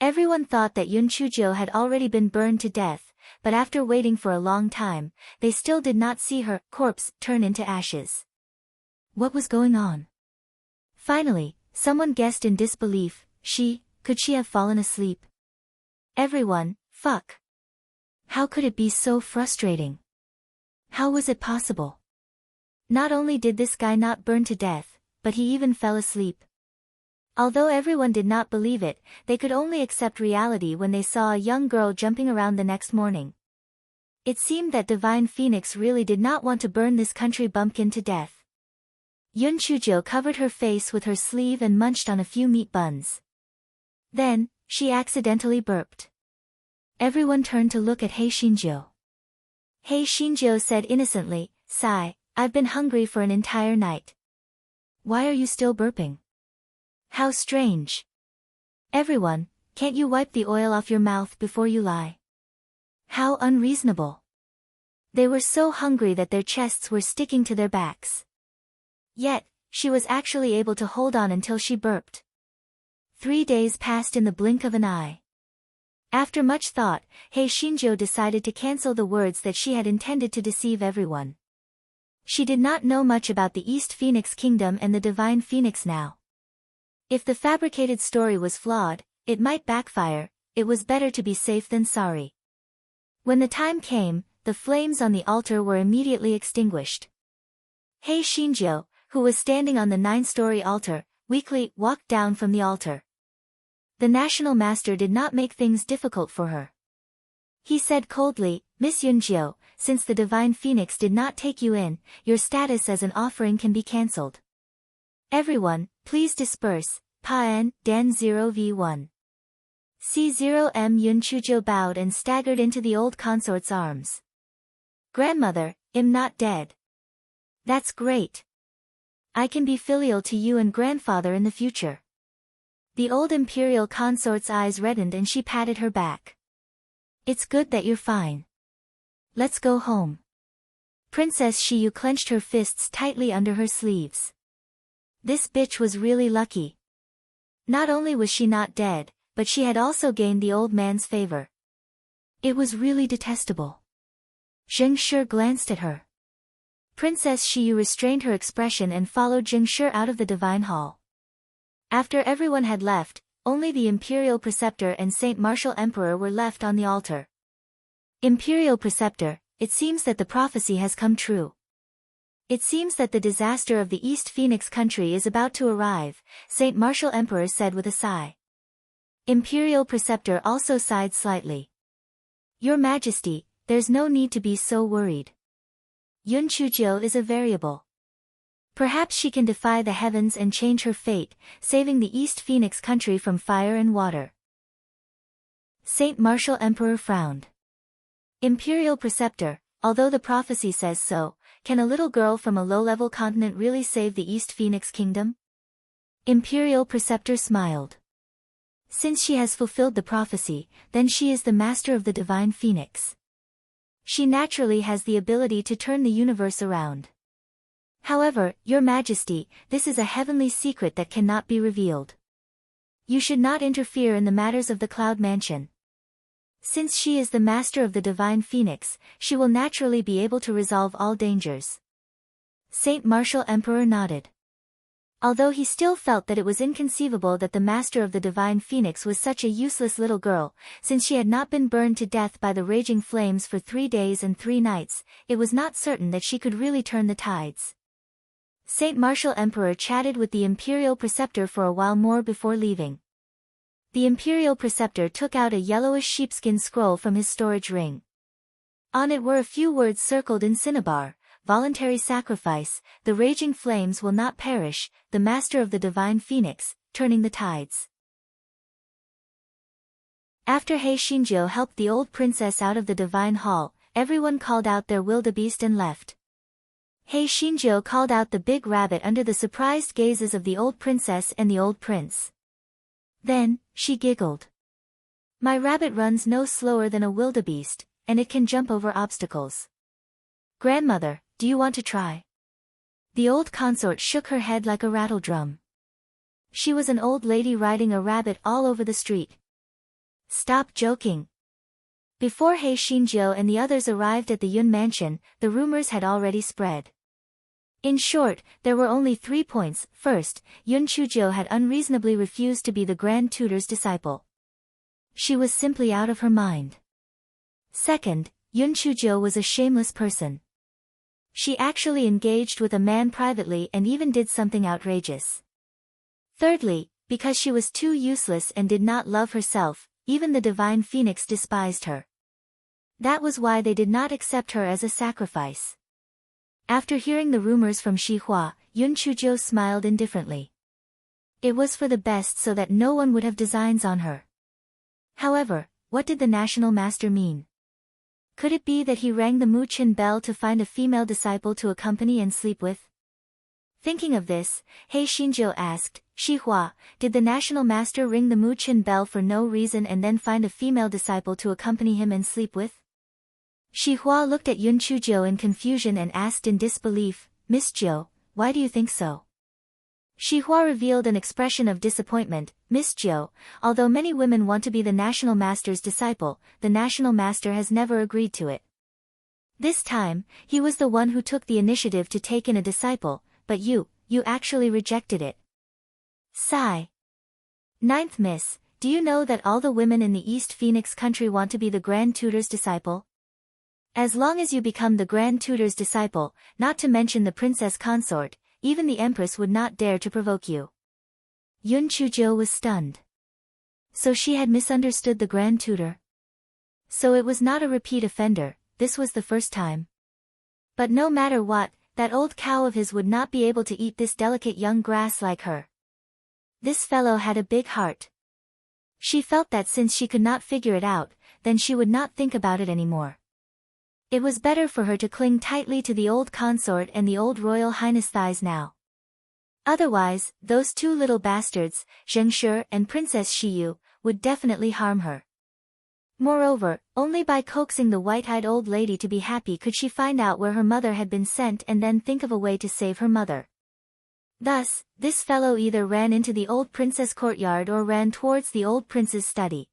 Everyone thought that Yun Chujo had already been burned to death, but after waiting for a long time, they still did not see her corpse turn into ashes. What was going on? Finally, someone guessed in disbelief, could she have fallen asleep? Everyone, fuck. How could it be so frustrating? How was it possible? Not only did this guy not burn to death, but he even fell asleep. Although everyone did not believe it, they could only accept reality when they saw a young girl jumping around the next morning. It seemed that Divine Phoenix really did not want to burn this country bumpkin to death. Yun Chujo covered her face with her sleeve and munched on a few meat buns. Then, she accidentally burped. Everyone turned to look at Hei Shinjo. Hei Shinjo said innocently, "Sigh, I've been hungry for an entire night. Why are you still burping? How strange. Everyone, can't you wipe the oil off your mouth before you lie? How unreasonable." They were so hungry that their chests were sticking to their backs. Yet, she was actually able to hold on until she burped. 3 days passed in the blink of an eye. After much thought, Hei Shinjo decided to cancel the words that she had intended to deceive everyone. She did not know much about the East Phoenix Kingdom and the Divine Phoenix now. If the fabricated story was flawed, it might backfire. It was better to be safe than sorry. When the time came, the flames on the altar were immediately extinguished. Hei Shinjo, who was standing on the 9-story altar, weakly walked down from the altar. The National Master did not make things difficult for her. He said coldly, "Miss Yunjio, since the Divine Phoenix did not take you in, your status as an offering can be cancelled. Everyone, please disperse." Pa-en, Dan 0v1. C0M Yun Chujo bowed and staggered into the old consort's arms. "Grandmother, I'm not dead. That's great. I can be filial to you and grandfather in the future." The old imperial consort's eyes reddened and she patted her back. "It's good that you're fine. Let's go home." Princess Shiyu clenched her fists tightly under her sleeves. This bitch was really lucky. Not only was she not dead, but she had also gained the old man's favor. It was really detestable. Zheng Shi glanced at her. Princess Shiyu restrained her expression and followed Zheng Shi out of the Divine Hall. After everyone had left, only the Imperial Preceptor and Saint Martial Emperor were left on the altar. "Imperial Preceptor, it seems that the prophecy has come true. It seems that the disaster of the East Phoenix country is about to arrive," Saint Martial Emperor said with a sigh. Imperial Preceptor also sighed slightly. "Your Majesty, there's no need to be so worried. Yun Chujo is a variable. Perhaps she can defy the heavens and change her fate, saving the East Phoenix country from fire and water." Saint Martial Emperor frowned. "Imperial Preceptor, although the prophecy says so, can a little girl from a low-level continent really save the East Phoenix Kingdom?" Imperial Preceptor smiled. "Since she has fulfilled the prophecy, then she is the master of the Divine Phoenix. She naturally has the ability to turn the universe around. However, Your Majesty, this is a heavenly secret that cannot be revealed. You should not interfere in the matters of the Cloud Mansion. Since she is the master of the Divine Phoenix, she will naturally be able to resolve all dangers." Saint Martial Emperor nodded. Although he still felt that it was inconceivable that the master of the Divine Phoenix was such a useless little girl, since she had not been burned to death by the raging flames for 3 days and 3 nights, it was not certain that she could really turn the tides. Saint Martial Emperor chatted with the Imperial Preceptor for a while more before leaving. The Imperial Preceptor took out a yellowish sheepskin scroll from his storage ring. On it were a few words circled in cinnabar: "Voluntary sacrifice, the raging flames will not perish, the master of the Divine Phoenix, turning the tides." After Hei Shinjo helped the old princess out of the Divine Hall, everyone called out their wildebeest and left. Hei Shinjo called out the big rabbit under the surprised gazes of the old princess and the old prince. Then, she giggled. "My rabbit runs no slower than a wildebeest, and it can jump over obstacles. Grandmother, do you want to try?" The old consort shook her head like a rattledrum. She was an old lady riding a rabbit all over the street. Stop joking. Before He Xinjiu and the others arrived at the Yun mansion, the rumors had already spread. In short, there were only 3 points. First, Yun Chujiu had unreasonably refused to be the Grand Tutor's disciple. She was simply out of her mind. Second, Yun Chujiu was a shameless person. She actually engaged with a man privately and even did something outrageous. Thirdly, because she was too useless and did not love herself, even the divine phoenix despised her. That was why they did not accept her as a sacrifice. After hearing the rumors from Xihua, Yun Chujiu smiled indifferently. It was for the best so that no one would have designs on her. However, what did the national master mean? Could it be that he rang the Muqin bell to find a female disciple to accompany and sleep with? Thinking of this, He Xinjiu asked, Xihua, did the national master ring the Muqin bell for no reason and then find a female disciple to accompany him and sleep with? Xihua looked at Yun Chujiu in confusion and asked in disbelief, Miss Jiu, why do you think so? Xihua revealed an expression of disappointment, Miss Jiu, although many women want to be the national master's disciple, the national master has never agreed to it. This time, he was the one who took the initiative to take in a disciple, but you actually rejected it. Sigh. Ninth Miss, do you know that all the women in the East Phoenix country want to be the Grand Tutor's disciple? As long as you become the Grand Tutor's disciple, not to mention the princess consort, even the empress would not dare to provoke you. Yun Chujiu was stunned. So she had misunderstood the Grand Tutor. So it was not a repeat offender, this was the first time. But no matter what, that old cow of his would not be able to eat this delicate young grass like her. This fellow had a big heart. She felt that since she could not figure it out, then she would not think about it anymore. It was better for her to cling tightly to the old consort and the old royal highness thighs now. Otherwise, those two little bastards, Zhengshi and Princess Xiyu, would definitely harm her. Moreover, only by coaxing the white-eyed old lady to be happy could she find out where her mother had been sent and then think of a way to save her mother. Thus, this fellow either ran into the old princess courtyard or ran towards the old prince's study.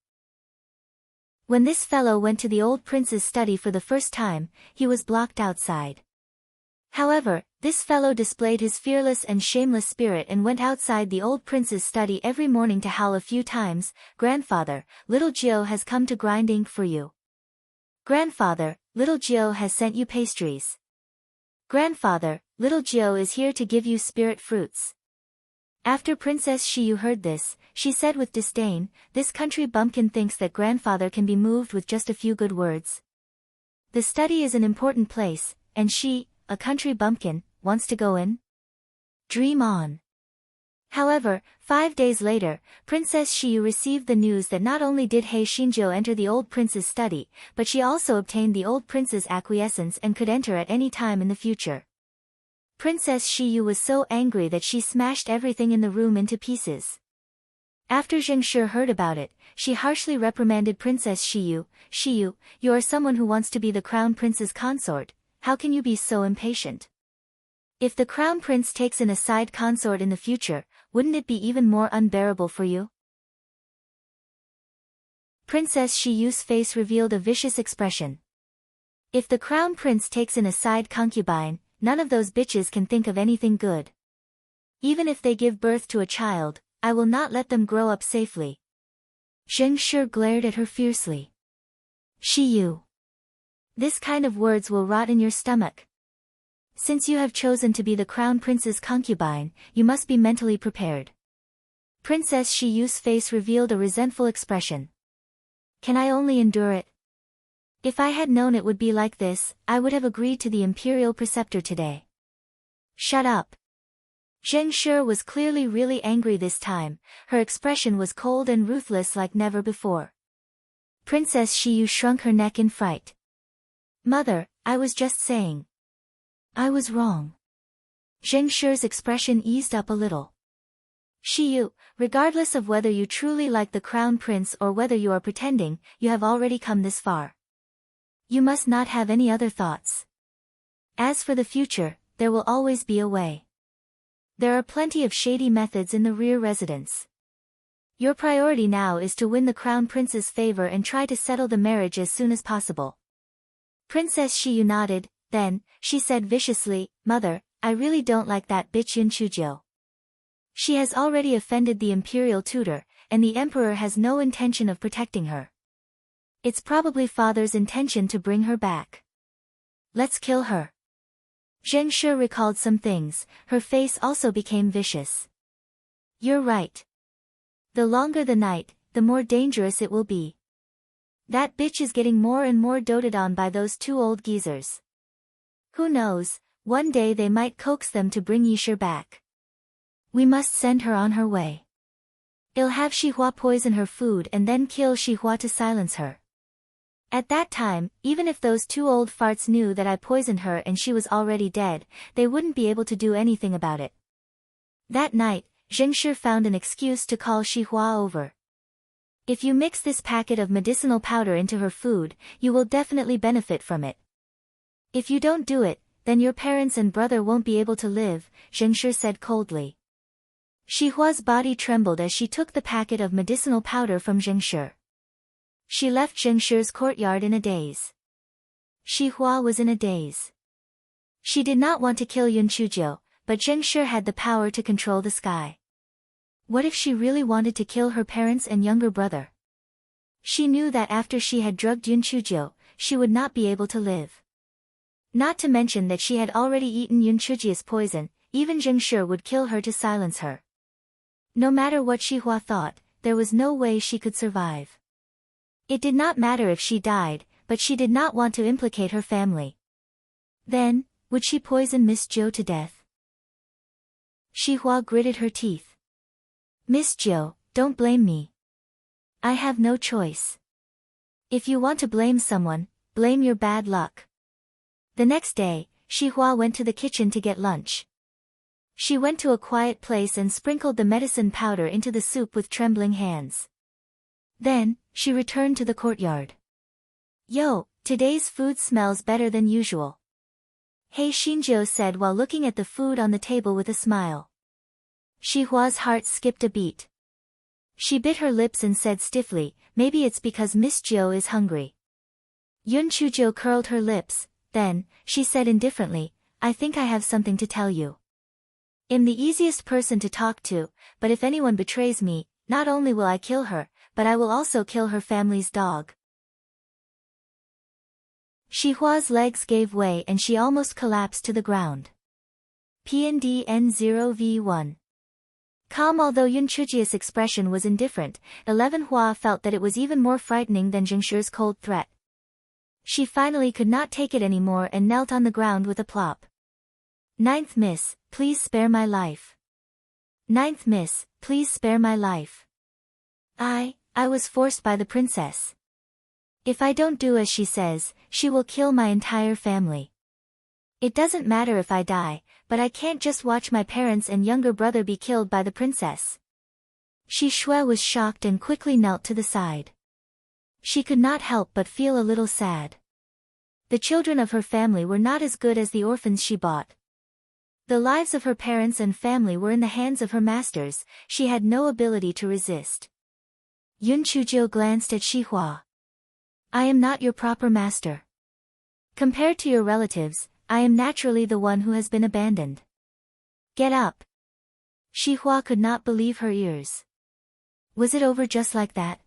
When this fellow went to the old prince's study for the first time, he was blocked outside. However, this fellow displayed his fearless and shameless spirit and went outside the old prince's study every morning to howl a few times, Grandfather, little Jiu has come to grind ink for you. Grandfather, little Jiu has sent you pastries. Grandfather, little Jiu is here to give you spirit fruits. After Princess Xiyu heard this, she said with disdain, this country bumpkin thinks that grandfather can be moved with just a few good words. The study is an important place, and she, a country bumpkin, wants to go in? Dream on. However, 5 days later, Princess Xiyu received the news that not only did He Xinjiu enter the old prince's study, but she also obtained the old prince's acquiescence and could enter at any time in the future. Princess Xiyu was so angry that she smashed everything in the room into pieces. After Zhengshi heard about it, she harshly reprimanded Princess Xiyu, Xiyu, you are someone who wants to be the crown prince's consort, how can you be so impatient? If the crown prince takes in a side consort in the future, wouldn't it be even more unbearable for you? Princess Xiyu's face revealed a vicious expression. If the crown prince takes in a side concubine, none of those bitches can think of anything good. Even if they give birth to a child, I will not let them grow up safely. Zhengshi glared at her fiercely. Xiyu. This kind of words will rot in your stomach. Since you have chosen to be the crown prince's concubine, you must be mentally prepared. Princess Xiyu's face revealed a resentful expression. Can I only endure it? If I had known it would be like this, I would have agreed to the imperial preceptor today. Shut up. Zhengshi was clearly really angry this time, her expression was cold and ruthless like never before. Princess Xiyu shrunk her neck in fright. Mother, I was just saying. I was wrong. Zhengshi's expression eased up a little. Xiyu, regardless of whether you truly like the crown prince or whether you are pretending, you have already come this far. You must not have any other thoughts. As for the future, there will always be a way. There are plenty of shady methods in the rear residence. Your priority now is to win the crown prince's favor and try to settle the marriage as soon as possible. Princess Shiyu nodded, then, she said viciously, Mother, I really don't like that bitch Yun Chujo. She has already offended the imperial tutor, and the emperor has no intention of protecting her. It's probably father's intention to bring her back. Let's kill her. Zheng Shi recalled some things, her face also became vicious. You're right. The longer the night, the more dangerous it will be. That bitch is getting more and more doted on by those two old geezers. Who knows, one day they might coax them to bring Yishir back. We must send her on her way. I'll have Xihua poison her food and then kill Xihua to silence her. At that time, even if those two old farts knew that I poisoned her and she was already dead, they wouldn't be able to do anything about it. That night, Zheng Shi found an excuse to call Xihua over. If you mix this packet of medicinal powder into her food, you will definitely benefit from it. If you don't do it, then your parents and brother won't be able to live, Zheng Shi said coldly. Xihua's body trembled as she took the packet of medicinal powder from Zheng Shi. She left Zheng Shi's courtyard in a daze. Xihua was in a daze. She did not want to kill Yun Chujo, but Zheng Shi had the power to control the sky. What if she really wanted to kill her parents and younger brother? She knew that after she had drugged Yun Chujo, she would not be able to live. Not to mention that she had already eaten Yun Chujo's poison, even Zheng Shi would kill her to silence her. No matter what Xihua thought, there was no way she could survive. It did not matter if she died, but she did not want to implicate her family. Then, would she poison Miss Zhou to death? Xihua gritted her teeth. Miss Zhou, don't blame me. I have no choice. If you want to blame someone, blame your bad luck. The next day, Xihua went to the kitchen to get lunch. She went to a quiet place and sprinkled the medicine powder into the soup with trembling hands. Then, she returned to the courtyard. Yo, today's food smells better than usual. Hey Xinzhou said while looking at the food on the table with a smile. Xihua's heart skipped a beat. She bit her lips and said stiffly, maybe it's because Miss Zhou is hungry. Yun Chujo curled her lips, then, she said indifferently, I think I have something to tell you. I'm the easiest person to talk to, but if anyone betrays me, not only will I kill her, but I will also kill her family's dog. Xihua's legs gave way and she almost collapsed to the ground. PNDN0V1. Calm. Although Yun Chuji's expression was indifferent, 11 Hua felt that it was even more frightening than Zheng Shi's cold threat. She finally could not take it anymore and knelt on the ground with a plop. Ninth Miss, please spare my life. Ninth Miss, please spare my life. I was forced by the princess. If I don't do as she says, she will kill my entire family. It doesn't matter if I die, but I can't just watch my parents and younger brother be killed by the princess. Shi Shui was shocked and quickly knelt to the side. She could not help but feel a little sad. The children of her family were not as good as the orphans she bought. The lives of her parents and family were in the hands of her masters, she had no ability to resist. Yun Chujo glanced at Xihua. I am not your proper master. Compared to your relatives, I am naturally the one who has been abandoned. Get up. Xihua could not believe her ears. Was it over just like that?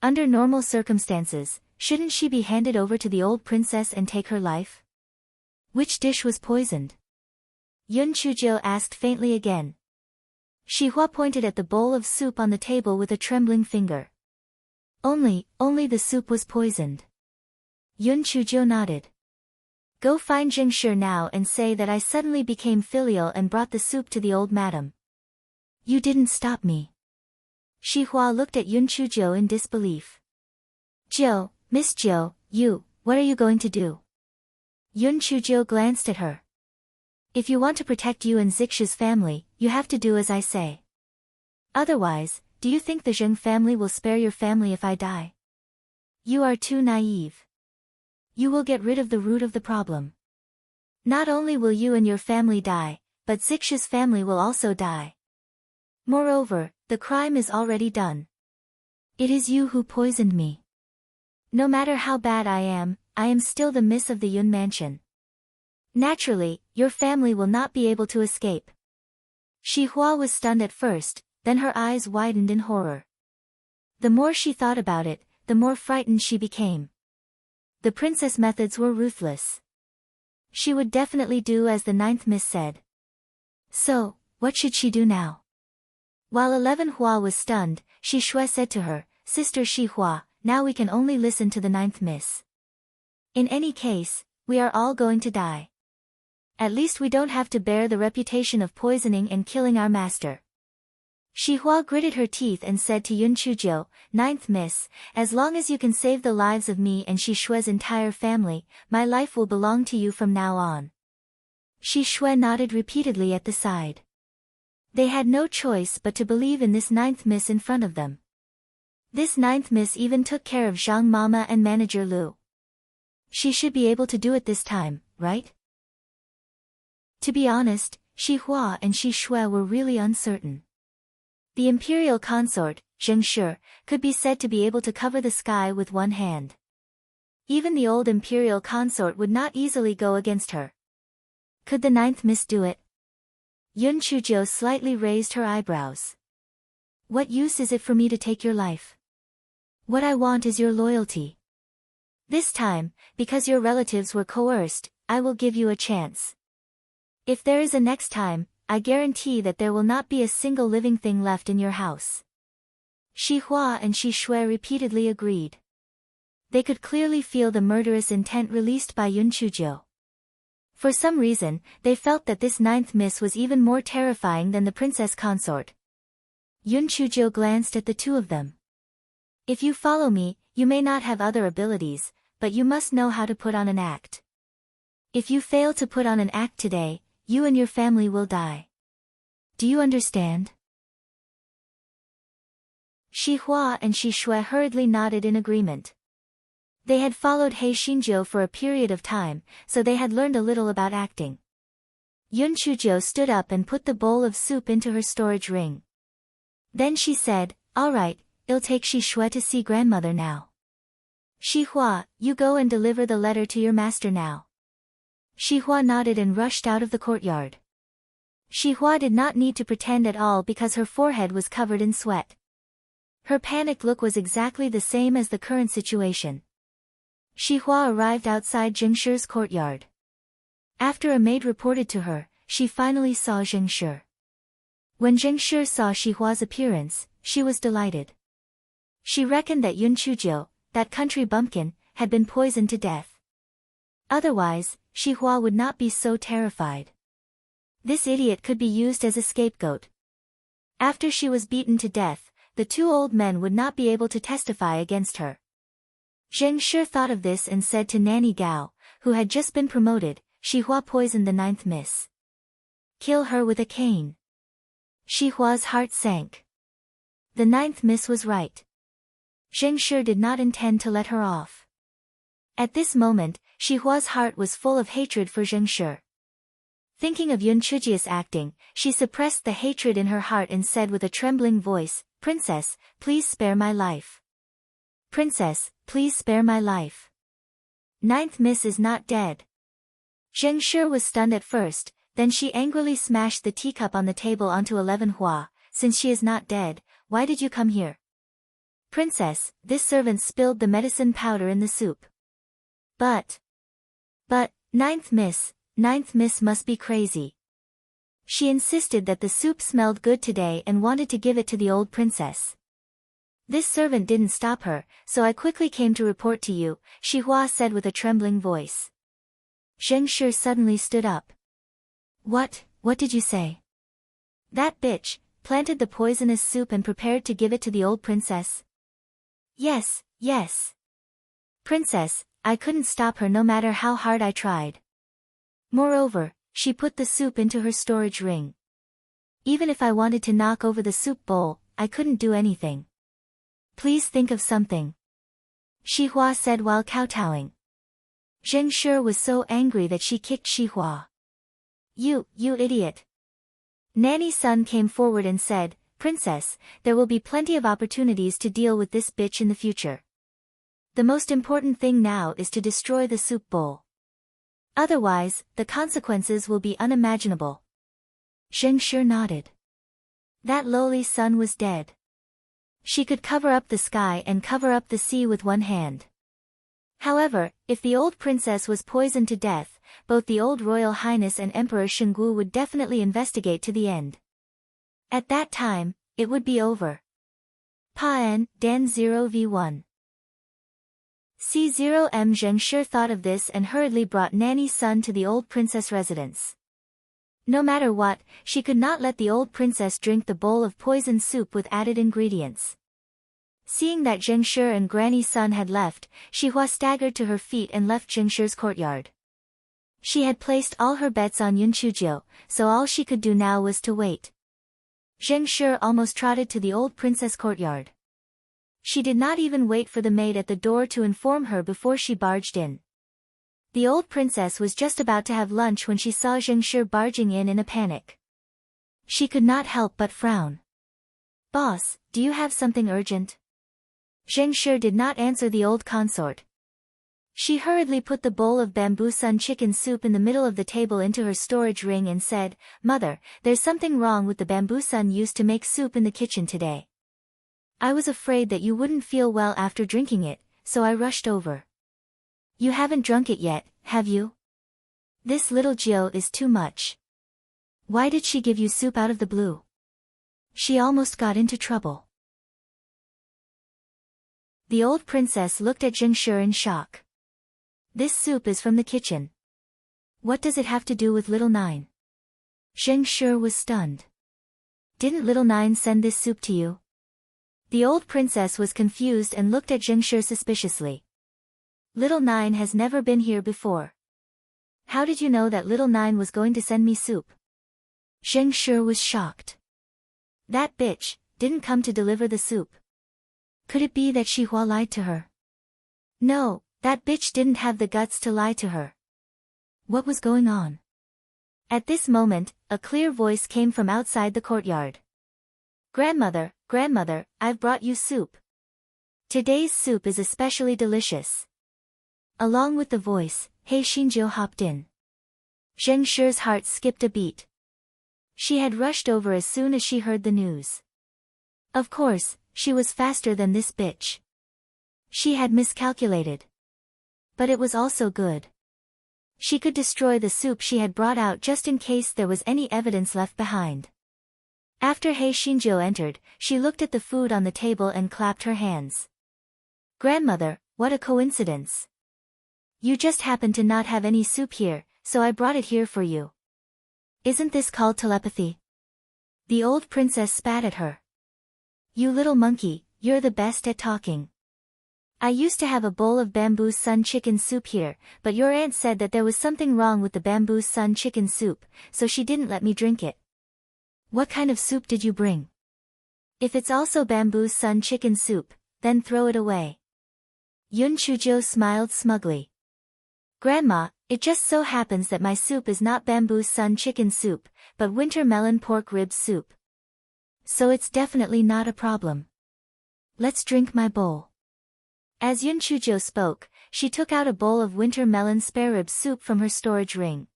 Under normal circumstances, shouldn't she be handed over to the old princess and take her life? Which dish was poisoned? Yun Chujo asked faintly again. Xihua pointed at the bowl of soup on the table with a trembling finger. Only the soup was poisoned. Yun Chujo nodded. Go find Zheng Shi now and say that I suddenly became filial and brought the soup to the old madam. You didn't stop me. Xihua looked at Yun Chujo in disbelief. Zhou, Miss Zhou, what are you going to do? Yun Chujo glanced at her. If you want to protect you and Zixu's family, you have to do as I say. Otherwise, do you think the Zheng family will spare your family if I die? You are too naive. You will get rid of the root of the problem. Not only will you and your family die, but Zixu's family will also die. Moreover, the crime is already done. It is you who poisoned me. No matter how bad I am still the miss of the Yun mansion. Naturally, your family will not be able to escape. Xihua was stunned at first, then her eyes widened in horror. The more she thought about it, the more frightened she became. The princess' methods were ruthless. She would definitely do as the ninth miss said. So, what should she do now? While 11 Hua was stunned, Xishui said to her, Sister Xihua, now we can only listen to the ninth miss. In any case, we are all going to die. At least we don't have to bear the reputation of poisoning and killing our master. Xihua gritted her teeth and said to Yun Chuzhou, Ninth miss, as long as you can save the lives of me and Xishui's entire family, my life will belong to you from now on. Xishui nodded repeatedly at the side. They had no choice but to believe in this ninth miss in front of them. This ninth miss even took care of Zhang Mama and manager Lu. She should be able to do it this time, right? To be honest, Xihua and Xishui were really uncertain. The imperial consort, Zheng Shi, could be said to be able to cover the sky with one hand. Even the old imperial consort would not easily go against her. Could the ninth miss do it? Yun Chuzhou slightly raised her eyebrows. What use is it for me to take your life? What I want is your loyalty. This time, because your relatives were coerced, I will give you a chance. If there is a next time, I guarantee that there will not be a single living thing left in your house. Xihua and Xishui repeatedly agreed. They could clearly feel the murderous intent released by Yun Chuzhou. For some reason, they felt that this ninth miss was even more terrifying than the princess consort. Yun Chuzhou glanced at the two of them. If you follow me, you may not have other abilities, but you must know how to put on an act. If you fail to put on an act today, you and your family will die. Do you understand? Xihua and Xishui hurriedly nodded in agreement. They had followed He Xinzhou for a period of time, so they had learned a little about acting. Yun Chuzhou stood up and put the bowl of soup into her storage ring. Then she said, All right, it'll take Xishui to see grandmother now. Xihua, you go and deliver the letter to your master now. Xihua nodded and rushed out of the courtyard. Xihua did not need to pretend at all because her forehead was covered in sweat. Her panicked look was exactly the same as the current situation. Xihua arrived outside Zheng Shi's courtyard. After a maid reported to her, she finally saw Zheng Shi. When Zheng Shi saw Xihua's appearance, she was delighted. She reckoned that Yun Chuzhou, that country bumpkin, had been poisoned to death. Otherwise, Xihua would not be so terrified. This idiot could be used as a scapegoat. After she was beaten to death, the two old men would not be able to testify against her. Zheng Shi thought of this and said to Nanny Gao, who had just been promoted, Xihua poisoned the ninth miss. Kill her with a cane. Xihua's heart sank. The ninth miss was right. Zheng Shi did not intend to let her off. At this moment, Xihua's heart was full of hatred for Zheng Shi. Thinking of Yun Chuzhou's acting, she suppressed the hatred in her heart and said with a trembling voice, Princess, please spare my life. Princess, please spare my life. Ninth miss is not dead. Zheng Shi was stunned at first, then she angrily smashed the teacup on the table onto 11 Hua. Since she is not dead, why did you come here? Princess, this servant spilled the medicine powder in the soup. But, ninth miss must be crazy. She insisted that the soup smelled good today and wanted to give it to the old princess. This servant didn't stop her, so I quickly came to report to you, Xihua said with a trembling voice. Zheng Shi suddenly stood up. What did you say? That bitch planted the poisonous soup and prepared to give it to the old princess? Yes. Princess, I couldn't stop her no matter how hard I tried. Moreover, she put the soup into her storage ring. Even if I wanted to knock over the soup bowl, I couldn't do anything. Please think of something. Xihua said while kowtowing. Zheng Shi was so angry that she kicked Xihua. You idiot. Nanny Sun came forward and said, Princess, there will be plenty of opportunities to deal with this bitch in the future. The most important thing now is to destroy the soup bowl. Otherwise, the consequences will be unimaginable. Zheng Shi nodded. That lowly sun was dead. She could cover up the sky and cover up the sea with one hand. However, if the old princess was poisoned to death, both the old royal highness and Emperor Shenggu would definitely investigate to the end. At that time, it would be over. Pa-en, Dan 0v1. C0M Zheng Shi thought of this and hurriedly brought Nanny's son to the old princess residence. No matter what, she could not let the old princess drink the bowl of poisoned soup with added ingredients. Seeing that Zheng Shi and Granny's son had left, Xihua staggered to her feet and left Zheng Shi's courtyard. She had placed all her bets on Yun Chujiu, so all she could do now was to wait. Zheng Shi almost trotted to the old princess courtyard. She did not even wait for the maid at the door to inform her before she barged in. The old princess was just about to have lunch when she saw Zheng Shi barging in a panic. She could not help but frown. "Boss, do you have something urgent?" Zheng Shi did not answer the old consort. She hurriedly put the bowl of bamboo sun chicken soup in the middle of the table into her storage ring and said, "Mother, there's something wrong with the bamboo sun used to make soup in the kitchen today. I was afraid that you wouldn't feel well after drinking it, so I rushed over." "You haven't drunk it yet, have you? This little Jiu is too much. Why did she give you soup out of the blue? She almost got into trouble." The old princess looked at Zheng Shi in shock. "This soup is from the kitchen. What does it have to do with little Nine?" Zheng Shi was stunned. "Didn't little Nine send this soup to you?" The old princess was confused and looked at Zheng Shi suspiciously. "Little Nine has never been here before. How did you know that little Nine was going to send me soup?" Zheng Shi was shocked. That bitch didn't come to deliver the soup. Could it be that Xihua lied to her? No, that bitch didn't have the guts to lie to her. What was going on? At this moment, a clear voice came from outside the courtyard. "Grandmother, grandmother, I've brought you soup. Today's soup is especially delicious." Along with the voice, He Xinjiu hopped in. Zheng Shi's heart skipped a beat. She had rushed over as soon as she heard the news. Of course, she was faster than this bitch. She had miscalculated. But it was also good. She could destroy the soup she had brought out just in case there was any evidence left behind. After He Xinjiu entered, she looked at the food on the table and clapped her hands. "Grandmother, what a coincidence. You just happened to not have any soup here, so I brought it here for you. Isn't this called telepathy?" The old princess spat at her. "You little monkey, you're the best at talking. I used to have a bowl of bamboo sun chicken soup here, but your aunt said that there was something wrong with the bamboo sun chicken soup, so she didn't let me drink it. What kind of soup did you bring? If it's also bamboo sun chicken soup, then throw it away." Yun Chujiu smiled smugly. "Grandma, it just so happens that my soup is not bamboo sun chicken soup, but winter melon pork rib soup. So it's definitely not a problem. Let's drink my bowl." As Yun Chujiu spoke, she took out a bowl of winter melon spare rib soup from her storage ring.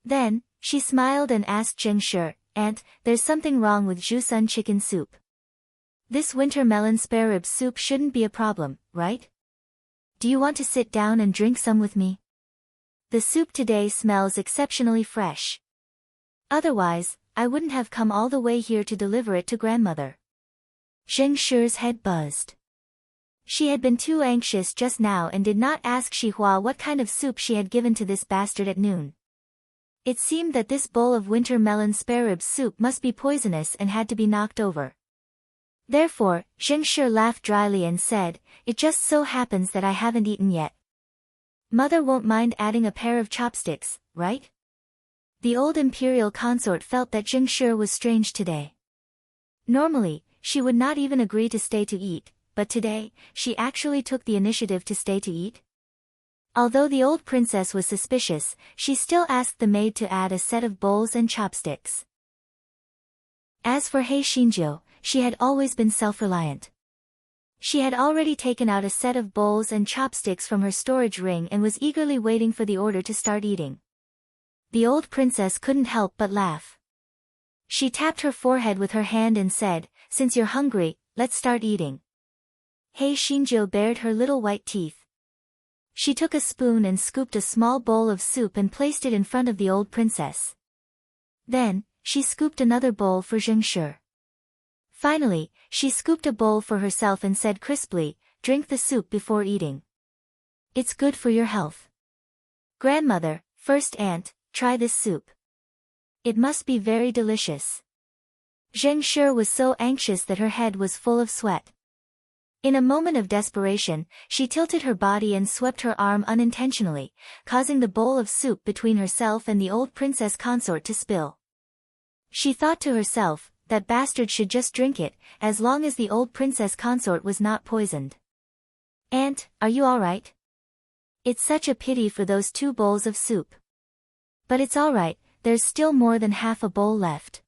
Then, she smiled and asked Zheng Shi, "Aunt, there's something wrong with Zhusun chicken soup. This winter melon spare rib soup shouldn't be a problem, right? Do you want to sit down and drink some with me? The soup today smells exceptionally fresh. Otherwise, I wouldn't have come all the way here to deliver it to grandmother." Zheng Shi's head buzzed. She had been too anxious just now and did not ask Xihua what kind of soup she had given to this bastard at noon. It seemed that this bowl of winter melon spare rib soup must be poisonous and had to be knocked over. Therefore, Zheng Shi laughed dryly and said, "It just so happens that I haven't eaten yet. Mother won't mind adding a pair of chopsticks, right?" The old imperial consort felt that Zheng Shi was strange today. Normally, she would not even agree to stay to eat, but today, she actually took the initiative to stay to eat. Although the old princess was suspicious, she still asked the maid to add a set of bowls and chopsticks. As for Hei Xinjiu, she had always been self-reliant. She had already taken out a set of bowls and chopsticks from her storage ring and was eagerly waiting for the order to start eating. The old princess couldn't help but laugh. She tapped her forehead with her hand and said, "Since you're hungry, let's start eating." Hei Xinjiu bared her little white teeth. She took a spoon and scooped a small bowl of soup and placed it in front of the old princess. Then, she scooped another bowl for Zheng Shi. Finally, she scooped a bowl for herself and said crisply, "Drink the soup before eating. It's good for your health. Grandmother, first aunt, try this soup. It must be very delicious." Zheng Shi was so anxious that her head was full of sweat. In a moment of desperation, she tilted her body and swept her arm unintentionally, causing the bowl of soup between herself and the old princess consort to spill. She thought to herself, that bastard should just drink it, as long as the old princess consort was not poisoned. "Aunt, are you all right? It's such a pity for those 2 bowls of soup. But it's all right, there's still more than half a bowl left.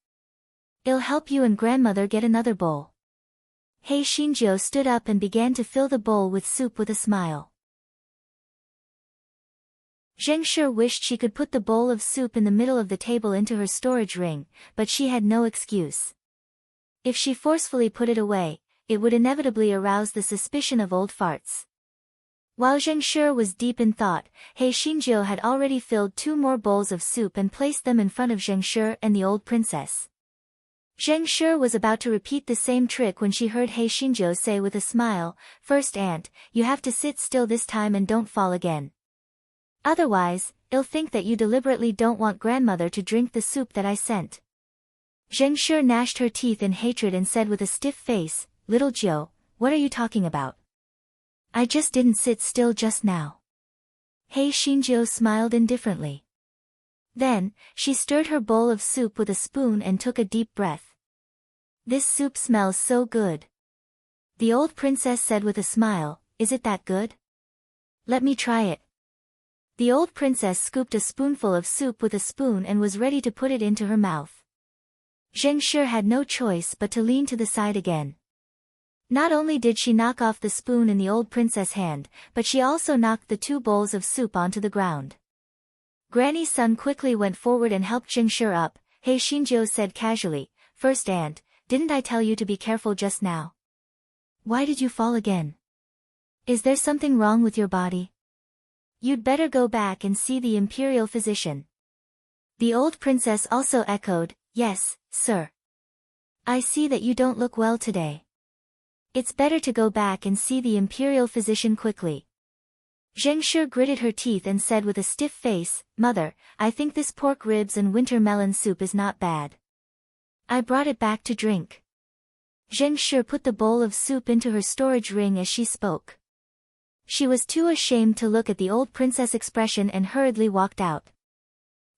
I'll help you and grandmother get another bowl." Hei Xinjiu stood up and began to fill the bowl with soup with a smile. Zheng Shi wished she could put the bowl of soup in the middle of the table into her storage ring, but she had no excuse. If she forcefully put it away, it would inevitably arouse the suspicion of old farts. While Zheng Shi was deep in thought, Hei Xinjiu had already filled 2 more bowls of soup and placed them in front of Zheng Shi and the old princess. Zheng Shi was about to repeat the same trick when she heard Hei Xinjiu say with a smile, "First aunt, you have to sit still this time and don't fall again. Otherwise, I'll think that you deliberately don't want grandmother to drink the soup that I sent." Zheng Shi gnashed her teeth in hatred and said with a stiff face, "Little Jiu, what are you talking about? I just didn't sit still just now." Hei Xinjiu smiled indifferently. Then, she stirred her bowl of soup with a spoon and took a deep breath. "This soup smells so good." The old princess said with a smile, "Is it that good? Let me try it." The old princess scooped a spoonful of soup with a spoon and was ready to put it into her mouth. Zheng Shi had no choice but to lean to the side again. Not only did she knock off the spoon in the old princess' hand, but she also knocked the 2 bowls of soup onto the ground. Granny's son quickly went forward and helped Zheng Shi up. Hei Xinjiu said casually, "First aunt, didn't I tell you to be careful just now? Why did you fall again? Is there something wrong with your body? You'd better go back and see the imperial physician." The old princess also echoed, "Yes, sir. I see that you don't look well today. It's better to go back and see the imperial physician quickly." Zheng Shi gritted her teeth and said with a stiff face, "Mother, I think this pork ribs and winter melon soup is not bad. I brought it back to drink." Zheng Shi put the bowl of soup into her storage ring as she spoke. She was too ashamed to look at the old princess' expression and hurriedly walked out.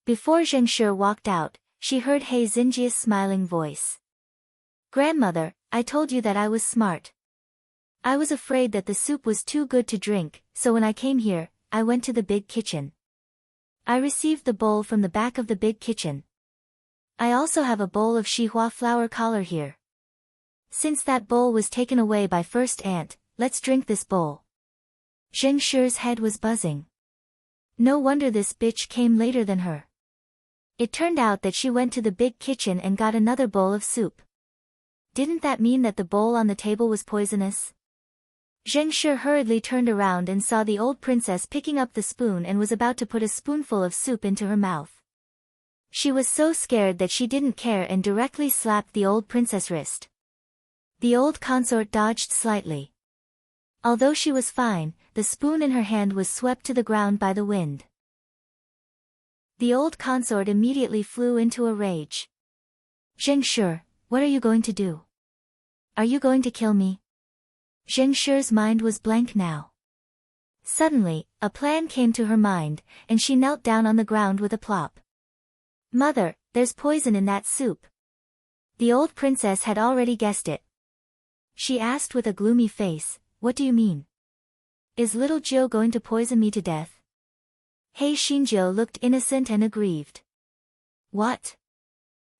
Before Zheng Shi walked out, she heard Hei Xinjiu's smiling voice. "Grandmother, I told you that I was smart. I was afraid that the soup was too good to drink, so when I came here, I went to the big kitchen. I received the bowl from the back of the big kitchen. I also have a bowl of Xihua flower collar here. Since that bowl was taken away by first aunt, let's drink this bowl." Zheng Shi's head was buzzing. No wonder this bitch came later than her. It turned out that she went to the big kitchen and got another bowl of soup. Didn't that mean that the bowl on the table was poisonous? Zheng Shi hurriedly turned around and saw the old princess picking up the spoon and was about to put a spoonful of soup into her mouth. She was so scared that she didn't care and directly slapped the old princess' wrist. The old consort dodged slightly. Although she was fine, the spoon in her hand was swept to the ground by the wind. The old consort immediately flew into a rage. "Zheng Shi, what are you going to do? Are you going to kill me?" Zheng Shi's mind was blank now. Suddenly, a plan came to her mind, and she knelt down on the ground with a plop. "Mother, there's poison in that soup." The old princess had already guessed it. She asked with a gloomy face, "What do you mean? Is little Jiu going to poison me to death?" Hei Xinjiu looked innocent and aggrieved. "What?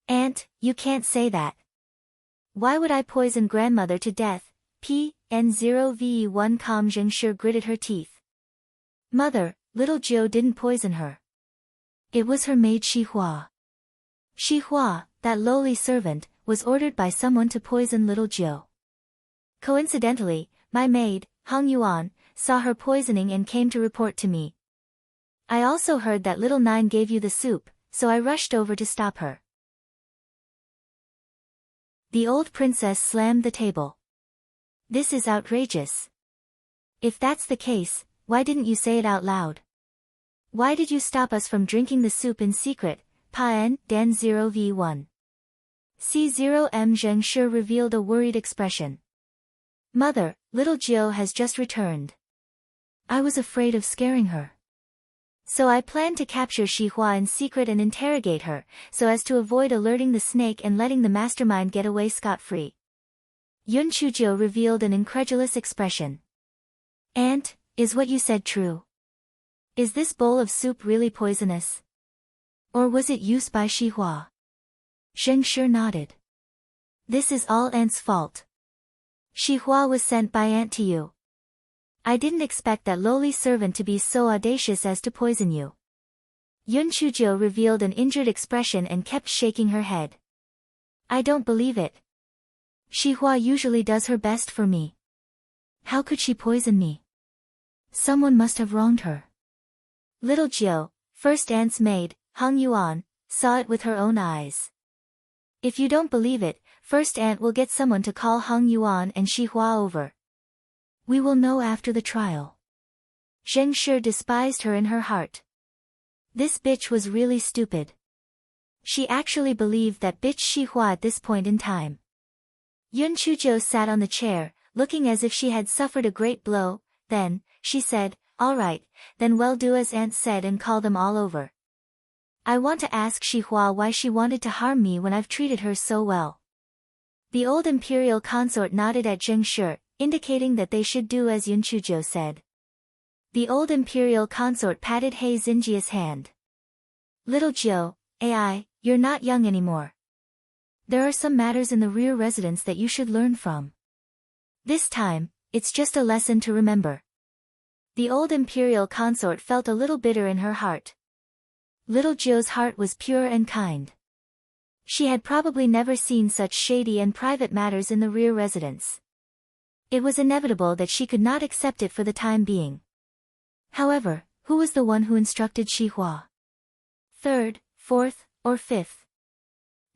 Aunt, you can't say that. Why would I poison grandmother to death? PN0VE1 Zhengshi gritted her teeth. Mother, little Jiu didn't poison her. It was her maid Xihua. Xihua, that lowly servant, was ordered by someone to poison little Jiu. Coincidentally, my maid, Hong Yuan, saw her poisoning and came to report to me. I also heard that little Nine gave you the soup, so I rushed over to stop her. The old princess slammed the table. This is outrageous. If that's the case, why didn't you say it out loud? Why did you stop us from drinking the soup in secret? Paen, Dan 0v1. C0M Zhengshi revealed a worried expression. Mother, little Jiu has just returned. I was afraid of scaring her. So I planned to capture Xihua in secret and interrogate her, so as to avoid alerting the snake and letting the mastermind get away scot-free. Yun Chujiu revealed an incredulous expression. Aunt, is what you said true? Is this bowl of soup really poisonous? Or was it used by Xihua? Zhengshi nodded. This is all Aunt's fault. Xihua was sent by Aunt to you. I didn't expect that lowly servant to be so audacious as to poison you. Yun Chujiu revealed an injured expression and kept shaking her head. I don't believe it. Xihua usually does her best for me. How could she poison me? Someone must have wronged her. Little Jiu, first Aunt's maid, Hong Yuan, saw it with her own eyes. If you don't believe it, first Aunt will get someone to call Hong Yuan and Xihua over. We will know after the trial. Zhengshi despised her in her heart. This bitch was really stupid. She actually believed that bitch Xihua at this point in time. Yun Chujiu sat on the chair, looking as if she had suffered a great blow. Then, she said, all right, then we'll do as Aunt said and call them all over. I want to ask Xihua why she wanted to harm me when I've treated her so well. The old imperial consort nodded at Zhengshi, indicating that they should do as Yun Chujiu said. The old imperial consort patted He Xinjia's hand. Little Jiu, AI, you're not young anymore. There are some matters in the rear residence that you should learn from. This time, it's just a lesson to remember. The old imperial consort felt a little bitter in her heart. Little Jiu's heart was pure and kind. She had probably never seen such shady and private matters in the rear residence. It was inevitable that she could not accept it for the time being. However, who was the one who instructed Xihua? Third, fourth, or fifth?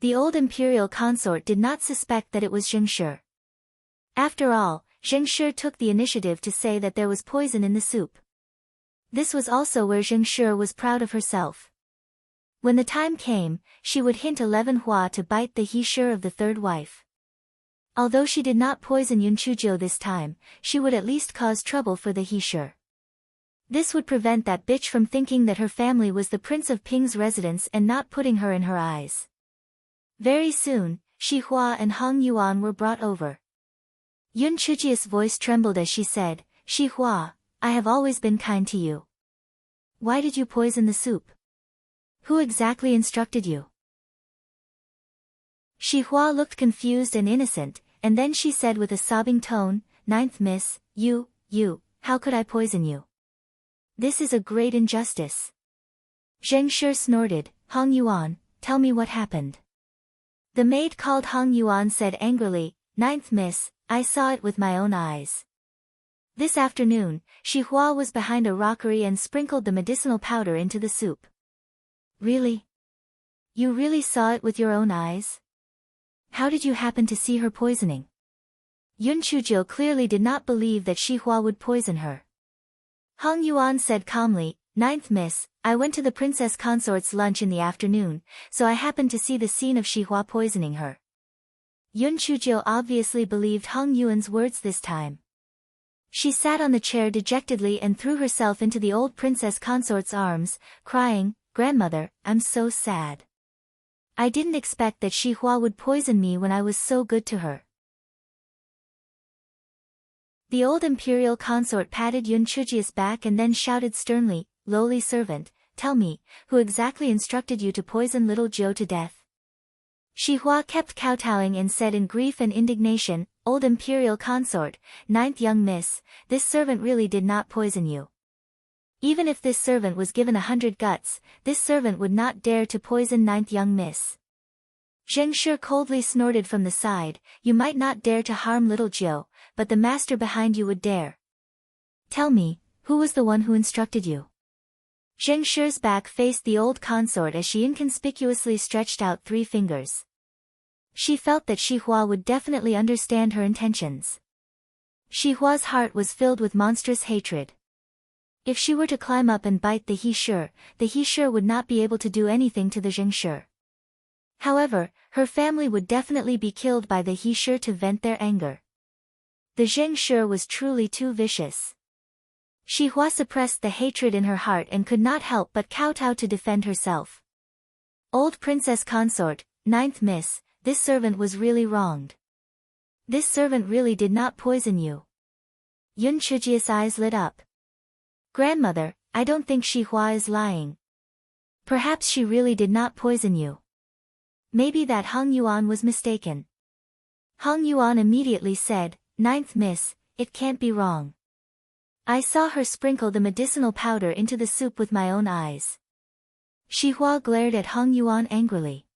The old imperial consort did not suspect that it was Zhengshi. After all, Zhengshi took the initiative to say that there was poison in the soup. This was also where Zhengshi was proud of herself. When the time came, she would hint 11 Hua to bite the he Shi of the third wife. Although she did not poison Yun Chujiu this time, she would at least cause trouble for the he Shi. This would prevent that bitch from thinking that her family was the Prince of Ping's residence and not putting her in her eyes. Very soon, Xihua and Hong Yuan were brought over. Yun Chujiu's voice trembled as she said, Xihua, I have always been kind to you. Why did you poison the soup? Who exactly instructed you? Xihua looked confused and innocent, and then she said with a sobbing tone, Ninth Miss, you, how could I poison you? This is a great injustice. Zhengshi snorted, Hong Yuan, tell me what happened. The maid called Hong Yuan said angrily, Ninth Miss, I saw it with my own eyes. This afternoon, Xihua was behind a rockery and sprinkled the medicinal powder into the soup. Really? You really saw it with your own eyes? How did you happen to see her poisoning? Yun Chujiu clearly did not believe that Xihua would poison her. Hong Yuan said calmly, Ninth Miss, I went to the princess consort's lunch in the afternoon, so I happened to see the scene of Xihua poisoning her. Yun Chujiu obviously believed Hong Yuan's words this time. She sat on the chair dejectedly and threw herself into the old princess consort's arms, crying, Grandmother, I'm so sad. I didn't expect that Xihua would poison me when I was so good to her. The old imperial consort patted Yun Chujiu's back and then shouted sternly, Lowly servant, tell me, who exactly instructed you to poison little Jiu to death? Xihua kept kowtowing and said in grief and indignation, "Old imperial consort, ninth young miss, this servant really did not poison you. Even if this servant was given 100 guts, this servant would not dare to poison ninth young miss." Zheng Shi coldly snorted from the side, "You might not dare to harm little Jiu, but the master behind you would dare. Tell me, who was the one who instructed you?" Zheng Shi's back faced the old consort as she inconspicuously stretched out 3 fingers. She felt that Xihua would definitely understand her intentions. Xihua's heart was filled with monstrous hatred. If she were to climb up and bite the He Shi would not be able to do anything to the Zheng Shi. However, her family would definitely be killed by the He Shi to vent their anger. The Zheng Shi was truly too vicious. Xihua suppressed the hatred in her heart and could not help but kowtow to defend herself. "Old princess consort, ninth miss, this servant was really wronged. This servant really did not poison you." Yun Chujia's eyes lit up. "Grandmother, I don't think Xihua is lying. Perhaps she really did not poison you. Maybe that Hung Yuan was mistaken." Hung Yuan immediately said, "Ninth miss, it can't be wrong. I saw her sprinkle the medicinal powder into the soup with my own eyes." Xihua glared at Hung Yuan angrily.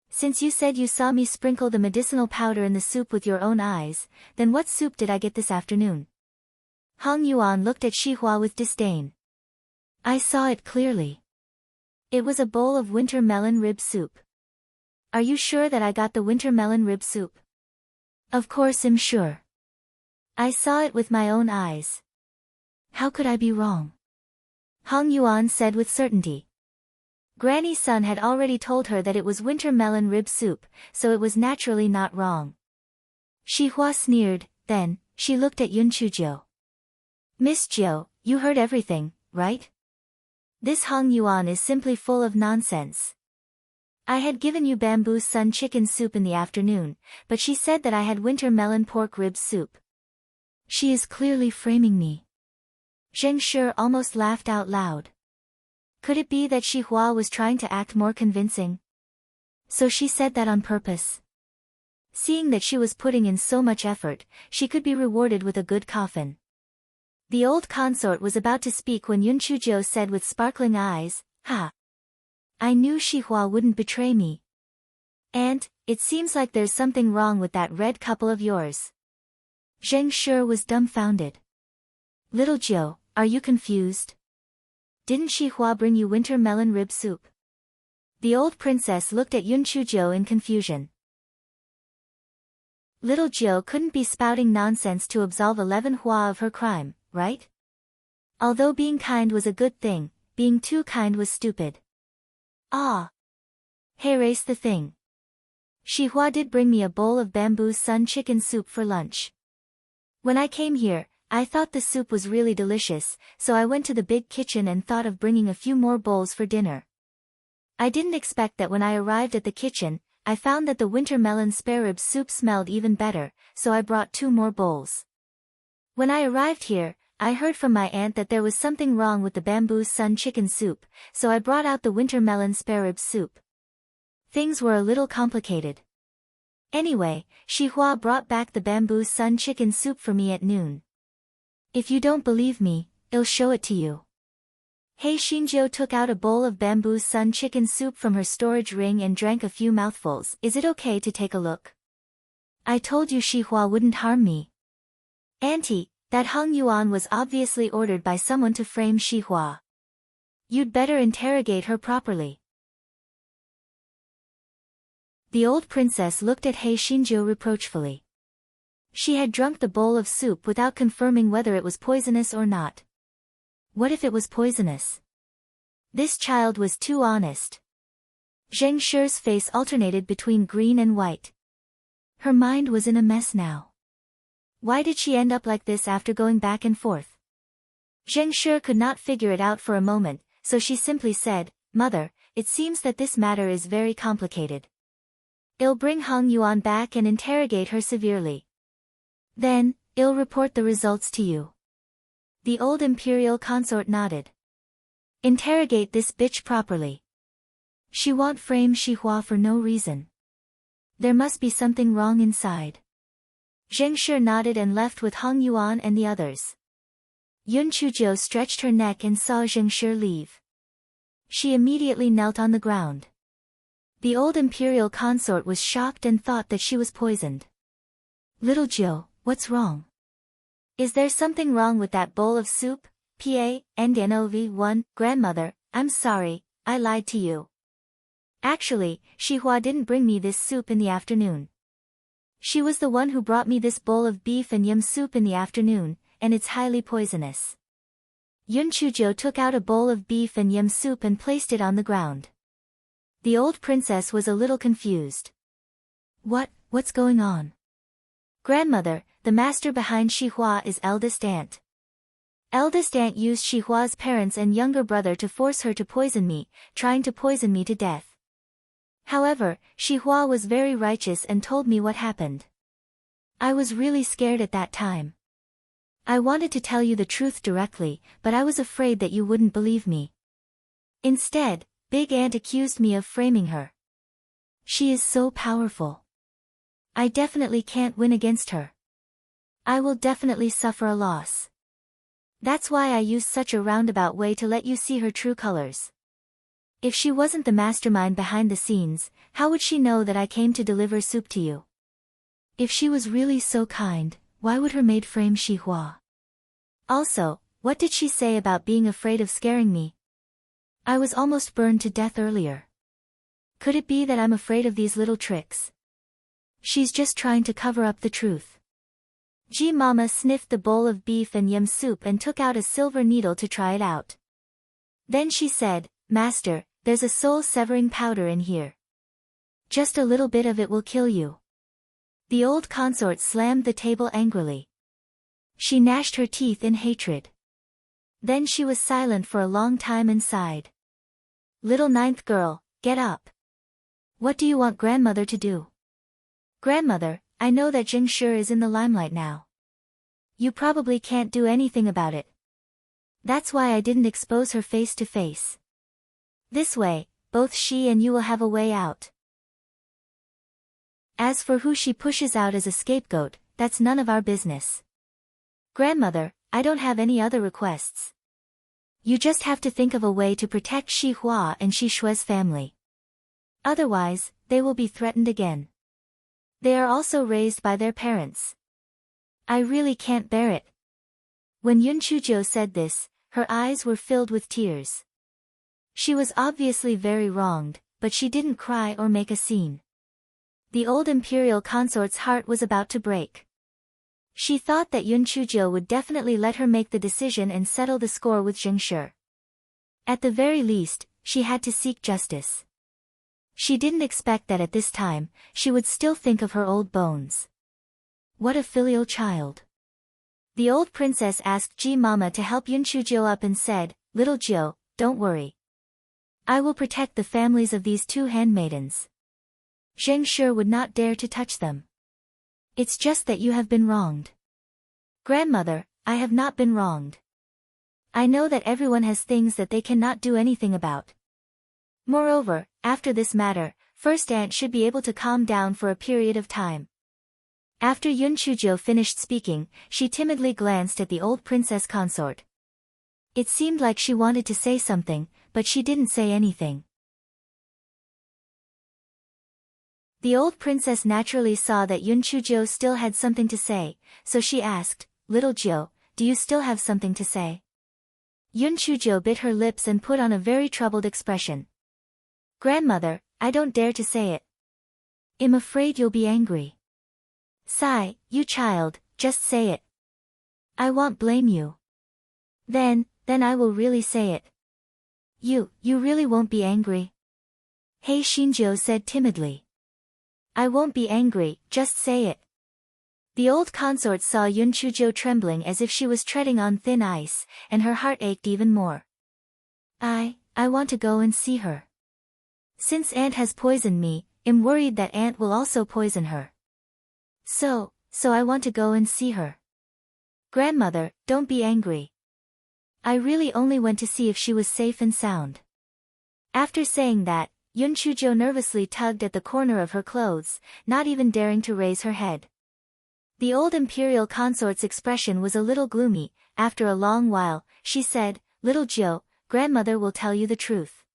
"Since you said you saw me sprinkle the medicinal powder in the soup with your own eyes, then what soup did I get this afternoon?" Hung Yuan looked at Xihua with disdain. "I saw it clearly. It was a bowl of winter melon rib soup." "Are you sure that I got the winter melon rib soup?" "Of course I'm sure. I saw it with my own eyes. How could I be wrong?" Hung Yuan said with certainty. Granny's son had already told her that it was winter melon rib soup, so it was naturally not wrong. Xihua sneered, then, she looked at Yun Chujiu. "Miss Jiu, you heard everything, right? This Hung Yuan is simply full of nonsense. I had given you bamboo sun chicken soup in the afternoon, but she said that I had winter melon pork rib soup. She is clearly framing me." Zheng Shi almost laughed out loud. Could it be that Xihua was trying to act more convincing? So she said that on purpose. Seeing that she was putting in so much effort, she could be rewarded with a good coffin. The old consort was about to speak when Yun Chujiu said with sparkling eyes, "Ha! I knew Xihua wouldn't betray me. And, it seems like there's something wrong with that red couple of yours." Zheng Shi was dumbfounded. "Little Jiu, are you confused? Didn't Xihua bring you winter melon rib soup?" The old princess looked at Yun Chujiu in confusion. Little Jiu couldn't be spouting nonsense to absolve 11 Hua of her crime, right? Although being kind was a good thing, being too kind was stupid. "Ah! Hey, race the thing. Xihua did bring me a bowl of bamboo sun chicken soup for lunch. When I came here, I thought the soup was really delicious, so I went to the big kitchen and thought of bringing a few more bowls for dinner. I didn't expect that when I arrived at the kitchen, I found that the winter melon spare rib soup smelled even better, so I brought 2 more bowls. When I arrived here, I heard from my aunt that there was something wrong with the bamboo sun chicken soup, so I brought out the winter melon spare rib soup. Things were a little complicated. Anyway, Xihua brought back the bamboo sun chicken soup for me at noon. If you don't believe me, I'll show it to you." Hei Xinjiu took out a bowl of bamboo sun chicken soup from her storage ring and drank a few mouthfuls. "Is it okay to take a look? I told you Xihua wouldn't harm me." "Auntie, that Hung Yuan was obviously ordered by someone to frame Xihua. You'd better interrogate her properly." The old princess looked at Hei Xinjiu reproachfully. She had drunk the bowl of soup without confirming whether it was poisonous or not. What if it was poisonous? This child was too honest. Zheng Shi's face alternated between green and white. Her mind was in a mess now. Why did she end up like this after going back and forth? Zheng Shi could not figure it out for a moment, so she simply said, "Mother, it seems that this matter is very complicated. I'll bring Hung Yuan back and interrogate her severely. Then, I'll report the results to you." The old imperial consort nodded. "Interrogate this bitch properly. She won't frame Xihua for no reason." There must be something wrong inside. Zheng Shi nodded and left with Hong Yuan and the others. Yun Chuzhou stretched her neck and saw Zheng Shi leave. She immediately knelt on the ground. The old imperial consort was shocked and thought that she was poisoned. Little Jiu, what's wrong? Is there something wrong with that bowl of soup? PA&NOV1, Grandmother, I'm sorry, I lied to you. Actually, Xihua didn't bring me this soup in the afternoon. She was the one who brought me this bowl of beef and yum soup in the afternoon, and it's highly poisonous. Yun Chuzhou took out a bowl of beef and yum soup and placed it on the ground. The old princess was a little confused. What's going on? Grandmother, the master behind Xihua is eldest aunt. Eldest aunt used Xihua's parents and younger brother to force her to poison me, trying to poison me to death. However, Xihua was very righteous and told me what happened. I was really scared at that time. I wanted to tell you the truth directly, but I was afraid that you wouldn't believe me. Instead, Big Aunt accused me of framing her. She is so powerful. I definitely can't win against her. I will definitely suffer a loss. That's why I used such a roundabout way to let you see her true colors. If she wasn't the mastermind behind the scenes, how would she know that I came to deliver soup to you? If she was really so kind, why would her maid frame Xihua? Also, what did she say about being afraid of scaring me? I was almost burned to death earlier. Could it be that I'm afraid of these little tricks? She's just trying to cover up the truth. Ji Mama sniffed the bowl of beef and yum soup and took out a silver needle to try it out. Then she said, Master, there's a soul-severing powder in here. Just a little bit of it will kill you. The old consort slammed the table angrily. She gnashed her teeth in hatred. Then she was silent for a long time and sighed. Little ninth girl, get up. What do you want grandmother to do? Grandmother, I know that Zheng Shi is in the limelight now. You probably can't do anything about it. That's why I didn't expose her face to face. This way, both she and you will have a way out. As for who she pushes out as a scapegoat, that's none of our business. Grandmother, I don't have any other requests. You just have to think of a way to protect Xihua and Xishui's family. Otherwise, they will be threatened again. They are also raised by their parents. I really can't bear it. When Yun Chuzhou said this, her eyes were filled with tears. She was obviously very wronged, but she didn't cry or make a scene. The old imperial consort's heart was about to break. She thought that Yun Chuzhou would definitely let her make the decision and settle the score with Zheng Shi. At the very least, she had to seek justice. She didn't expect that at this time, she would still think of her old bones. What a filial child. The old princess asked Ji Mama to help Yun Chuzhou up and said, Little Jiu, don't worry. I will protect the families of these two handmaidens. Zheng Shi would not dare to touch them. It's just that you have been wronged. Grandmother, I have not been wronged. I know that everyone has things that they cannot do anything about. Moreover, after this matter, First Aunt should be able to calm down for a period of time. After Yun Chuzhou finished speaking, she timidly glanced at the old princess consort. It seemed like she wanted to say something, but she didn't say anything. The old princess naturally saw that Yun Chuzhou still had something to say, so she asked, Little Jiu, do you still have something to say? Yun Chuzhou bit her lips and put on a very troubled expression. Grandmother, I don't dare to say it. I'm afraid you'll be angry. Sigh, you child, just say it. I won't blame you. Then I will really say it. You really won't be angry? Hei Xinjiu said timidly. I won't be angry, just say it. The old consort saw Yun Chuzhou trembling as if she was treading on thin ice, and her heart ached even more. I want to go and see her. Since Aunt has poisoned me, I'm worried that Aunt will also poison her. So I want to go and see her. Grandmother, don't be angry. I really only went to see if she was safe and sound. After saying that, Yun Chujo nervously tugged at the corner of her clothes, not even daring to raise her head. The old imperial consort's expression was a little gloomy. After a long while, she said, "Little Jo, grandmother will tell you the truth.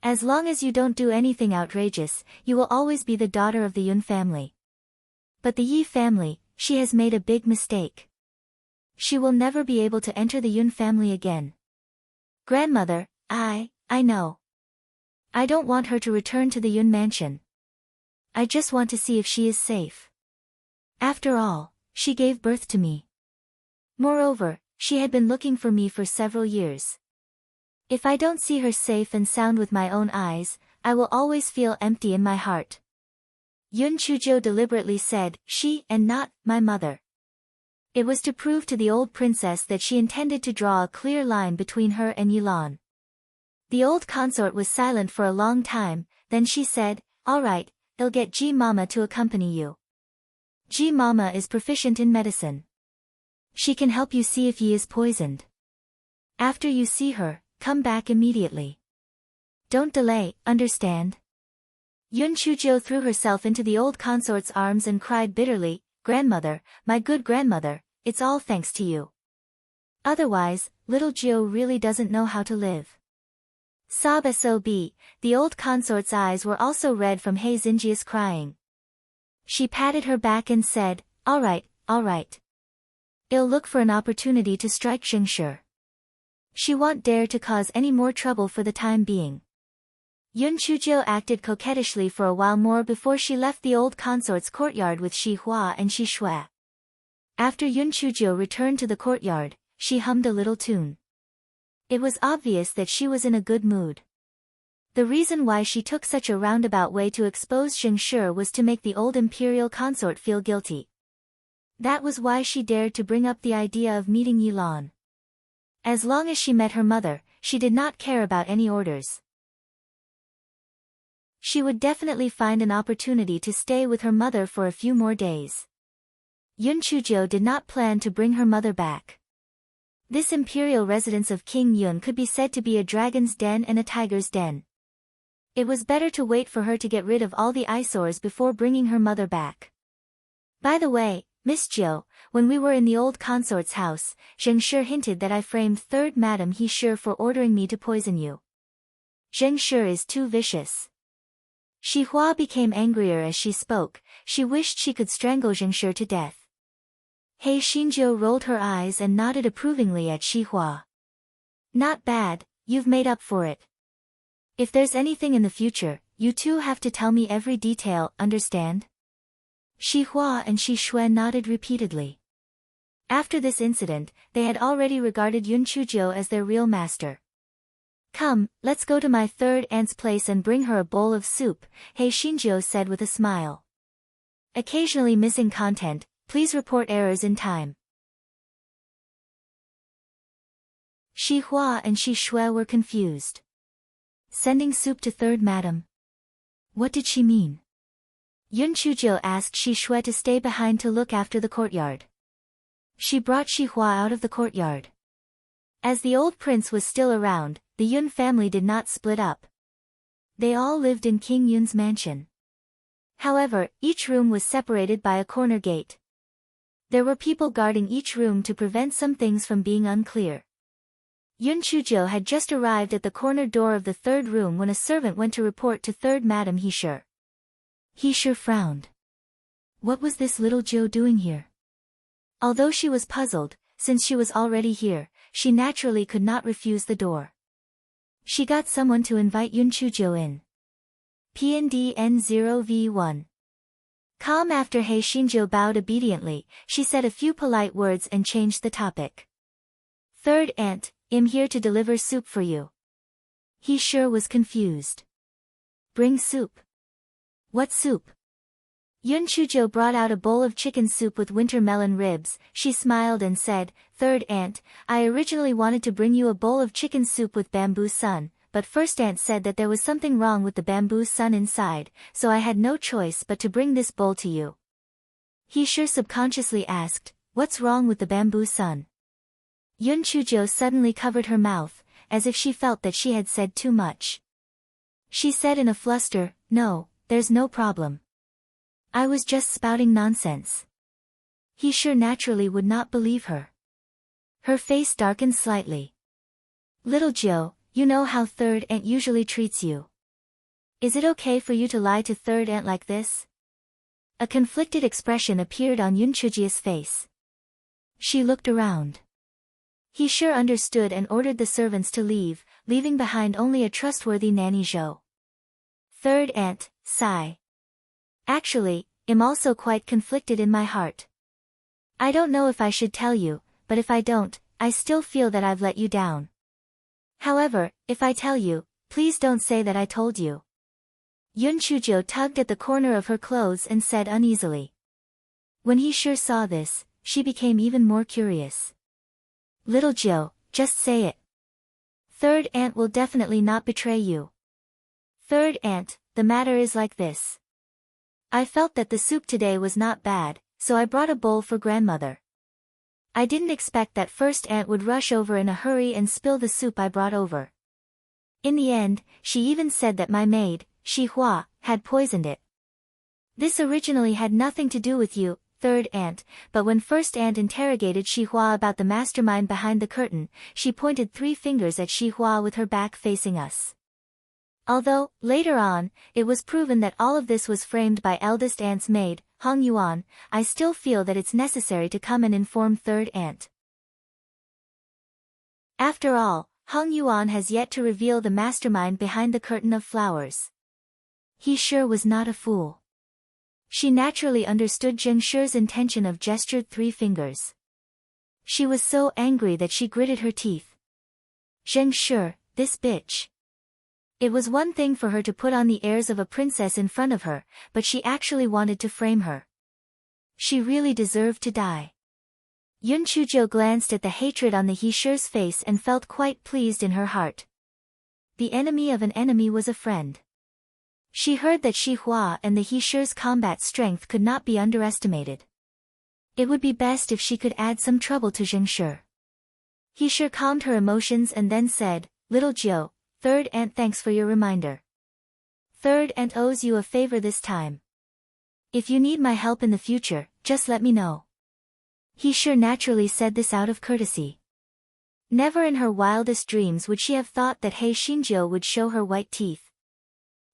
As long as you don't do anything outrageous, you will always be the daughter of the Yun family. But the Yi family, she has made a big mistake. She will never be able to enter the Yun family again." "Grandmother, I know. I don't want her to return to the Yun mansion. I just want to see if she is safe. After all, she gave birth to me. Moreover, she had been looking for me for several years. If I don't see her safe and sound with my own eyes, I will always feel empty in my heart." Yun Chujo deliberately said, "she and not my mother." It was to prove to the old princess that she intended to draw a clear line between her and Yilan. The old consort was silent for a long time, then she said, "All right, I'll get Ji Mama to accompany you. Ji Mama is proficient in medicine. She can help you see if Yi is poisoned. After you see her, come back immediately. Don't delay, understand?" Yun Chujo threw herself into the old consort's arms and cried bitterly, "Grandmother, my good grandmother, it's all thanks to you. Otherwise, little Jo really doesn't know how to live." Sob sob, the old consort's eyes were also red from Hei Xinjia's crying. She patted her back and said, all right. I'll look for an opportunity to strike Xingshi. She won't dare to cause any more trouble for the time being." Yun Chujo acted coquettishly for a while more before she left the old consort's courtyard with Shi Hua and Shi Shui. After Yun Chujo returned to the courtyard, she hummed a little tune. It was obvious that she was in a good mood. The reason why she took such a roundabout way to expose Xingshi was to make the old imperial consort feel guilty. That was why she dared to bring up the idea of meeting Yilan. As long as she met her mother, she did not care about any orders. She would definitely find an opportunity to stay with her mother for a few more days. Yun Chujo did not plan to bring her mother back. This imperial residence of King Yun could be said to be a dragon's den and a tiger's den. It was better to wait for her to get rid of all the eyesores before bringing her mother back. "By the way, Miss Jo, when we were in the old consort's house, Xingshi hinted that I framed third Madam He Shi for ordering me to poison you. Xingshi is too vicious." Shi Hua became angrier as she spoke. She wished she could strangle Xingshi to death. Hei Xinjiu rolled her eyes and nodded approvingly at Shi Hua. "Not bad, you've made up for it. If there's anything in the future, you two have to tell me every detail, understand?" Shi Hua and Shi Shui nodded repeatedly. After this incident, they had already regarded Yun Chujo as their real master. "Come, let's go to my third aunt's place and bring her a bowl of soup," Hei Xinjiu said with a smile. Occasionally missing content, please report errors in time. Shi Hua and Shi Shui were confused. Sending soup to third madam. What did she mean? Yun Chujo asked Shi Shui to stay behind to look after the courtyard. She brought Shi Hua out of the courtyard. As the old prince was still around, the Yun family did not split up. They all lived in King Yun's mansion. However, each room was separated by a corner gate. There were people guarding each room to prevent some things from being unclear. Yun Chujo had just arrived at the corner door of the third room when a servant went to report to third Madam He Shi. He Shi frowned. What was this little Jo doing here? Although she was puzzled, since she was already here, she naturally could not refuse the door. She got someone to invite Yun Chujo in. PNDN0V1. Calm. After Hei Xinjiu bowed obediently, she said a few polite words and changed the topic. "Third aunt, I'm here to deliver soup for you." He sure was confused. "Bring soup." "What soup?" Yun Chujo brought out a bowl of chicken soup with winter melon ribs. She smiled and said, "Third aunt, I originally wanted to bring you a bowl of chicken soup with bamboo sun, but first aunt said that there was something wrong with the bamboo sun inside, so I had no choice but to bring this bowl to you." He sure subconsciously asked, "What's wrong with the bamboo sun?" Yun Chujo suddenly covered her mouth, as if she felt that she had said too much. She said in a fluster, "No, there's no problem. I was just spouting nonsense." He sure naturally would not believe her. Her face darkened slightly. "Little Joe, you know how Third Aunt usually treats you. Is it okay for you to lie to Third Aunt like this?" A conflicted expression appeared on Yunchujia's face. She looked around. He sure understood and ordered the servants to leave, leaving behind only a trustworthy nanny Zhou. Third Aunt, sigh. "Actually, I'm also quite conflicted in my heart. I don't know if I should tell you, but if I don't, I still feel that I've let you down. However, if I tell you, please don't say that I told you." Yun Chuzhou tugged at the corner of her clothes and said uneasily. When he sure saw this, she became even more curious. "Little Joe, just say it. Third Aunt will definitely not betray you." "Third Aunt, the matter is like this. I felt that the soup today was not bad, so I brought a bowl for grandmother. I didn't expect that First Aunt would rush over in a hurry and spill the soup I brought over. In the end, she even said that my maid, Shi Hua, had poisoned it. This originally had nothing to do with you, Third Aunt, but when First Aunt interrogated Shi Hua about the mastermind behind the curtain, she pointed 3 fingers at Shi Hua with her back facing us. Although, later on, it was proven that all of this was framed by eldest aunt's maid, Hong Yuan, I still feel that it's necessary to come and inform Third Aunt. After all, Hong Yuan has yet to reveal the mastermind behind the curtain of flowers. He sure was not a fool. She naturally understood Zheng Shi's intention of gestured 3 fingers. She was so angry that she gritted her teeth. Zheng Shi, this bitch. It was one thing for her to put on the airs of a princess in front of her, but she actually wanted to frame her. She really deserved to die. Yun Chuzhou glanced at the hatred on the He Shi's face and felt quite pleased in her heart. The enemy of an enemy was a friend. She heard that Shi Hua and the He Shi's combat strength could not be underestimated. It would be best if she could add some trouble to Zheng Shi. He Shi calmed her emotions and then said, "Little Jiu, Third Aunt thanks for your reminder. Third Aunt owes you a favor this time. If you need my help in the future, just let me know." He Shi naturally said this out of courtesy. Never in her wildest dreams would she have thought that He Xinjiu would show her white teeth.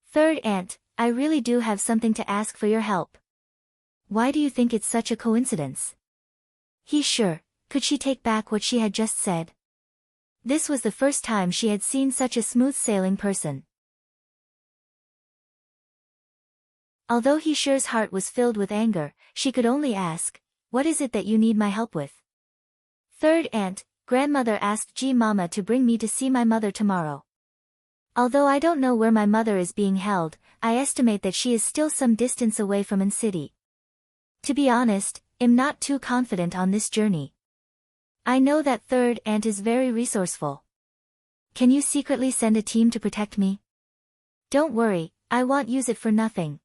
"Third Aunt, I really do have something to ask for your help." "Why do you think it's such a coincidence?" He Shi, could she take back what she had just said? This was the first time she had seen such a smooth-sailing person. Although He Shi's heart was filled with anger, she could only ask, "What is it that you need my help with?" "Third Aunt, grandmother asked Ji Mama to bring me to see my mother tomorrow. Although I don't know where my mother is being held, I estimate that she is still some distance away from An City. To be honest, I'm not too confident on this journey. I know that Third Aunt is very resourceful. Can you secretly send a team to protect me? Don't worry, I won't use it for nothing.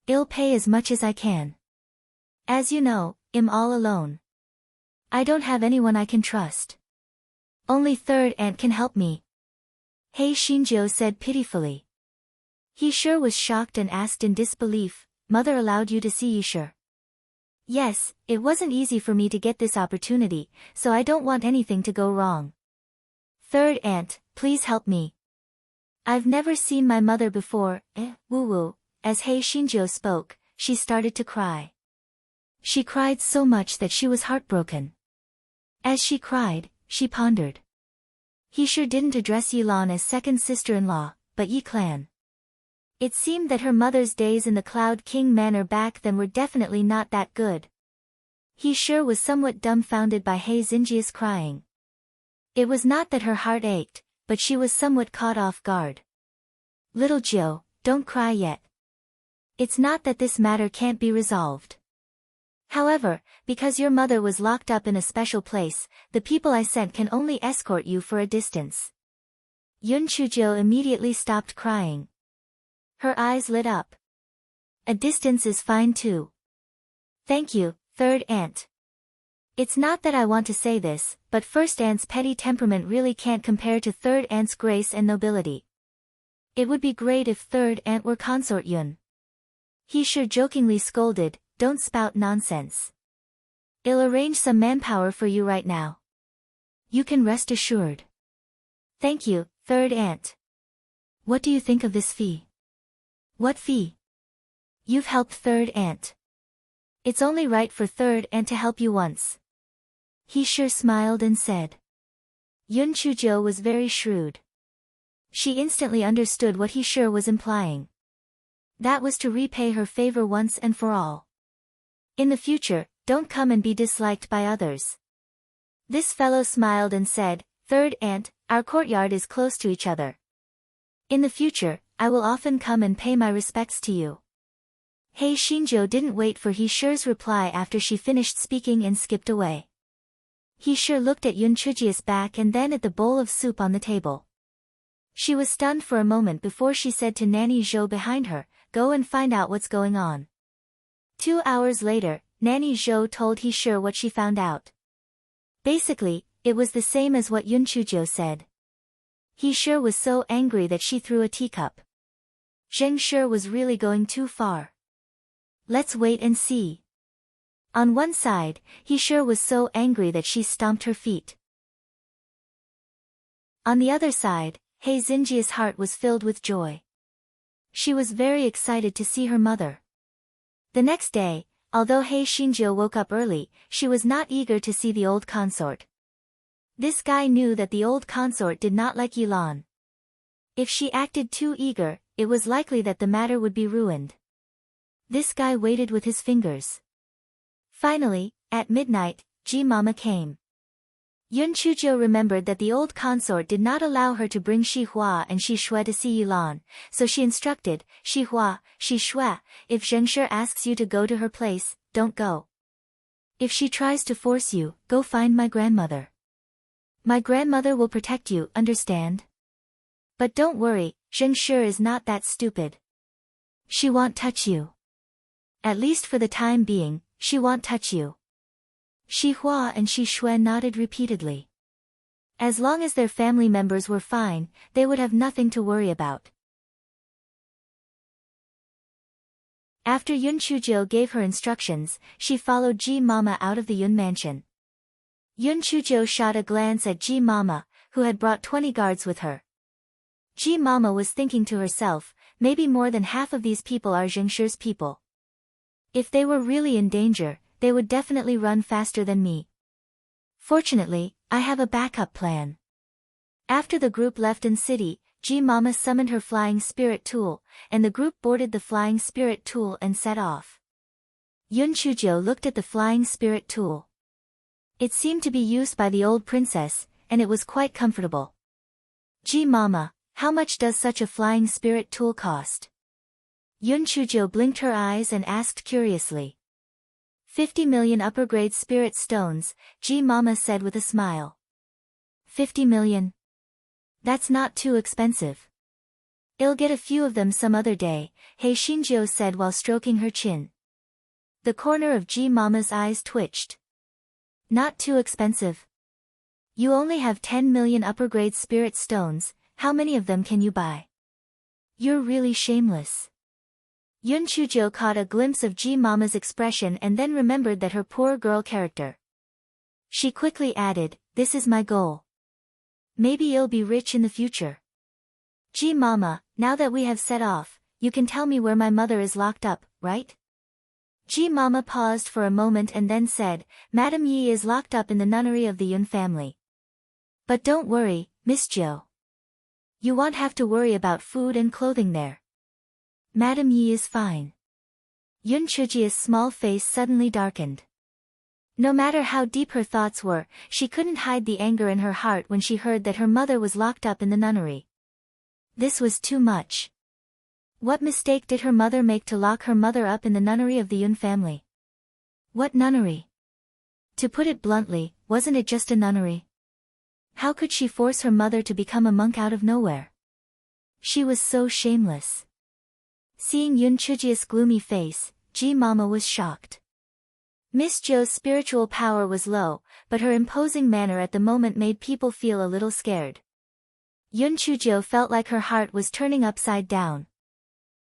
I'll pay as much as I can. As you know, I'm all alone. I don't have anyone I can trust. Only Third Aunt can help me." He Xinjiu said pitifully. He sure was shocked and asked in disbelief, "Mother allowed you to see Yi Shi?" "Yes, it wasn't easy for me to get this opportunity, so I don't want anything to go wrong. Third Aunt, please help me. I've never seen my mother before." Woo-woo. As He Xinjiu spoke, she started to cry. She cried so much that she was heartbroken. As she cried, she pondered. He sure didn't address Yilan as second sister-in-law, but Yi Clan. It seemed that her mother's days in the Cloud King Manor back then were definitely not that good. He sure was somewhat dumbfounded by He Xinjia's crying. It was not that her heart ached, but she was somewhat caught off guard. "Little Jiu, don't cry yet. It's not that this matter can't be resolved. However, because your mother was locked up in a special place, the people I sent can only escort you for a distance." Yun Chuzhou immediately stopped crying. Her eyes lit up. "A distance is fine too. Thank you, Third Aunt. It's not that I want to say this, but First Aunt's petty temperament really can't compare to Third Aunt's grace and nobility. It would be great if third aunt were consort Yun. He sure jokingly scolded, don't spout nonsense. I'll arrange some manpower for you right now. You can rest assured. Thank you, third aunt. What do you think of this fee? What fee? You've helped third aunt. It's only right for third aunt to help you once. He sure smiled and said. Yun Chujo was very shrewd. She instantly understood what he sure was implying. That was to repay her favor once and for all. In the future, don't come and be disliked by others. This fellow smiled and said, third aunt, our courtyard is close to each other. In the future, I will often come and pay my respects to you. Hei Shinjo didn't wait for He Sure's reply after she finished speaking and skipped away. He Sure looked at Yun Chuji's back and then at the bowl of soup on the table. She was stunned for a moment before she said to Nanny Zhou behind her, go and find out what's going on. 2 hours later, Nanny Zhou told He Sure what she found out. Basically, it was the same as what Yun Chujo said. He Sure was so angry that she threw a teacup. Zheng Sure was really going too far. Let's wait and see. On one side, He Sure was so angry that she stomped her feet. On the other side, Hei Xinjia's heart was filled with joy. She was very excited to see her mother. The next day, although Hei Xinjio woke up early, she was not eager to see the old consort. This guy knew that the old consort did not like Yilan. If she acted too eager, it was likely that the matter would be ruined. This guy waited with his fingers. Finally, at midnight, Ji Mama came. Yun Chujo remembered that the old consort did not allow her to bring Shi Hua and Shi Shui to see Yilan, so she instructed, Shi Hua, Shi Shui, if Zheng Shi asks you to go to her place, don't go. If she tries to force you, go find my grandmother. My grandmother will protect you, understand? But don't worry, Zheng Shi is not that stupid. She won't touch you. At least for the time being, she won't touch you. Shi Hua and Shi Shui nodded repeatedly. As long as their family members were fine, they would have nothing to worry about. After Yun Chujo gave her instructions, she followed Ji Mama out of the Yun mansion. Yun Chujo shot a glance at Ji Mama, who had brought 20 guards with her. Ji Mama was thinking to herself, maybe more than half of these people are Zheng Shi's people. If they were really in danger, they would definitely run faster than me. Fortunately, I have a backup plan. After the group left in city, Ji Mama summoned her flying spirit tool, and the group boarded the flying spirit tool and set off. Yun Chujo looked at the flying spirit tool. It seemed to be used by the old princess, and it was quite comfortable. Ji Mama, how much does such a flying spirit tool cost? Yun Chujo blinked her eyes and asked curiously. 50 million upper-grade spirit stones, Ji Mama said with a smile. 50 million? That's not too expensive. I'll get a few of them some other day, Hei Xinjiu said while stroking her chin. The corner of Ji Mama's eyes twitched. Not too expensive. You only have 10 million upper-grade spirit stones, how many of them can you buy? You're really shameless. Yun Chujo caught a glimpse of Ji Mama's expression and then remembered that her poor girl character. She quickly added, this is my goal. Maybe I'll be rich in the future. Ji Mama, now that we have set off, you can tell me where my mother is locked up, right? Ji Mama paused for a moment and then said, Madam Yi is locked up in the nunnery of the Yun family. But don't worry, Miss Jo. You won't have to worry about food and clothing there. Madam Yi is fine. Yun Chujia's small face suddenly darkened. No matter how deep her thoughts were, she couldn't hide the anger in her heart when she heard that her mother was locked up in the nunnery. This was too much. What mistake did her mother make to lock her mother up in the nunnery of the Yun family? What nunnery? To put it bluntly, wasn't it just a nunnery? How could she force her mother to become a monk out of nowhere? She was so shameless. Seeing Yun Chujia's gloomy face, Ji Mama was shocked. Miss Jo's spiritual power was low, but her imposing manner at the moment made people feel a little scared. Yun Chujo felt like her heart was turning upside down.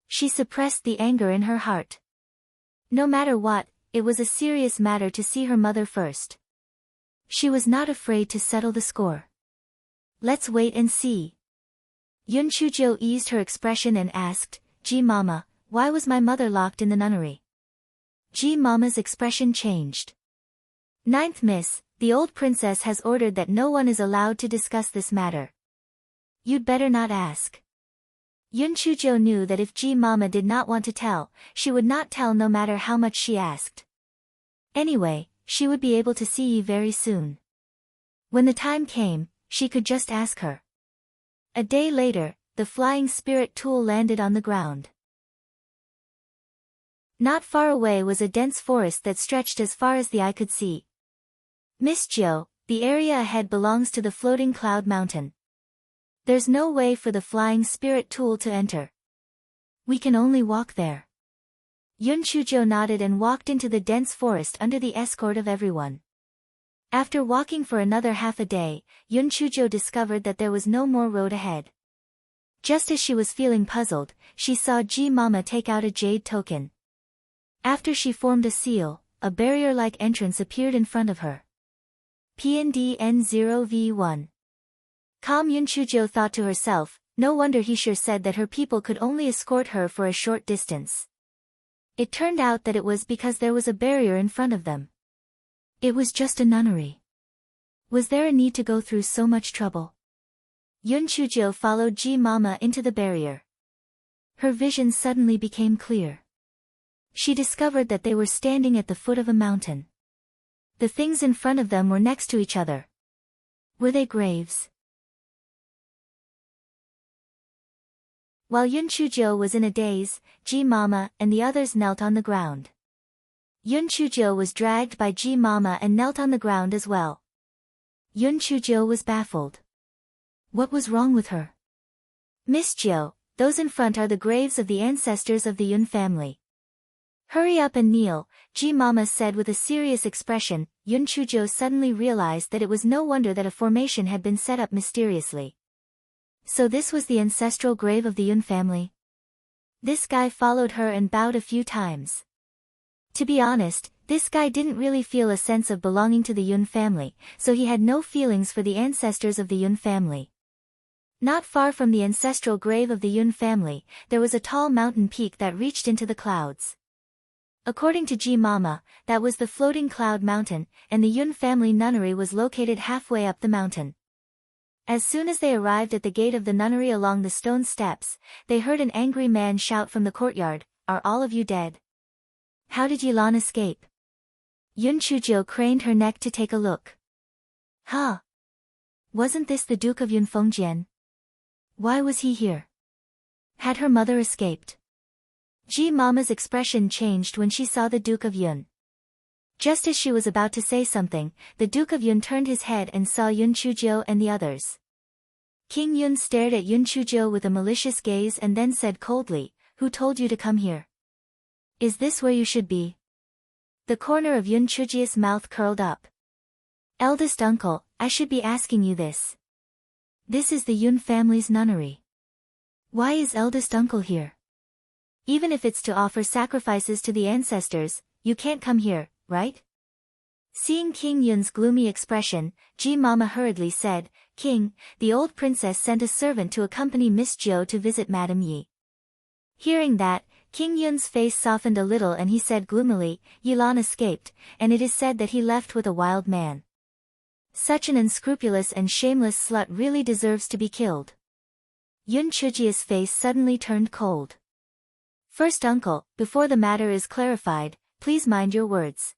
She suppressed the anger in her heart. No matter what, it was a serious matter to see her mother first. She was not afraid to settle the score. Let's wait and see. Yun Chujo eased her expression and asked, "Ji Mama, why was my mother locked in the nunnery?" Ji Mama's expression changed. "Ninth Miss, the old princess has ordered that no one is allowed to discuss this matter. You'd better not ask." Yun Chujo knew that if Ji Mama did not want to tell, she would not tell no matter how much she asked. Anyway, she would be able to see Yi very soon. When the time came, she could just ask her. A day later, the flying spirit tool landed on the ground. Not far away was a dense forest that stretched as far as the eye could see. "Miss Jo, the area ahead belongs to the floating cloud mountain. There's no way for the flying spirit tool to enter. We can only walk there." Yun Chujo nodded and walked into the dense forest under the escort of everyone. After walking for another half a day, Yun Chujo discovered that there was no more road ahead. Just as she was feeling puzzled, she saw Ji Mama take out a jade token. After she formed a seal, a barrier-like entrance appeared in front of her. PND N0V1. Calm Yun Chujo thought to herself, no wonder he sure said that her people could only escort her for a short distance. It turned out that it was because there was a barrier in front of them. It was just a nunnery. Was there a need to go through so much trouble? Yun Chujo followed Ji Mama into the barrier. Her vision suddenly became clear. She discovered that they were standing at the foot of a mountain. The things in front of them were next to each other. Were they graves? While Yun Chujo was in a daze, Ji Mama and the others knelt on the ground. Yun Chujo was dragged by Ji Mama and knelt on the ground as well. Yun Chujo was baffled. What was wrong with her? "Miss Jo, those in front are the graves of the ancestors of the Yun family. Hurry up and kneel," Ji Mama said with a serious expression. Yun Chujo suddenly realized that it was no wonder that a formation had been set up mysteriously. So this was the ancestral grave of the Yun family? This guy followed her and bowed a few times. To be honest, this guy didn't really feel a sense of belonging to the Yun family, so he had no feelings for the ancestors of the Yun family. Not far from the ancestral grave of the Yun family, there was a tall mountain peak that reached into the clouds. According to Ji Mama, that was the floating cloud mountain, and the Yun family nunnery was located halfway up the mountain. As soon as they arrived at the gate of the nunnery along the stone steps, they heard an angry man shout from the courtyard, "Are all of you dead? How did Yilan escape?" Yun Chujo craned her neck to take a look. Huh? Wasn't this the Duke of Yunfengjian? Why was he here? Had her mother escaped? Ji Mama's expression changed when she saw the Duke of Yun. Just as she was about to say something, the Duke of Yun turned his head and saw Yun Chujo and the others. King Yun stared at Yun Chujo with a malicious gaze and then said coldly, "Who told you to come here? Is this where you should be?" The corner of Yun Chuji's mouth curled up. "Eldest uncle, I should be asking you this. This is the Yun family's nunnery. Why is eldest uncle here? Even if it's to offer sacrifices to the ancestors, you can't come here, right?" Seeing King Yun's gloomy expression, Ji Mama hurriedly said, "King, the old princess sent a servant to accompany Miss Jo to visit Madame Yi." Hearing that, King Yun's face softened a little and he said gloomily, "Yilan escaped, and it is said that he left with a wild man. Such an unscrupulous and shameless slut really deserves to be killed." Yun Chuji's face suddenly turned cold. "First uncle, before the matter is clarified, please mind your words.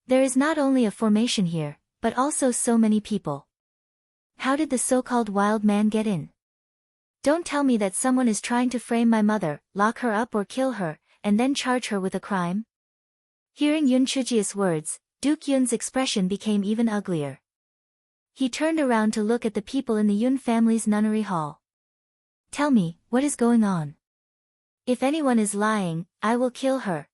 There is not only a formation here, but also so many people. How did the so-called wild man get in? Don't tell me that someone is trying to frame my mother, lock her up or kill her, and then charge her with a crime?" Hearing Yun Chuji's words, Duke Yun's expression became even uglier. He turned around to look at the people in the Yun family's nunnery hall. "Tell me, what is going on? If anyone is lying, I will kill her."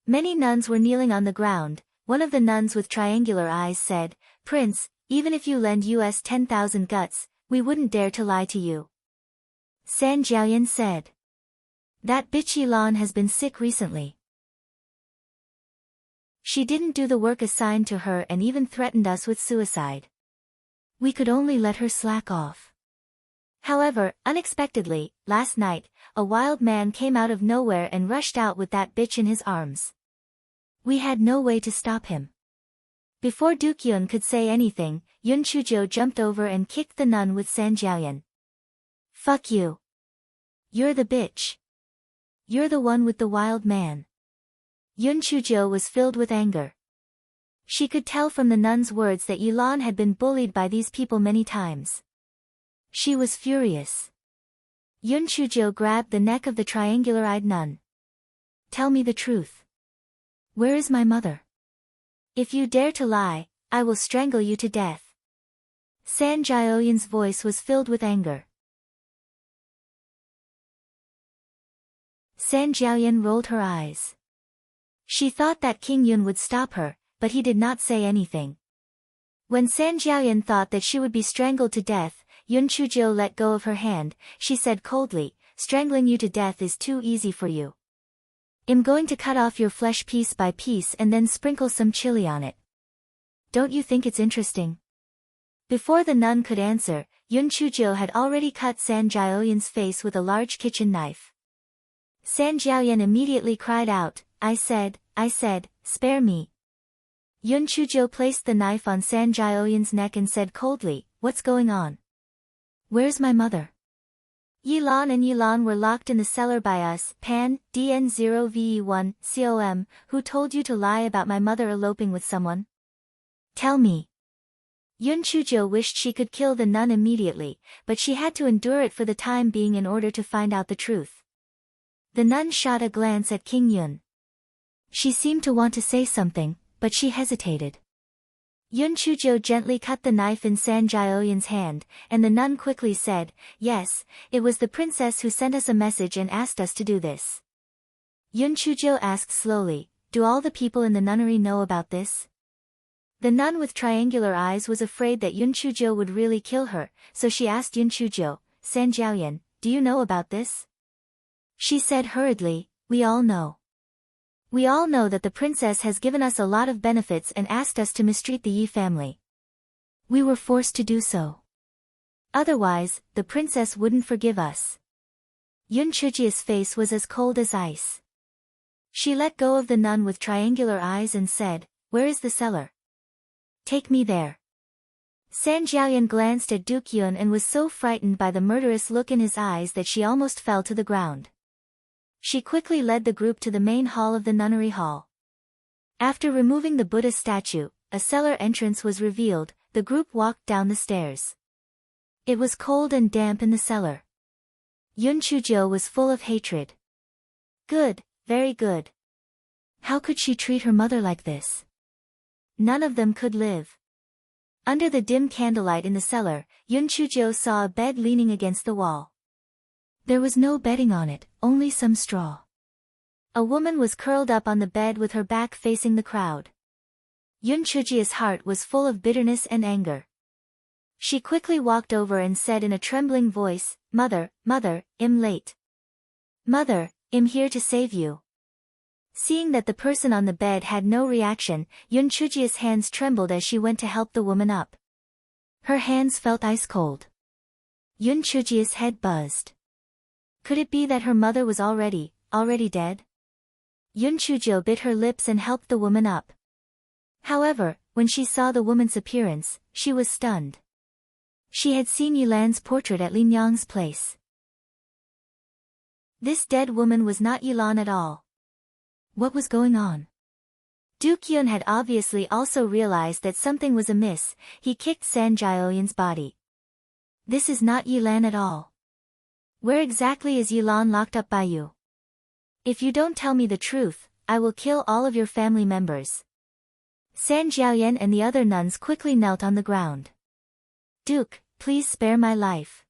Many nuns were kneeling on the ground. One of the nuns with triangular eyes said, "Prince, even if you lend us 10,000 guts, We wouldn't dare to lie to you. San Jiaoyan said. That bitch Yilan has been sick recently. She didn't do the work assigned to her and even threatened us with suicide. We could only let her slack off. However, unexpectedly, last night, a wild man came out of nowhere and rushed out with that bitch in his arms. We had no way to stop him. Before Duke Yun could say anything, Yun Chuzhou jumped over and kicked the nun with San Jiaoyan. Fuck you. You're the bitch. You're the one with the wild man. Yun Chuzhou was filled with anger. She could tell from the nun's words that Yilan had been bullied by these people many times. She was furious. Yun Chuzhou grabbed the neck of the triangular-eyed nun. Tell me the truth. Where is my mother? If you dare to lie, I will strangle you to death. San Jiaoyan's voice was filled with anger. San Jiaoyan rolled her eyes. She thought that King Yun would stop her, but he did not say anything. When San Jiaoyan thought that she would be strangled to death, Yun Chuzhou let go of her hand. She said coldly, strangling you to death is too easy for you. I'm going to cut off your flesh piece by piece and then sprinkle some chili on it. Don't you think it's interesting? Before the nun could answer, Yun Chuzhou had already cut San Jiaoyan's face with a large kitchen knife. San Jiaoyan immediately cried out, I said, spare me. Yun Chuzhou placed the knife on San Jiaoyan's neck and said coldly, what's going on? Where's my mother? Yilan and Yilan were locked in the cellar by us, Pan, DN0VE1, COM, who told you to lie about my mother eloping with someone? Tell me. Yun Chuzhou wished she could kill the nun immediately, but she had to endure it for the time being in order to find out the truth. The nun shot a glance at King Yun. She seemed to want to say something, but she hesitated. Yun Chuzhou gently cut the knife in San Jiaoyan's hand, and the nun quickly said, yes, it was the princess who sent us a message and asked us to do this. Yun Chuzhou asked slowly, do all the people in the nunnery know about this? The nun with triangular eyes was afraid that Yun Chuzhou would really kill her, so she asked Yun Chuzhou, San Jiaoyan, do you know about this? She said hurriedly, we all know. We all know that the princess has given us a lot of benefits and asked us to mistreat the Yi family. We were forced to do so. Otherwise, the princess wouldn't forgive us. Yun Chuzhou's face was as cold as ice. She let go of the nun with triangular eyes and said, where is the cellar? Take me there. San Jiaoyan glanced at Duke Yun and was so frightened by the murderous look in his eyes that she almost fell to the ground. She quickly led the group to the main hall of the nunnery hall. After removing the Buddha statue, a cellar entrance was revealed. The group walked down the stairs. It was cold and damp in the cellar. Yun Chuzhou was full of hatred. Good, very good. How could she treat her mother like this? None of them could live. Under the dim candlelight in the cellar, Yun Chuzhou saw a bed leaning against the wall. There was no bedding on it, only some straw. A woman was curled up on the bed with her back facing the crowd. Yun Chuzhou's heart was full of bitterness and anger. She quickly walked over and said in a trembling voice, Mother, I'm late. Mother, I'm here to save you. Seeing that the person on the bed had no reaction, Yun Chuzhou's hands trembled as she went to help the woman up. Her hands felt ice cold. Yun Chuzhou's head buzzed. Could it be that her mother was already dead? Yun Chuzhou bit her lips and helped the woman up. However, when she saw the woman's appearance, she was stunned. She had seen Yilan's portrait at Lin Yang's place. This dead woman was not Yilan at all. What was going on? Duke Yun had obviously also realized that something was amiss. He kicked San Jiaoyan's body. This is not Yilan at all. Where exactly is Yilan locked up by you? If you don't tell me the truth, I will kill all of your family members. San Jiaoyan and the other nuns quickly knelt on the ground. Duke, please spare my life.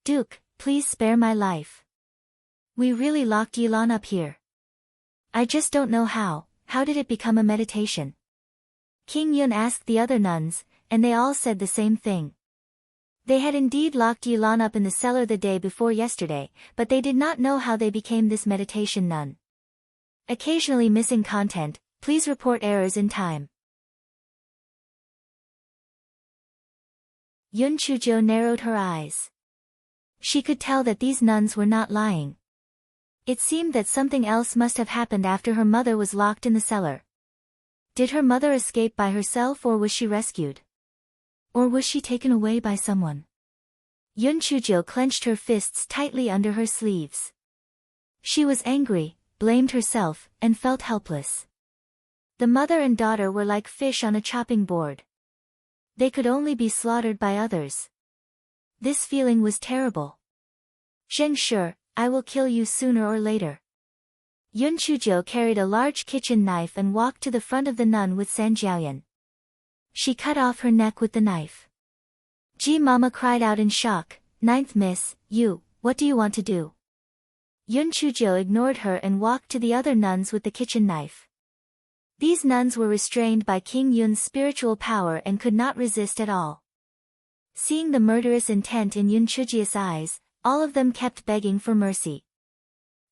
Duke, please spare my life. We really locked Yilan up here. I just don't know how did it become a meditation? King Yun asked the other nuns, and they all said the same thing. They had indeed locked Yilan up in the cellar the day before yesterday, but they did not know how they became this meditation nun. Occasionally missing content, please report errors in time. Yun Chujo narrowed her eyes. She could tell that these nuns were not lying. It seemed that something else must have happened after her mother was locked in the cellar. Did her mother escape by herself, or was she rescued? Or was she taken away by someone? Yun Chujo clenched her fists tightly under her sleeves. She was angry, blamed herself, and felt helpless. The mother and daughter were like fish on a chopping board. They could only be slaughtered by others. This feeling was terrible. Zheng Shi, I will kill you sooner or later. Yun Chujo carried a large kitchen knife and walked to the front of the nun with San Jiaoyan. She cut off her neck with the knife. Ji Mama cried out in shock, "Ninth Miss, what do you want to do?" Yun Chujo ignored her and walked to the other nuns with the kitchen knife. These nuns were restrained by King Yun's spiritual power and could not resist at all. Seeing the murderous intent in Yun Chujia's eyes, all of them kept begging for mercy.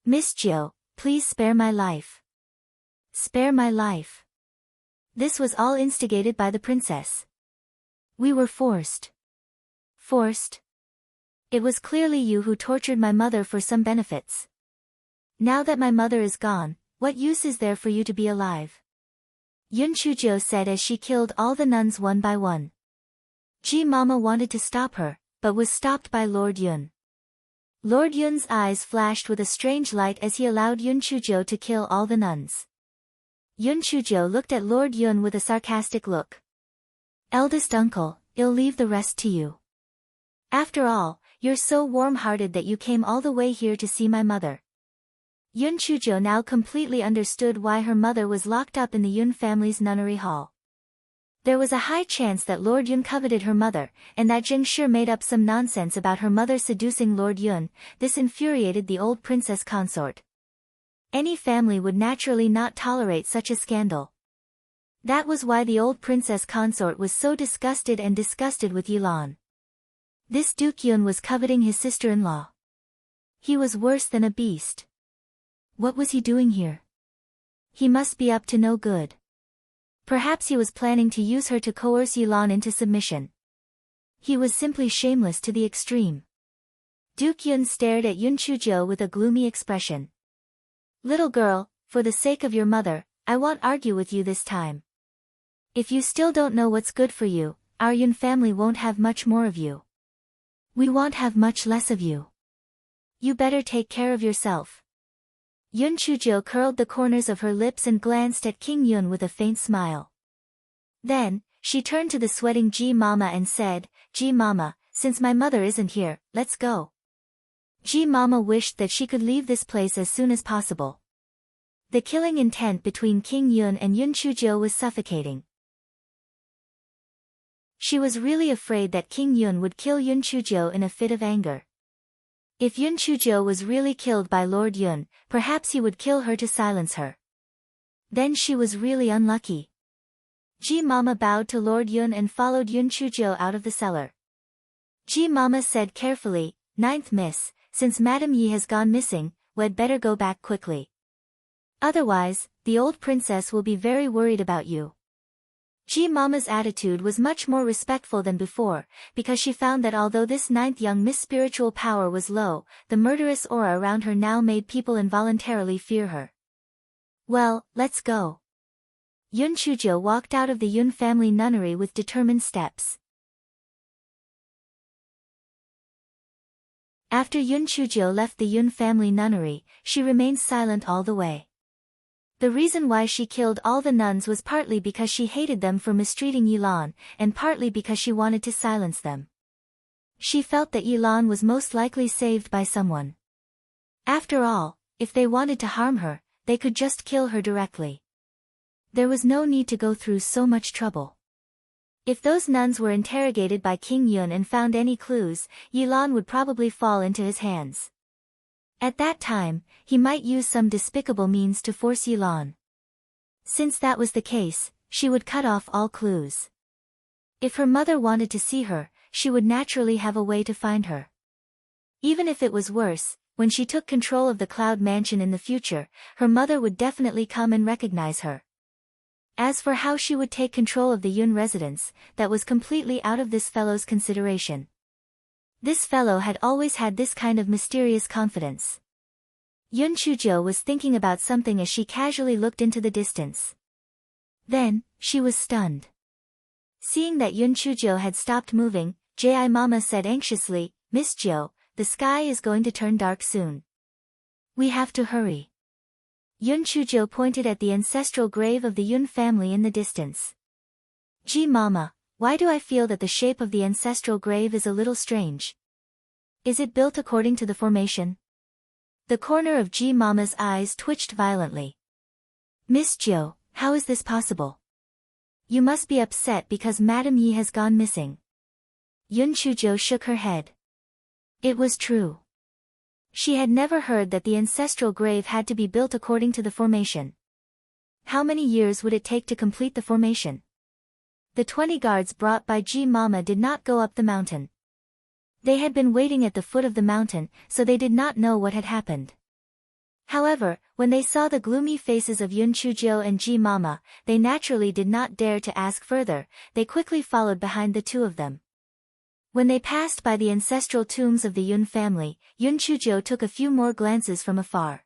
"Miss Jiao, please spare my life. Spare my life." This was all instigated by the princess. "We were forced." Forced? It was clearly you who tortured my mother for some benefits. Now that my mother is gone, what use is there for you to be alive? Yun Chujo said as she killed all the nuns one by one. Ji Mama wanted to stop her, but was stopped by Lord Yun. Lord Yun's eyes flashed with a strange light as he allowed Yun Chujo to kill all the nuns. Yun Chujo looked at Lord Yun with a sarcastic look. "Eldest uncle, I'll leave the rest to you. After all, you're so warm-hearted that you came all the way here to see my mother." Yun Chujo now completely understood why her mother was locked up in the Yun family's nunnery hall. There was a high chance that Lord Yun coveted her mother, and that Zheng Shi made up some nonsense about her mother seducing Lord Yun. This infuriated the old princess consort. Any family would naturally not tolerate such a scandal. That was why the old princess consort was so disgusted with Yilan. This Duke Yun was coveting his sister-in-law. He was worse than a beast. What was he doing here? He must be up to no good. Perhaps he was planning to use her to coerce Yilan into submission. He was simply shameless to the extreme. Duke Yun stared at Yun Chujo with a gloomy expression. "Little girl, for the sake of your mother, I won't argue with you this time. If you still don't know what's good for you, our Yun family won't have much more of you. We won't have much less of you. You better take care of yourself." Yun Chujo curled the corners of her lips and glanced at King Yun with a faint smile. Then, she turned to the sweating Ji Mama and said, "Ji Mama, since my mother isn't here, let's go." Ji Mama wished that she could leave this place as soon as possible. The killing intent between King Yun and Yun Chujo was suffocating. She was really afraid that King Yun would kill Yun Chujo in a fit of anger. If Yun Chujo was really killed by Lord Yun, perhaps he would kill her to silence her. Then she was really unlucky. Ji Mama bowed to Lord Yun and followed Yun Chujo out of the cellar. Ji Mama said carefully, "Ninth Miss, since Madame Yi has gone missing, we'd better go back quickly. Otherwise, the old princess will be very worried about you." Ji Mama's attitude was much more respectful than before, because she found that although this ninth young Miss spiritual power was low, the murderous aura around her now made people involuntarily fear her. "Well, let's go." Yun Chujo walked out of the Yun family nunnery with determined steps. After Yun Chujo left the Yun family nunnery, she remained silent all the way. The reason why she killed all the nuns was partly because she hated them for mistreating Yilan, and partly because she wanted to silence them. She felt that Yilan was most likely saved by someone. After all, if they wanted to harm her, they could just kill her directly. There was no need to go through so much trouble. If those nuns were interrogated by King Yun and found any clues, Yilan would probably fall into his hands. At that time, he might use some despicable means to force Yilan. Since that was the case, she would cut off all clues. If her mother wanted to see her, she would naturally have a way to find her. Even if it was worse, when she took control of the Cloud Mansion in the future, her mother would definitely come and recognize her. As for how she would take control of the Yun residence, that was completely out of this fellow's consideration. This fellow had always had this kind of mysterious confidence. Yun Chujo was thinking about something as she casually looked into the distance. Then, she was stunned. Seeing that Yun Chujo had stopped moving, Ji Mama said anxiously, "Miss Jo, the sky is going to turn dark soon. We have to hurry." Yun Chujo pointed at the ancestral grave of the Yun family in the distance. "Ji Mama, why do I feel that the shape of the ancestral grave is a little strange? Is it built according to the formation?" The corner of Ji Mama's eyes twitched violently. "Miss Jo, how is this possible? You must be upset because Madam Yi has gone missing." Yun Chujo shook her head. It was true. She had never heard that the ancestral grave had to be built according to the formation. How many years would it take to complete the formation? The 20 guards brought by Ji Mama did not go up the mountain. They had been waiting at the foot of the mountain, so they did not know what had happened. However, when they saw the gloomy faces of Yun Chujo and Ji Mama, they naturally did not dare to ask further. They quickly followed behind the two of them. When they passed by the ancestral tombs of the Yun family, Yun Chujo took a few more glances from afar.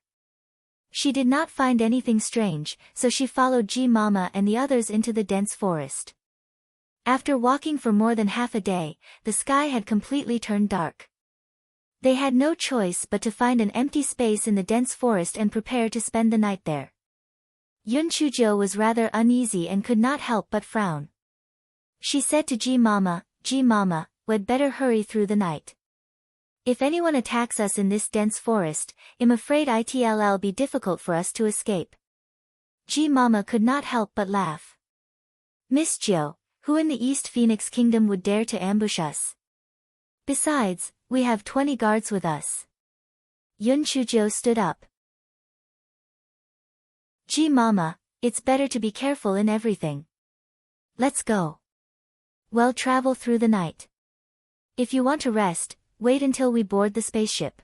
She did not find anything strange, so she followed Ji Mama and the others into the dense forest. After walking for more than half a day, the sky had completely turned dark. They had no choice but to find an empty space in the dense forest and prepare to spend the night there. Yun Chujo was rather uneasy and could not help but frown. She said to Ji Mama, "Ji Mama, we'd better hurry through the night. If anyone attacks us in this dense forest, I'm afraid it'll be difficult for us to escape." Ji Mama could not help but laugh. "Miss Jo, who in the East Phoenix Kingdom would dare to ambush us? Besides, we have 20 guards with us." Yun Chujo stood up. "Ji Mama, it's better to be careful in everything. Let's go. We'll travel through the night. If you want to rest, wait until we board the spaceship."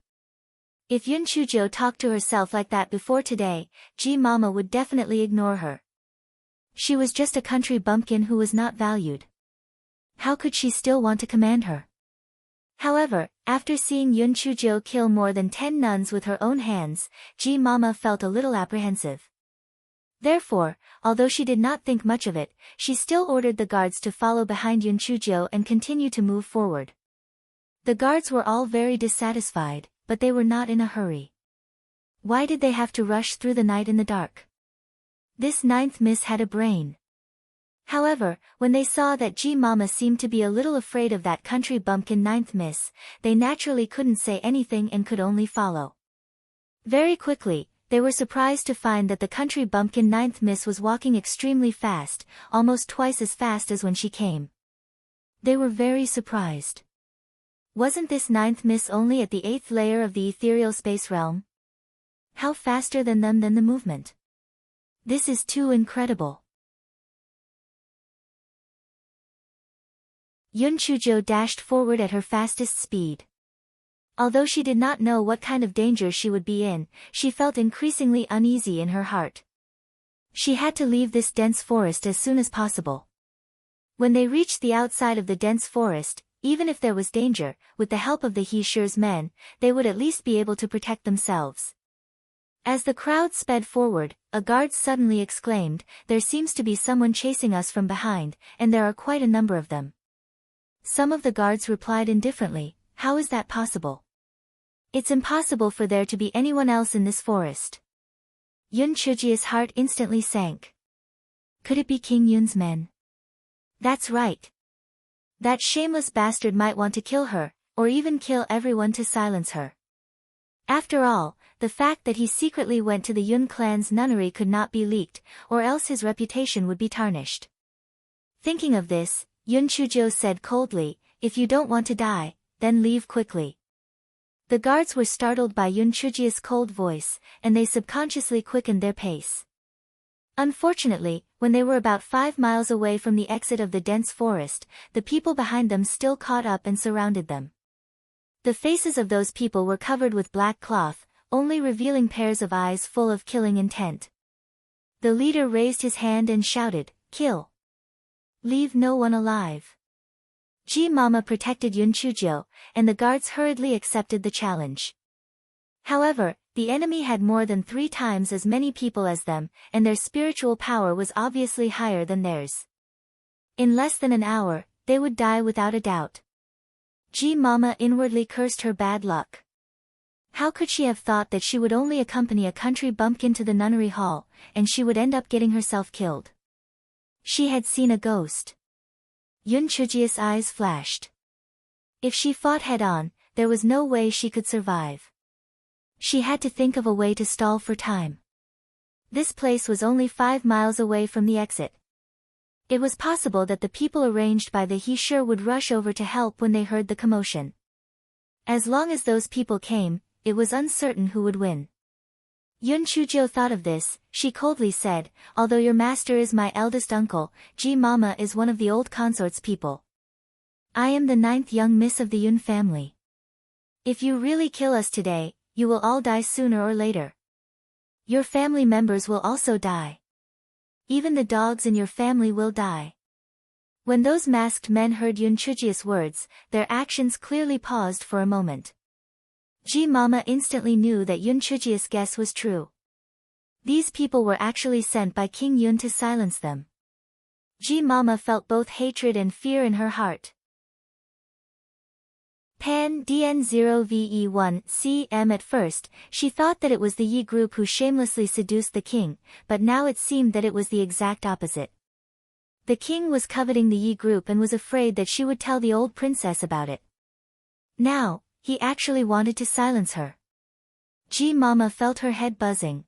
If Yun Chujo talked to herself like that before today, Ji Mama would definitely ignore her. She was just a country bumpkin who was not valued. How could she still want to command her? However, after seeing Yun Chujo kill more than 10 nuns with her own hands, Ji Mama felt a little apprehensive. Therefore, although she did not think much of it, she still ordered the guards to follow behind Yun Chujo and continue to move forward. The guards were all very dissatisfied, but they were not in a hurry. Why did they have to rush through the night in the dark? This ninth miss had a brain. However, when they saw that Ji Mama seemed to be a little afraid of that country bumpkin ninth miss, they naturally couldn't say anything and could only follow. Very quickly, they were surprised to find that the country bumpkin ninth miss was walking extremely fast, almost twice as fast as when she came. They were very surprised. Wasn't this ninth miss only at the 8th layer of the ethereal space realm? How faster than them than the movement? This is too incredible. Yun Chujo dashed forward at her fastest speed. Although she did not know what kind of danger she would be in, she felt increasingly uneasy in her heart. She had to leave this dense forest as soon as possible. When they reached the outside of the dense forest, even if there was danger, with the help of the He Shure's men, they would at least be able to protect themselves. As the crowd sped forward, a guard suddenly exclaimed, "There seems to be someone chasing us from behind, and there are quite a number of them." Some of the guards replied indifferently, "How is that possible? It's impossible for there to be anyone else in this forest." Yun Chuji's heart instantly sank. Could it be King Yun's men? That's right. That shameless bastard might want to kill her, or even kill everyone to silence her. After all, the fact that he secretly went to the Yun clan's nunnery could not be leaked, or else his reputation would be tarnished. Thinking of this, Yun Chujo said coldly, "If you don't want to die, then leave quickly." The guards were startled by Yun Chuji's cold voice, and they subconsciously quickened their pace. Unfortunately, when they were about 5 miles away from the exit of the dense forest, the people behind them still caught up and surrounded them. The faces of those people were covered with black cloth, only revealing pairs of eyes full of killing intent. The leader raised his hand and shouted, "Kill! Leave no one alive." Mama protected Yun Chujio, and the guards hurriedly accepted the challenge. However, the enemy had more than 3 times as many people as them, and their spiritual power was obviously higher than theirs. In less than an hour, they would die without a doubt. Mama inwardly cursed her bad luck. How could she have thought that she would only accompany a country bumpkin to the nunnery hall, and she would end up getting herself killed? She had seen a ghost. Yun Chujio's eyes flashed. If she fought head-on, there was no way she could survive. She had to think of a way to stall for time. This place was only 5 miles away from the exit. It was possible that the people arranged by the he sure would rush over to help when they heard the commotion. As long as those people came, it was uncertain who would win. Yun Chujio thought of this. She coldly said, "Although your master is my eldest uncle, Mama is one of the old consort's people. I am the 9th young miss of the Yun family. If you really kill us today, you will all die sooner or later. Your family members will also die. Even the dogs in your family will die." When those masked men heard Yun Chujio's words, their actions clearly paused for a moment. Mama instantly knew that Yun Chujio's guess was true. These people were actually sent by King Yun to silence them. Mama felt both hatred and fear in her heart. Pan DN0VE1 CM. At first, she thought that it was the Yi group who shamelessly seduced the king, but now it seemed that it was the exact opposite. The king was coveting the Yi group and was afraid that she would tell the old princess about it. Now, he actually wanted to silence her. Mama felt her head buzzing.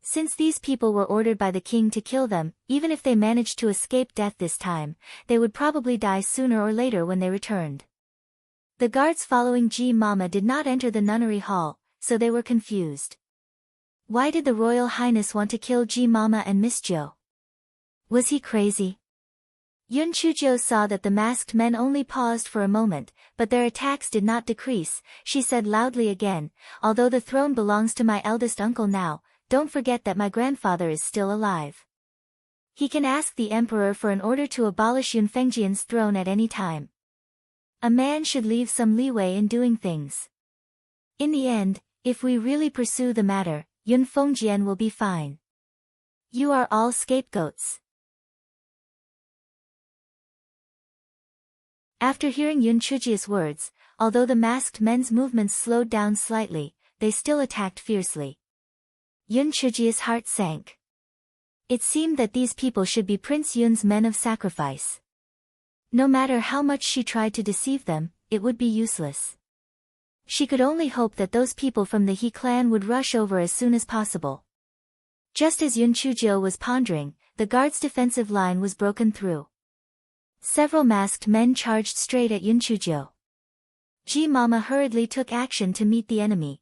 Since these people were ordered by the king to kill them, even if they managed to escape death this time, they would probably die sooner or later when they returned. The guards following Mama did not enter the nunnery hall, so they were confused. Why did the Royal Highness want to kill Mama and Mischievous? Was he crazy? Yun Chujio saw that the masked men only paused for a moment, but their attacks did not decrease. She said loudly again, "Although the throne belongs to my eldest uncle now, don't forget that my grandfather is still alive. He can ask the emperor for an order to abolish Yun Fengjian's throne at any time. A man should leave some leeway in doing things. In the end, if we really pursue the matter, Yun Fengjian will be fine. You are all scapegoats." After hearing Yun Chujio's words, although the masked men's movements slowed down slightly, they still attacked fiercely. Yun Chujio's heart sank. It seemed that these people should be Prince Yun's men of sacrifice. No matter how much she tried to deceive them, it would be useless. She could only hope that those people from the He clan would rush over as soon as possible. Just as Yun Chujio was pondering, the guards' defensive line was broken through. Several masked men charged straight at Yun Chujio. Mama hurriedly took action to meet the enemy.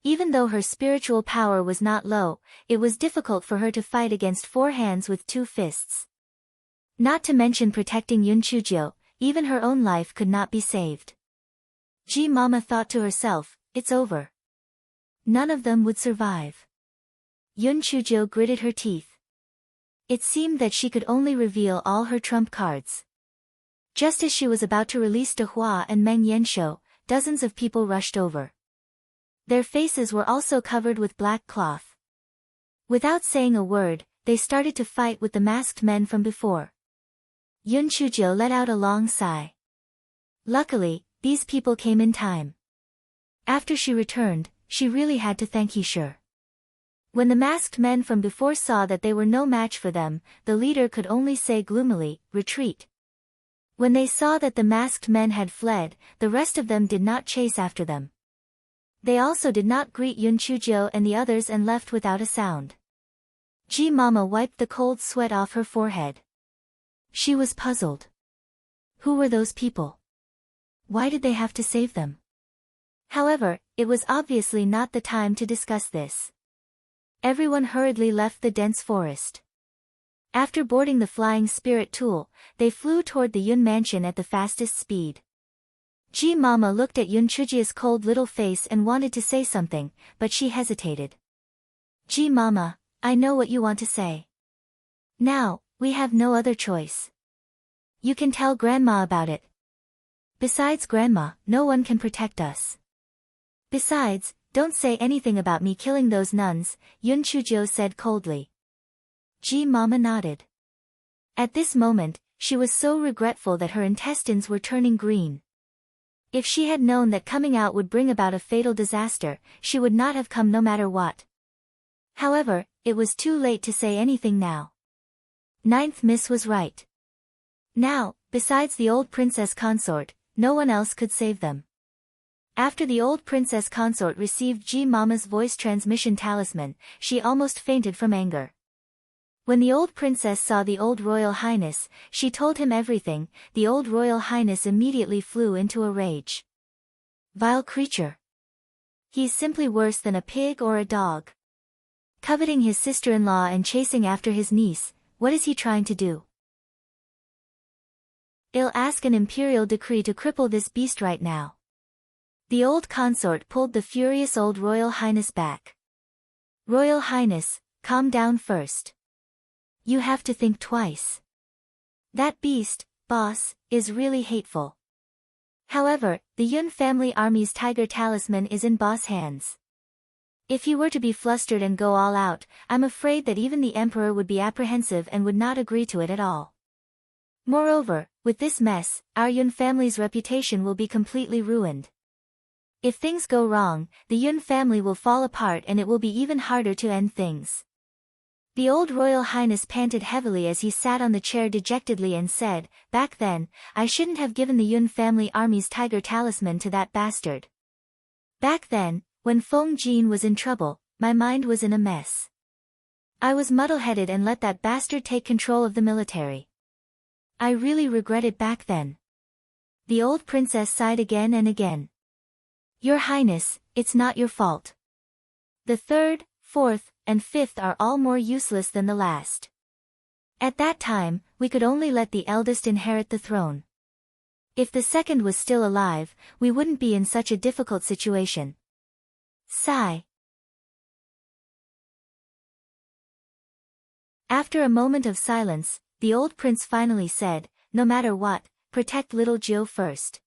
Even though her spiritual power was not low, it was difficult for her to fight against 4 hands with 2 fists. Not to mention protecting Yun Chujio, even her own life could not be saved. Mama thought to herself, "It's over. None of them would survive." Yun Chujio gritted her teeth. It seemed that she could only reveal all her trump cards. Just as she was about to release De Hua and Meng Yanshou, dozens of people rushed over. Their faces were also covered with black cloth. Without saying a word, they started to fight with the masked men from before. Yun Chujio let out a long sigh. Luckily, these people came in time. After she returned, she really had to thank He Sure. When the masked men from before saw that they were no match for them, the leader could only say gloomily, "Retreat." When they saw that the masked men had fled, the rest of them did not chase after them. They also did not greet Yun Chujio and the others and left without a sound. Mama wiped the cold sweat off her forehead. She was puzzled. Who were those people? Why did they have to save them? However, it was obviously not the time to discuss this. Everyone hurriedly left the dense forest. After boarding the flying spirit tool, they flew toward the Yun mansion at the fastest speed. Ji Mama looked at Yun Chujia's cold little face and wanted to say something, but she hesitated. Ji Mama, I know what you want to say. Now, we have no other choice. You can tell Grandma about it. Besides Grandma, no one can protect us. Besides, don't say anything about me killing those nuns, Yun Chujio said coldly. Ji Mama nodded. At this moment, she was so regretful that her intestines were turning green. If she had known that coming out would bring about a fatal disaster, she would not have come no matter what. However, it was too late to say anything now. Ninth Miss was right. Now, besides the old princess consort, no one else could save them. After the old princess consort received Ji Mama's voice transmission talisman, she almost fainted from anger. When the old princess saw the old royal highness, she told him everything. The old royal highness immediately flew into a rage. Vile creature. He's simply worse than a pig or a dog. Coveting his sister-in-law and chasing after his niece, what is he trying to do? I'll ask an imperial decree to cripple this beast right now. The old consort pulled the furious old royal highness back. Royal highness, calm down first. You have to think twice. That beast, boss, is really hateful. However, the Yun family army's tiger talisman is in boss' hands. If he were to be flustered and go all out, I'm afraid that even the emperor would be apprehensive and would not agree to it at all. Moreover, with this mess, our Yun family's reputation will be completely ruined. If things go wrong, the Yun family will fall apart and it will be even harder to end things. The old royal highness panted heavily as he sat on the chair dejectedly and said, back then, I shouldn't have given the Yun family army's tiger talisman to that bastard. Back then, when Feng Jin was in trouble, my mind was in a mess. I was muddle-headed and let that bastard take control of the military. I really regret it back then. The old princess sighed again and again. Your Highness, it's not your fault. The third, fourth, and fifth are all more useless than the last. At that time, we could only let the eldest inherit the throne. If the second was still alive, we wouldn't be in such a difficult situation. Sigh. After a moment of silence, the old prince finally said, no matter what, protect little Jiu first.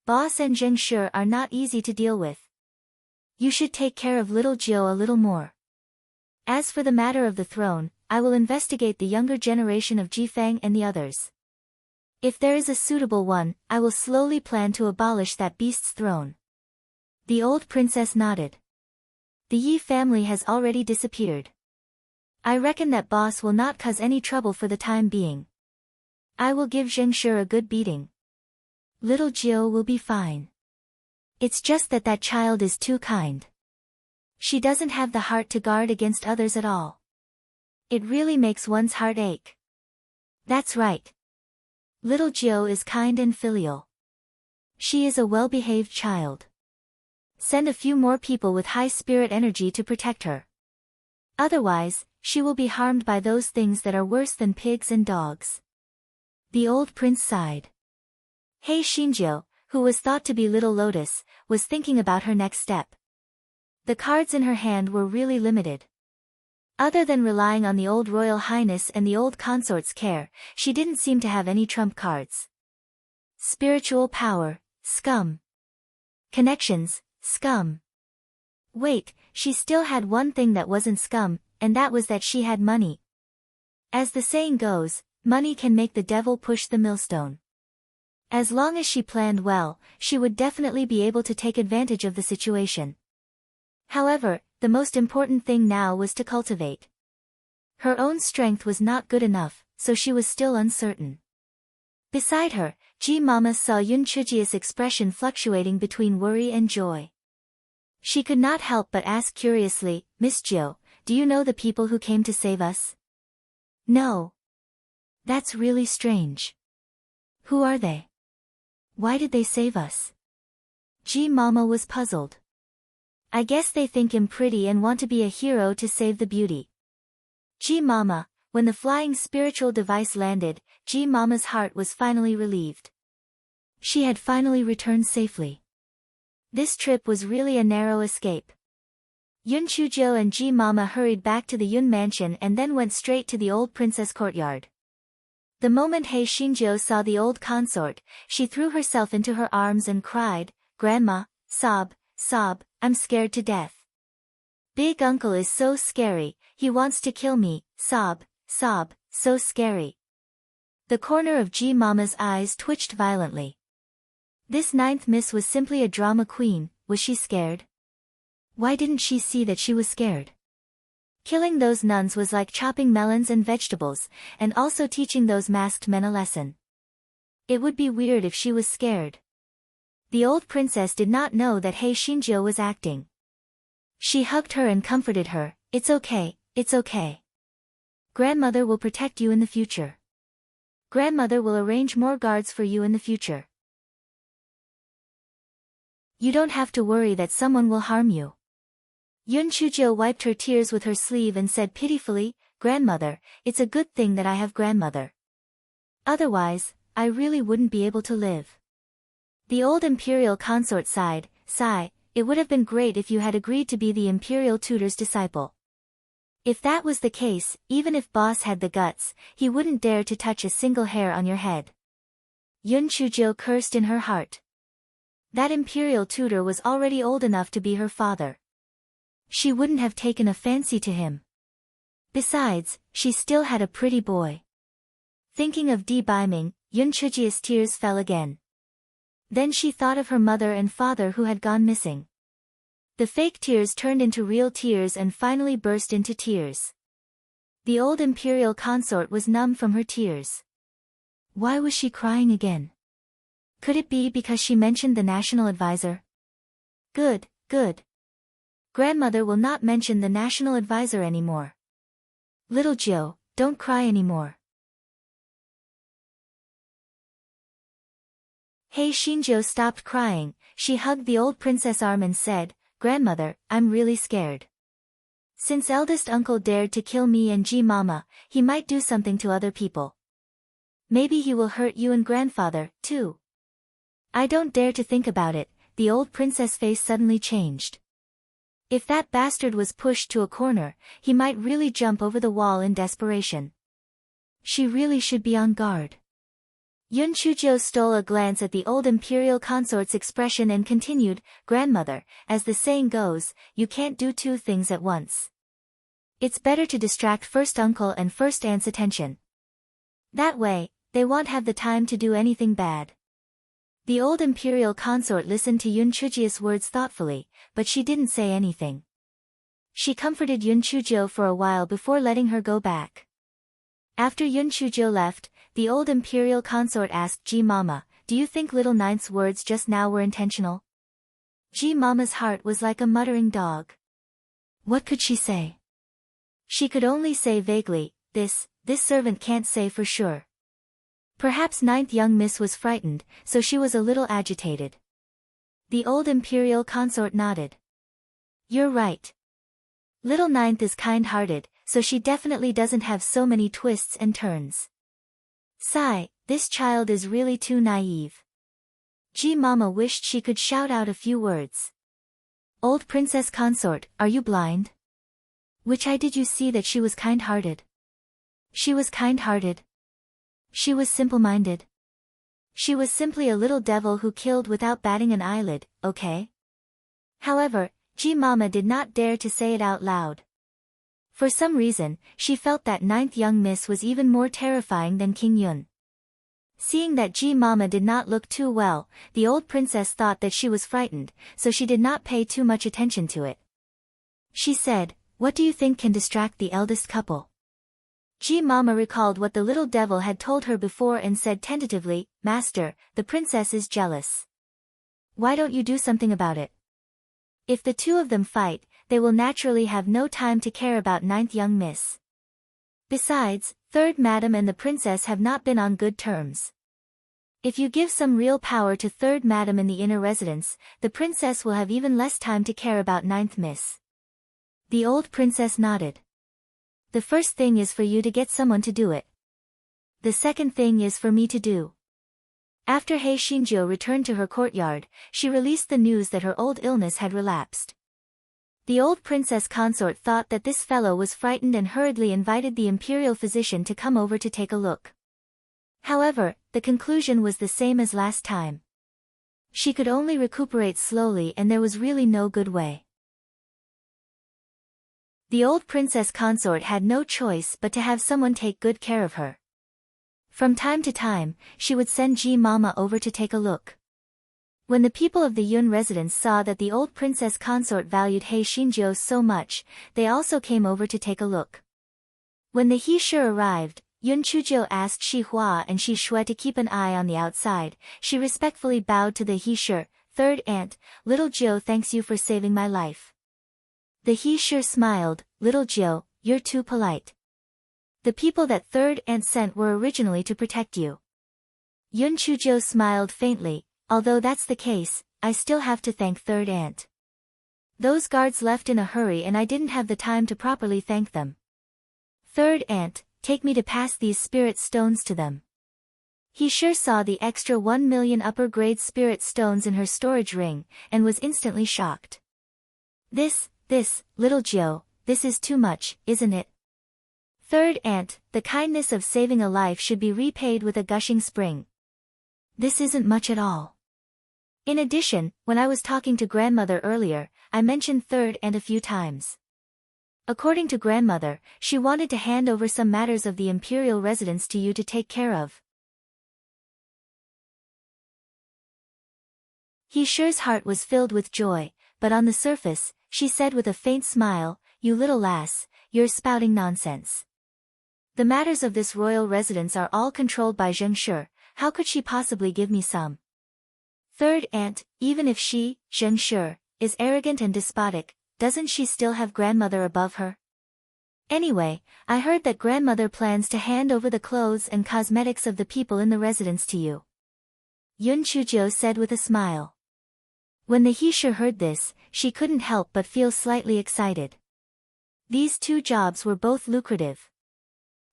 Boss and Zheng Shi are not easy to deal with. You should take care of little Jiu a little more. As for the matter of the throne, I will investigate the younger generation of Jifeng and the others. If there is a suitable one, I will slowly plan to abolish that beast's throne. The old princess nodded. The Yi family has already disappeared. I reckon that boss will not cause any trouble for the time being. I will give Zheng Shi a good beating. Little Jiu will be fine. It's just that that child is too kind. She doesn't have the heart to guard against others at all. It really makes one's heart ache. That's right. Little Jiu is kind and filial. She is a well-behaved child. Send a few more people with high spirit energy to protect her. Otherwise, she will be harmed by those things that are worse than pigs and dogs. The old prince sighed. Hei Xinjiu, who was thought to be Little Lotus, was thinking about her next step. The cards in her hand were really limited. Other than relying on the old royal highness and the old consort's care, she didn't seem to have any trump cards. Spiritual power, scum. Connections, scum. Wait, she still had one thing that wasn't scum, and that was that she had money. As the saying goes, money can make the devil push the millstone. As long as she planned well, she would definitely be able to take advantage of the situation. However, the most important thing now was to cultivate. Her own strength was not good enough, so she was still uncertain. Beside her, Ji Mama saw Yun Chujia's expression fluctuating between worry and joy. She could not help but ask curiously, Miss Jiu, do you know the people who came to save us? No. That's really strange. Who are they? Why did they save us? Ji Mama was puzzled. I guess they think him pretty and want to be a hero to save the beauty. G-Mama, when the flying spiritual device landed, G-Mama's heart was finally relieved. She had finally returned safely. This trip was really a narrow escape. Yun Chujo and G-Mama hurried back to the Yun mansion and then went straight to the old princess courtyard. The moment Hei Shinjo saw the old consort, she threw herself into her arms and cried, "Grandma, sob, sob, I'm scared to death. Big uncle is so scary, he wants to kill me, sob, sob, so scary." The corner of G-Mama's eyes twitched violently. This ninth miss was simply a drama queen. Was she scared? Why didn't she see that she was scared? Killing those nuns was like chopping melons and vegetables, and also teaching those masked men a lesson. It would be weird if she was scared. The old princess did not know that Hei Shinjo was acting. She hugged her and comforted her, "It's okay, it's okay. Grandmother will protect you in the future. Grandmother will arrange more guards for you in the future. You don't have to worry that someone will harm you." Yun Chujo wiped her tears with her sleeve and said pitifully, "Grandmother, it's a good thing that I have grandmother. Otherwise, I really wouldn't be able to live." The old imperial consort sighed, "Sigh, it would have been great if you had agreed to be the imperial tutor's disciple. If that was the case, even if boss had the guts, he wouldn't dare to touch a single hair on your head." Yun Chujo cursed in her heart. That imperial tutor was already old enough to be her father. She wouldn't have taken a fancy to him. Besides, she still had a pretty boy. Thinking of debeiming, Yun Chujia's tears fell again. Then she thought of her mother and father who had gone missing. The fake tears turned into real tears and finally burst into tears. The old imperial consort was numb from her tears. Why was she crying again? Could it be because she mentioned the national advisor? Good, good. Grandmother will not mention the national advisor anymore. Little Joe, don't cry anymore. Hei Shinjo stopped crying. She hugged the old princess' arm and said, "Grandmother, I'm really scared. Since eldest uncle dared to kill me and G-Mama, he might do something to other people. Maybe he will hurt you and grandfather, too." "I don't dare to think about it." The old princess' face suddenly changed. If that bastard was pushed to a corner, he might really jump over the wall in desperation. She really should be on guard. Yun Chujo stole a glance at the old imperial consort's expression and continued, "Grandmother, as the saying goes, you can't do two things at once. It's better to distract first uncle and first aunt's attention. That way, they won't have the time to do anything bad." The old imperial consort listened to Yun Chujia's words thoughtfully, but she didn't say anything. She comforted Yun Chujo for a while before letting her go back. After Yun Chujo left, the old imperial consort asked G-Mama, "Do you think little ninth's words just now were intentional?" G-Mama's heart was like a muttering dog. What could she say? She could only say vaguely, this servant can't say for sure." Perhaps ninth young miss was frightened, so she was a little agitated. The old imperial consort nodded. "You're right. Little ninth is kind-hearted, so she definitely doesn't have so many twists and turns. Sigh, this child is really too naive." G-Mama wished she could shout out a few words. "Old princess consort, are you blind? Which eye did you see that she was kind-hearted? She was kind-hearted. She was simple-minded. She was simply a little devil who killed without batting an eyelid, okay?" However, G-Mama did not dare to say it out loud. For some reason, she felt that ninth young miss was even more terrifying than King Yun. Seeing that G-Mama did not look too well, the old princess thought that she was frightened, so she did not pay too much attention to it. She said, "What do you think can distract the eldest couple?" G-Mama recalled what the little devil had told her before and said tentatively, "Master, the princess is jealous. Why don't you do something about it? If the two of them fight, they will naturally have no time to care about ninth young miss. Besides, third madam and the princess have not been on good terms. If you give some real power to third madam in the inner residence, the princess will have even less time to care about ninth miss. The old princess nodded. The first thing is for you to get someone to do it. The second thing is for me to do. After He Xinjiu returned to her courtyard, she released the news that her old illness had relapsed. The old princess consort thought that this fellow was frightened and hurriedly invited the imperial physician to come over to take a look. However, the conclusion was the same as last time. She could only recuperate slowly and there was really no good way. The old princess consort had no choice but to have someone take good care of her. From time to time, she would send Ji Mama over to take a look. When the people of the Yun residence saw that the old princess consort valued He Xinjiu so much, they also came over to take a look. When the He Shi arrived, Yun Chujiu asked Shi Hua and Shi Shui to keep an eye on the outside. She respectfully bowed to the He Shi, third aunt. Little Jiu thanks you for saving my life. The He Shi smiled, Little Jiu, you're too polite. The people that third aunt sent were originally to protect you. Yun Chujiu smiled faintly, although that's the case, I still have to thank third aunt. Those guards left in a hurry and I didn't have the time to properly thank them. Third aunt, take me to pass these spirit stones to them. He sure saw the extra 1 million upper-grade spirit stones in her storage ring, and was instantly shocked. This, little Jiu, this is too much, isn't it? Third aunt, the kindness of saving a life should be repaid with a gushing spring. This isn't much at all. In addition, when I was talking to grandmother earlier, I mentioned third aunt a few times. According to grandmother, she wanted to hand over some matters of the imperial residence to you to take care of. He Shi's heart was filled with joy, but on the surface, she said with a faint smile, you little lass, you're spouting nonsense. The matters of this royal residence are all controlled by Zheng Shi, how could she possibly give me some? Third aunt, even if she, Zheng Shi, is arrogant and despotic, doesn't she still have grandmother above her? Anyway, I heard that grandmother plans to hand over the clothes and cosmetics of the people in the residence to you. Yun Chujiu said with a smile. When the He Shi heard this, she couldn't help but feel slightly excited. These two jobs were both lucrative.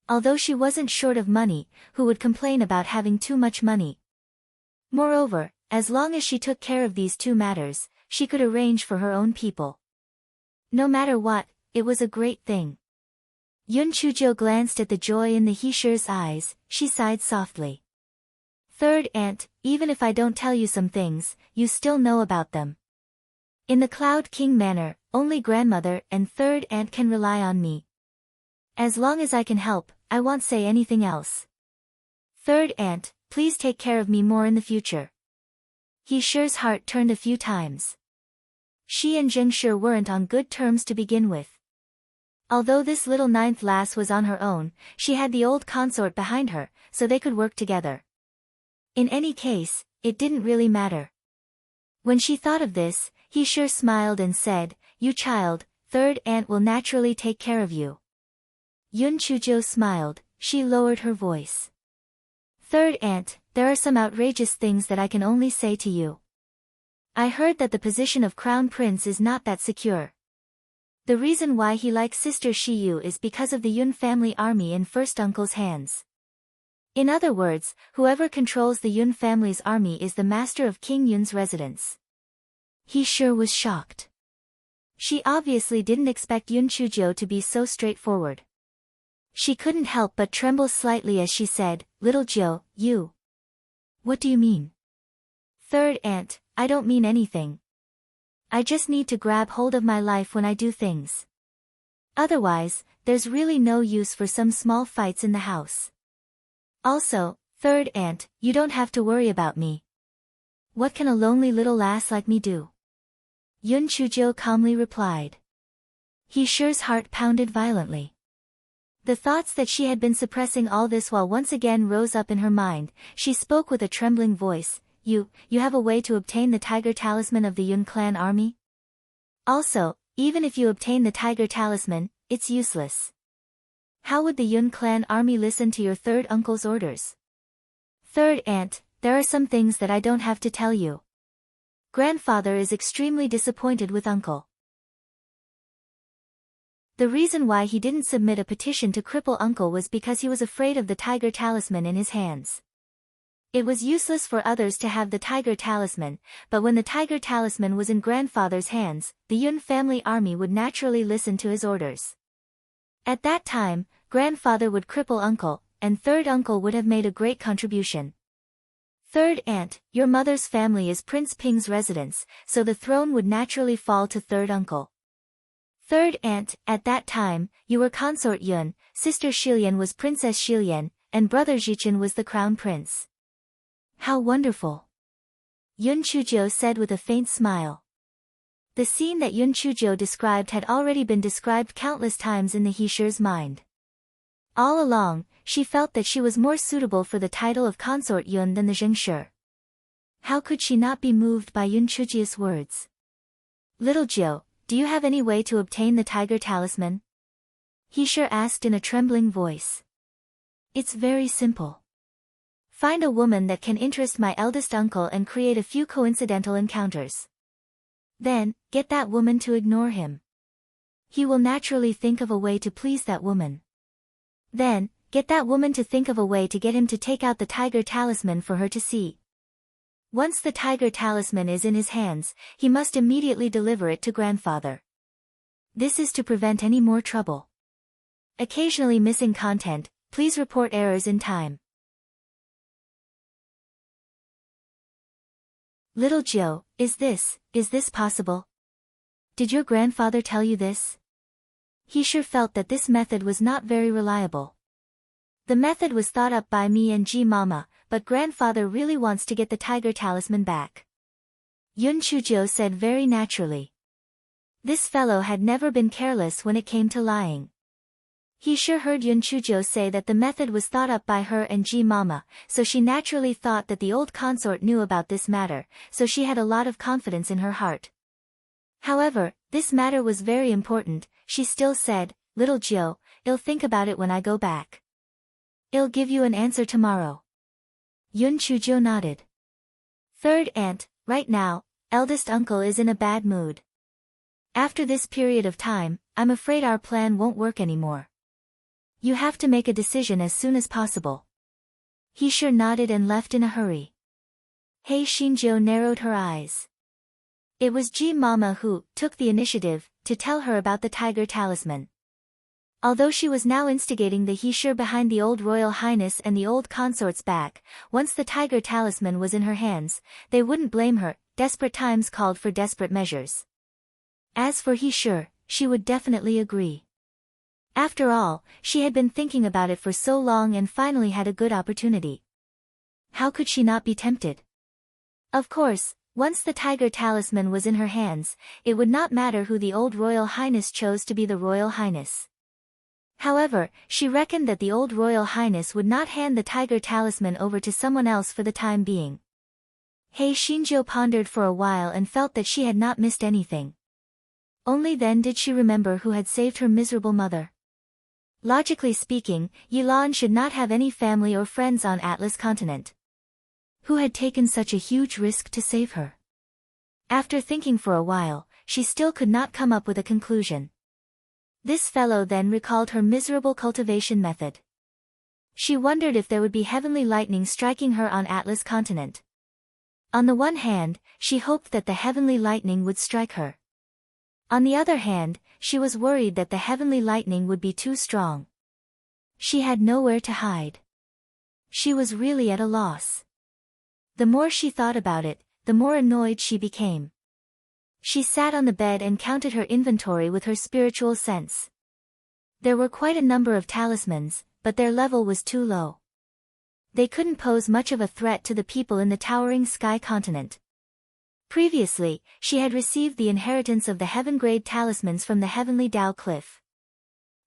Although she wasn't short of money, who would complain about having too much money? Moreover, as long as she took care of these two matters, she could arrange for her own people. No matter what, it was a great thing. Yun Chujiu glanced at the joy in the He Shi's eyes, she sighed softly. Third aunt, even if I don't tell you some things, you still know about them. In the Cloud King Manor, only grandmother and third aunt can rely on me. As long as I can help, I won't say anything else. Third aunt, please take care of me more in the future. He Shi's heart turned a few times. She and Zheng Shi weren't on good terms to begin with. Although this little ninth lass was on her own, she had the old consort behind her, so they could work together. In any case, it didn't really matter. When she thought of this, He Shi smiled and said, you child, third aunt will naturally take care of you. Yun Chujiu smiled, she lowered her voice. Third aunt, there are some outrageous things that I can only say to you. I heard that the position of crown prince is not that secure. The reason why he likes sister Shi Yu is because of the Yun family army in first uncle's hands. In other words, whoever controls the Yun family's army is the master of King Yun's residence. He sure was shocked. She obviously didn't expect Yun Chujiu to be so straightforward. She couldn't help but tremble slightly as she said, Little Jiu, you. What do you mean? Third aunt, I don't mean anything. I just need to grab hold of my life when I do things. Otherwise, there's really no use for some small fights in the house. Also, third aunt, you don't have to worry about me. What can a lonely little lass like me do? Yun Chujiu calmly replied. He Shi's heart pounded violently. The thoughts that she had been suppressing all this while once again rose up in her mind. She spoke with a trembling voice, You have a way to obtain the tiger talisman of the Yun clan army? Also, even if you obtain the tiger talisman, it's useless. How would the Yun clan army listen to your third uncle's orders? Third aunt, there are some things that I don't have to tell you. Grandfather is extremely disappointed with uncle. The reason why he didn't submit a petition to cripple uncle was because he was afraid of the tiger talisman in his hands. It was useless for others to have the tiger talisman, but when the tiger talisman was in grandfather's hands, the Yun family army would naturally listen to his orders. At that time, grandfather would cripple uncle, and third uncle would have made a great contribution. Third aunt, your mother's family is Prince Ping's residence, so the throne would naturally fall to third uncle. Third aunt, at that time, you were consort Yun, sister Shilian was Princess Shilian, and brother Jichen was the crown prince. How wonderful! Yun Chujo said with a faint smile. The scene that Yun Chujo described had already been described countless times in the Heesher's mind. All along, she felt that she was more suitable for the title of consort Yun than the Zhengshe. How could she not be moved by Yun Chujia's words? Little Jiu, do you have any way to obtain the tiger talisman? Heesher asked in a trembling voice. It's very simple. Find a woman that can interest my eldest uncle and create a few coincidental encounters. Then, get that woman to ignore him. He will naturally think of a way to please that woman. Then, get that woman to think of a way to get him to take out the tiger talisman for her to see. Once the tiger talisman is in his hands, he must immediately deliver it to grandfather. This is to prevent any more trouble. Occasionally missing content, please report errors in time. Little Joe, is this possible? Did your grandfather tell you this? He sure felt that this method was not very reliable. The method was thought up by me and G Mama, but grandfather really wants to get the tiger talisman back. Yun Chujo said very naturally. This fellow had never been careless when it came to lying. He sure heard Yun Chujo say that the method was thought up by her and G Mama, so she naturally thought that the old consort knew about this matter, so she had a lot of confidence in her heart. However, this matter was very important, she still said, Little Joe, I'll think about it when I go back. I'll give you an answer tomorrow. Yun Chujo nodded. Third aunt, right now, eldest uncle is in a bad mood. After this period of time, I'm afraid our plan won't work anymore. You have to make a decision as soon as possible. He sure nodded and left in a hurry. Hei Shinjo narrowed her eyes. It was G Mama who took the initiative to tell her about the tiger talisman. Although she was now instigating the Heesher behind the old royal highness and the old consort's back, once the tiger talisman was in her hands, they wouldn't blame her, desperate times called for desperate measures. As for Heesher, she would definitely agree. After all, she had been thinking about it for so long and finally had a good opportunity. How could she not be tempted? Of course, once the tiger talisman was in her hands, it would not matter who the old royal highness chose to be the royal highness. However, she reckoned that the old royal highness would not hand the tiger talisman over to someone else for the time being. Hei Shinjo pondered for a while and felt that she had not missed anything. Only then did she remember who had saved her miserable mother. Logically speaking, Yilan should not have any family or friends on Atlas continent. Who had taken such a huge risk to save her? After thinking for a while, she still could not come up with a conclusion. This fellow then recalled her miserable cultivation method. She wondered if there would be heavenly lightning striking her on Atlas continent. On the one hand, she hoped that the heavenly lightning would strike her. On the other hand, she was worried that the heavenly lightning would be too strong. She had nowhere to hide. She was really at a loss. The more she thought about it, the more annoyed she became. She sat on the bed and counted her inventory with her spiritual sense. There were quite a number of talismans, but their level was too low. They couldn't pose much of a threat to the people in the towering sky continent. Previously, she had received the inheritance of the heaven-grade talismans from the heavenly Tao cliff.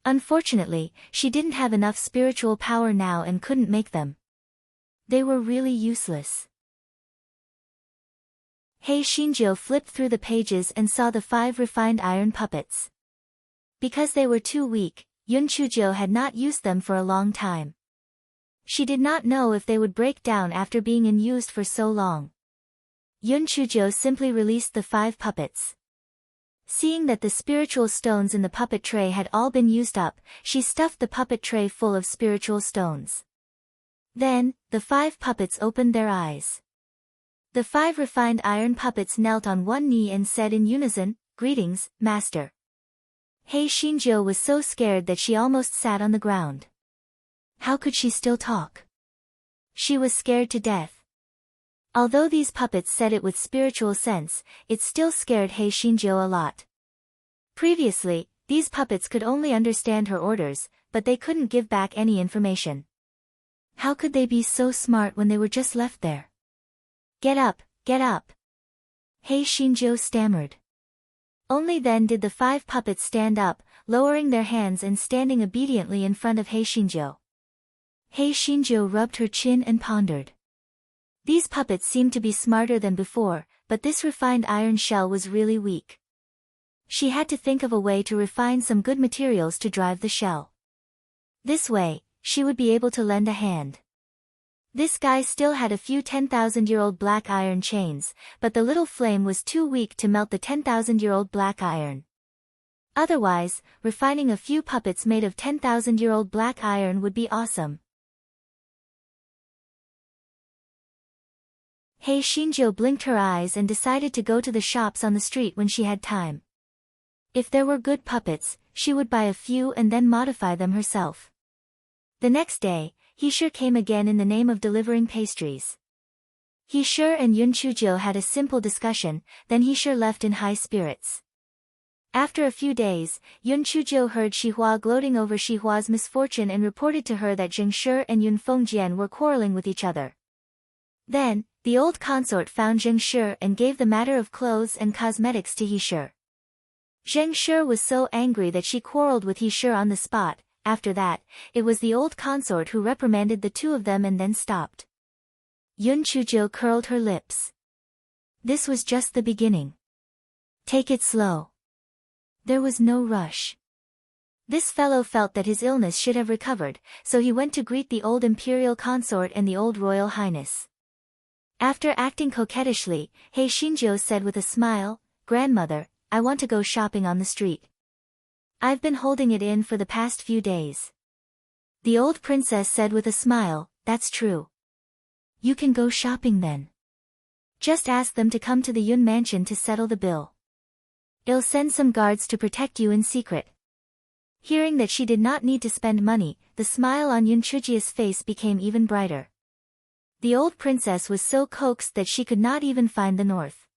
Unfortunately, she didn't have enough spiritual power now and couldn't make them. They were really useless. Hei Shinjo flipped through the pages and saw the 5 refined iron puppets. Because they were too weak, Yun Chujo had not used them for a long time. She did not know if they would break down after being unused for so long. Yun Chujo simply released the 5 puppets. Seeing that the spiritual stones in the puppet tray had all been used up, she stuffed the puppet tray full of spiritual stones. Then, the 5 puppets opened their eyes. The 5 refined iron puppets knelt on one knee and said in unison, "Greetings, Master." Hei Shinjo was so scared that she almost sat on the ground. How could she still talk? She was scared to death. Although these puppets said it with spiritual sense, it still scared Hei Shinjo a lot. Previously, these puppets could only understand her orders, but they couldn't give back any information. How could they be so smart when they were just left there? Get up, get up. Hei Shinjo stammered. Only then did the 5 puppets stand up, lowering their hands and standing obediently in front of Hei Shinjo. Hei Shinjo rubbed her chin and pondered. These puppets seemed to be smarter than before, but this refined iron shell was really weak. She had to think of a way to refine some good materials to drive the shell. This way, she would be able to lend a hand. This guy still had a few 10,000-year-old black iron chains, but the little flame was too weak to melt the 10,000-year-old black iron. Otherwise, refining a few puppets made of 10,000-year-old black iron would be awesome. Hei Shinjo blinked her eyes and decided to go to the shops on the street when she had time. If there were good puppets, she would buy a few and then modify them herself. The next day, He-Sure came again in the name of delivering pastries. He-Sure and Yun Chujo had a simple discussion, then He-Sure left in high spirits. After a few days, Yun Chujo heard Shihua gloating over Shihua's misfortune and reported to her that Zheng Shi and Yun Fengjian were quarreling with each other. Then, the old consort found Zheng Shi and gave the matter of clothes and cosmetics to He-Sure. Zheng Shi was so angry that she quarreled with He-Sure on the spot. After that, it was the old consort who reprimanded the two of them and then stopped. Yun Chujo curled her lips. This was just the beginning. Take it slow. There was no rush. This fellow felt that his illness should have recovered, so he went to greet the old imperial consort and the old royal highness. After acting coquettishly, Hei Shinjo said with a smile, "Grandmother, I want to go shopping on the street. I've been holding it in for the past few days." The old princess said with a smile, "That's true. You can go shopping then. Just ask them to come to the Yun mansion to settle the bill. I'll send some guards to protect you in secret." Hearing that she did not need to spend money, the smile on Yun Chujia's face became even brighter. The old princess was so coaxed that she could not even find the north.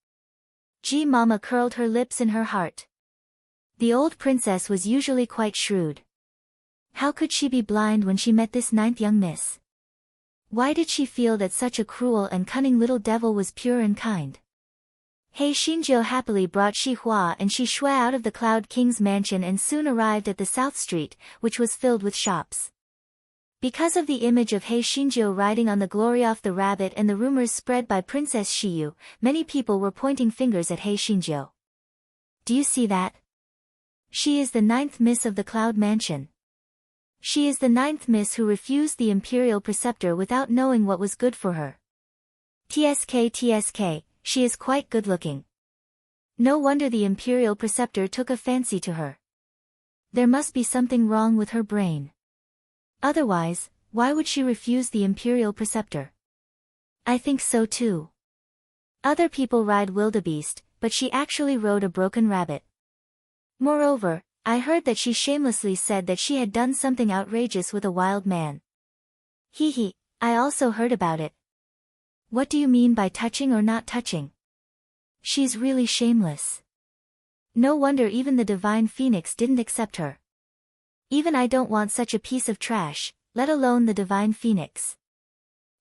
Mama curled her lips in her heart. The old princess was usually quite shrewd. How could she be blind when she met this 9th young miss? Why did she feel that such a cruel and cunning little devil was pure and kind? Hei Shinjo happily brought Shihua and Shishui out of the Cloud King's mansion and soon arrived at the South Street, which was filled with shops. Because of the image of Hei Shinjo riding on the Glorioth the rabbit and the rumors spread by Princess Shiyu, many people were pointing fingers at Hei Shinjo. Do you see that? She is the 9th miss of the Cloud Mansion. She is the 9th miss who refused the imperial preceptor without knowing what was good for her. TSK, she is quite good-looking. No wonder the imperial preceptor took a fancy to her. There must be something wrong with her brain. Otherwise, why would she refuse the imperial preceptor? I think so too. Other people ride wildebeest, but she actually rode a broken rabbit. Moreover, I heard that she shamelessly said that she had done something outrageous with a wild man. Hee, I also heard about it. What do you mean by touching or not touching? She's really shameless. No wonder even the divine phoenix didn't accept her. Even I don't want such a piece of trash, let alone the divine phoenix.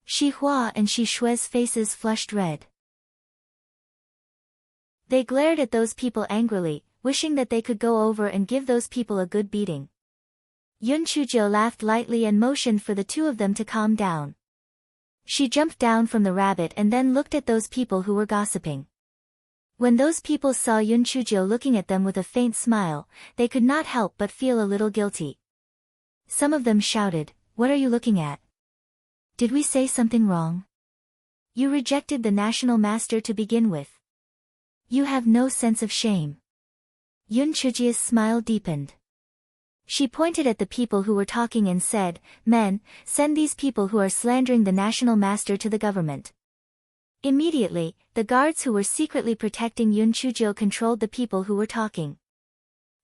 Shihua and Shishui's faces flushed red. They glared at those people angrily, wishing that they could go over and give those people a good beating. Yun Chujo laughed lightly and motioned for the two of them to calm down. She jumped down from the rabbit and then looked at those people who were gossiping. When those people saw Yun Chujo looking at them with a faint smile, they could not help but feel a little guilty. Some of them shouted, "What are you looking at? Did we say something wrong? You rejected the national master to begin with. You have no sense of shame. Yun Chujia's smile deepened. She pointed at the people who were talking and said, "Men, send these people who are slandering the national master to the government." Immediately, the guards who were secretly protecting Yun Chujio controlled the people who were talking.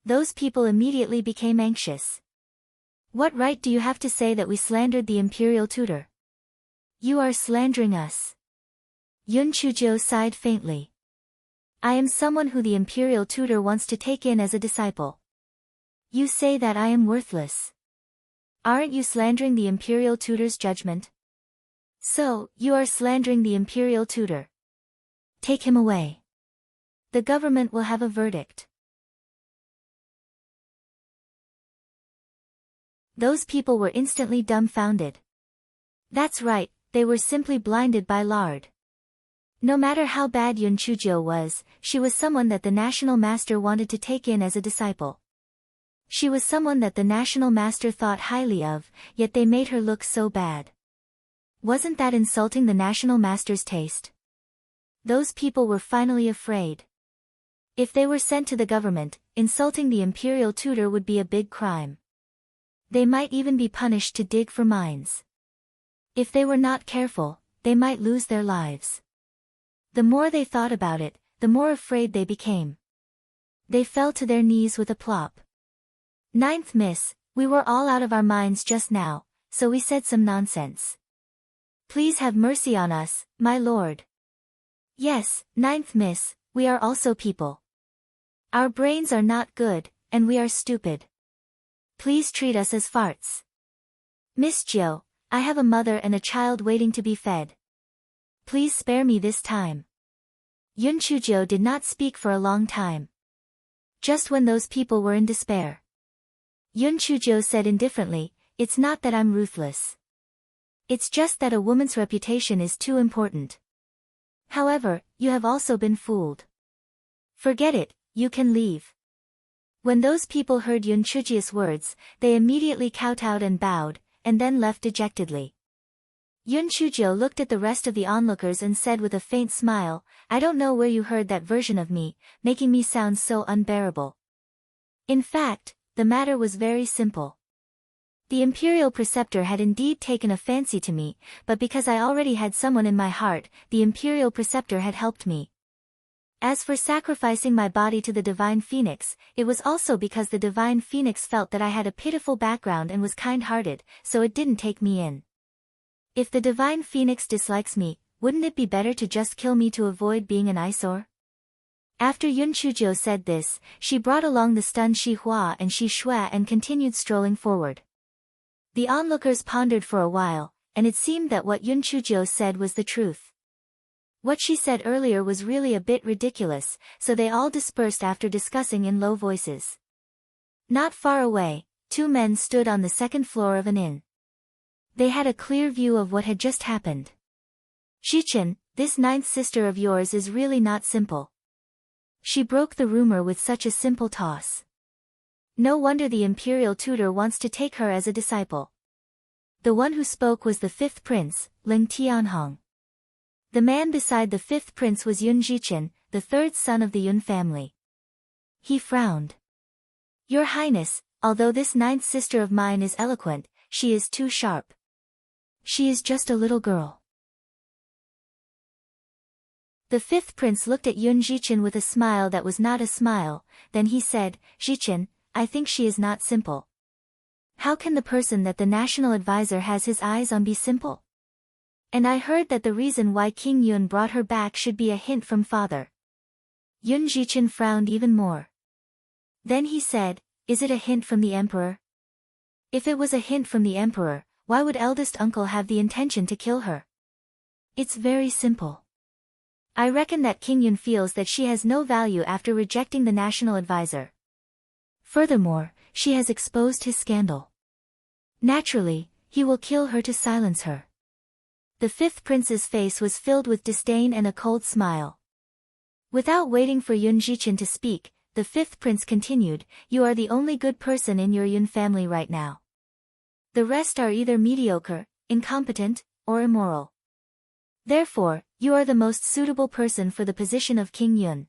Those people immediately became anxious. "What right do you have to say that we slandered the imperial tutor? You are slandering us." Yun Chujio sighed faintly. "I am someone who the imperial tutor wants to take in as a disciple. You say that I am worthless. Aren't you slandering the imperial tutor's judgment? So, you are slandering the imperial tutor. Take him away. The government will have a verdict." Those people were instantly dumbfounded. That's right, they were simply blinded by lard. No matter how bad Yun Chujio was, she was someone that the national master wanted to take in as a disciple. She was someone that the national master thought highly of, yet they made her look so bad. Wasn't that insulting the national master's taste? Those people were finally afraid. If they were sent to the government, insulting the imperial tutor would be a big crime. They might even be punished to dig for mines. If they were not careful, they might lose their lives. The more they thought about it, the more afraid they became. They fell to their knees with a plop. "Ninth Miss, we were all out of our minds just now, so we said some nonsense. Please have mercy on us, my lord." "Yes, Ninth Miss, we are also people. Our brains are not good, and we are stupid. Please treat us as farts. Miss Jiu, I have a mother and a child waiting to be fed. Please spare me this time." Yun Chujio did not speak for a long time. Just when those people were in despair, Yun Chujio said indifferently, "It's not that I'm ruthless. It's just that a woman's reputation is too important. However, you have also been fooled. Forget it, you can leave." When those people heard Yun Chujio's words, they immediately kowtowed and bowed, and then left dejectedly. Yun Chujio looked at the rest of the onlookers and said with a faint smile, "I don't know where you heard that version of me, making me sound so unbearable. In fact, the matter was very simple. The imperial preceptor had indeed taken a fancy to me, but because I already had someone in my heart, the imperial preceptor had helped me. As for sacrificing my body to the divine phoenix, it was also because the divine phoenix felt that I had a pitiful background and was kind-hearted, so it didn't take me in. If the divine phoenix dislikes me, wouldn't it be better to just kill me to avoid being an eyesore?" After Yun Chujio said this, she brought along the stunned Shi Hua and Shi Shui and continued strolling forward. The onlookers pondered for a while, and it seemed that what Yun Chujio said was the truth. What she said earlier was really a bit ridiculous, so they all dispersed after discussing in low voices. Not far away, two men stood on the second floor of an inn. They had a clear view of what had just happened. "Shichen, this ninth sister of yours is really not simple. She broke the rumor with such a simple toss. No wonder the imperial tutor wants to take her as a disciple." The one who spoke was the fifth prince, Ling Tianhong. The man beside the fifth prince was Yun Jichen, the third son of the Yun family. He frowned. "Your Highness, although this ninth sister of mine is eloquent, she is too sharp. She is just a little girl." The fifth prince looked at Yun Jichen with a smile that was not a smile, then he said, "Jichen, I think she is not simple. How can the person that the national advisor has his eyes on be simple? And I heard that the reason why King Yun brought her back should be a hint from father." Yun Jichen frowned even more. Then he said, "Is it a hint from the emperor? If it was a hint from the emperor, why would eldest uncle have the intention to kill her? It's very simple. I reckon that King Yun feels that she has no value after rejecting the national advisor. Furthermore, she has exposed his scandal. Naturally, he will kill her to silence her." The fifth prince's face was filled with disdain and a cold smile. Without waiting for Yun Jichen to speak, the fifth prince continued, "You are the only good person in your Yun family right now. The rest are either mediocre, incompetent, or immoral. Therefore, you are the most suitable person for the position of King Yun.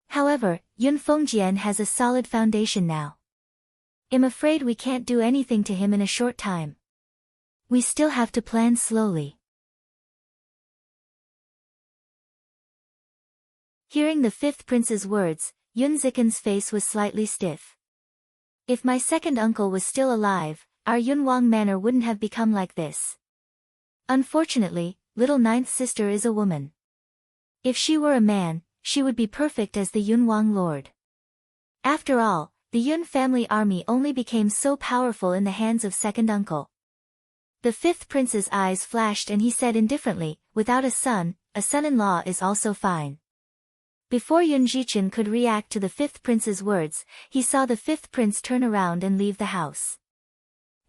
However, Yun Fengjian has a solid foundation now. I'm afraid we can't do anything to him in a short time. We still have to plan slowly. Hearing the fifth prince's words, Yun Zikan's face was slightly stiff. If my second uncle was still alive, our Yunwang manor wouldn't have become like this. Unfortunately, little ninth sister is a woman. If she were a man, she would be perfect as the Yunwang lord. After all, the Yun family army only became so powerful in the hands of second uncle. The fifth prince's eyes flashed and he said indifferently, without a son-in-law is also fine. Before Yun Jichen could react to the fifth prince's words, he saw the fifth prince turn around and leave the house.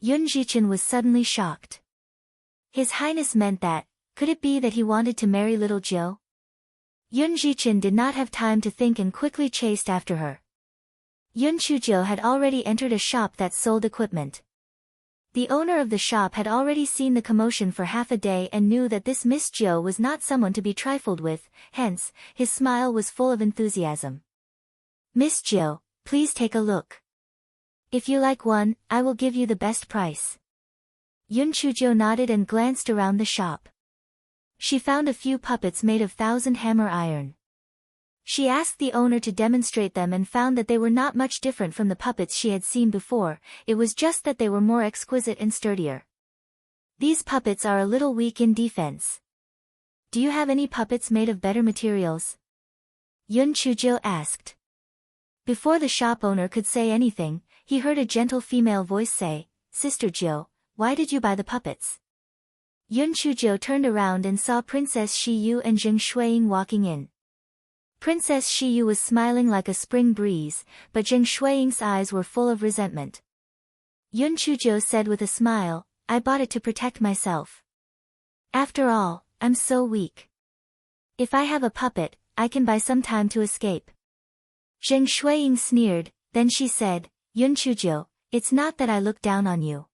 Yun Jichen was suddenly shocked. His Highness meant that, could it be that he wanted to marry little Jiu? Yun Jichen did not have time to think and quickly chased after her. Yun Chuzhou had already entered a shop that sold equipment. The owner of the shop had already seen the commotion for half a day and knew that this Miss Jiu was not someone to be trifled with, hence, his smile was full of enthusiasm. Miss Jiu, please take a look. If you like one, I will give you the best price. Yun Chuzhou nodded and glanced around the shop. She found a few puppets made of 1,000 hammer iron. She asked the owner to demonstrate them and found that they were not much different from the puppets she had seen before, it was just that they were more exquisite and sturdier. These puppets are a little weak in defense. Do you have any puppets made of better materials? Yun Chuzhou asked. Before the shop owner could say anything, he heard a gentle female voice say, Sister Jiu, why did you buy the puppets? Yun Chuzhou turned around and saw Princess Shi Yu and Zheng Shuiying walking in. Princess Shi Yu was smiling like a spring breeze, but Zheng Shuiying's eyes were full of resentment. Yun Chuzhou said with a smile, I bought it to protect myself. After all, I'm so weak. If I have a puppet, I can buy some time to escape. Zheng Shuiying sneered, then she said, Yun Chuzhou, it's not that I look down on you.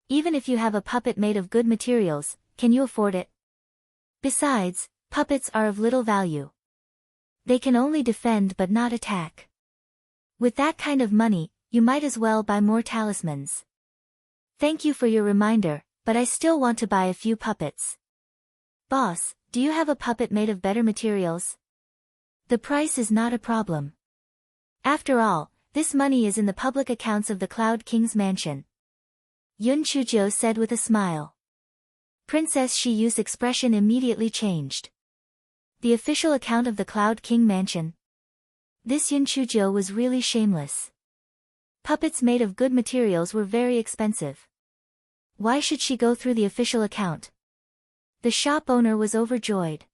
Even if you have a puppet made of good materials, can you afford it? Besides, puppets are of little value. They can only defend but not attack. With that kind of money, you might as well buy more talismans. Thank you for your reminder, but I still want to buy a few puppets. Boss, do you have a puppet made of better materials? The price is not a problem. After all, this money is in the public accounts of the Cloud King's mansion. Yun Chuzhou said with a smile. Princess Shi Yu's expression immediately changed. The official account of the Cloud King mansion. This Yun Chuzhou was really shameless. Puppets made of good materials were very expensive. Why should she go through the official account? The shop owner was overjoyed.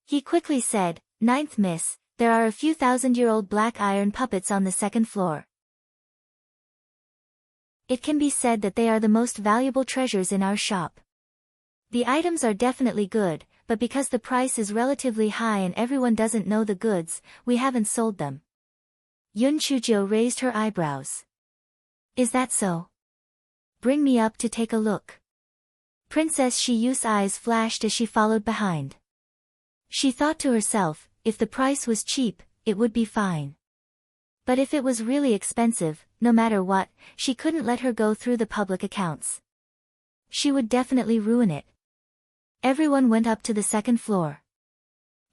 He quickly said, Ninth Miss, there are a few 1,000-year-old black iron puppets on the second floor. It can be said that they are the most valuable treasures in our shop. The items are definitely good, but because the price is relatively high and everyone doesn't know the goods, we haven't sold them. Yun Chuzhou raised her eyebrows. Is that so? Bring me up to take a look. Princess Shi Yu's eyes flashed as she followed behind. She thought to herself, if the price was cheap, it would be fine. But if it was really expensive, no matter what, she couldn't let her go through the public accounts. She would definitely ruin it. Everyone went up to the second floor.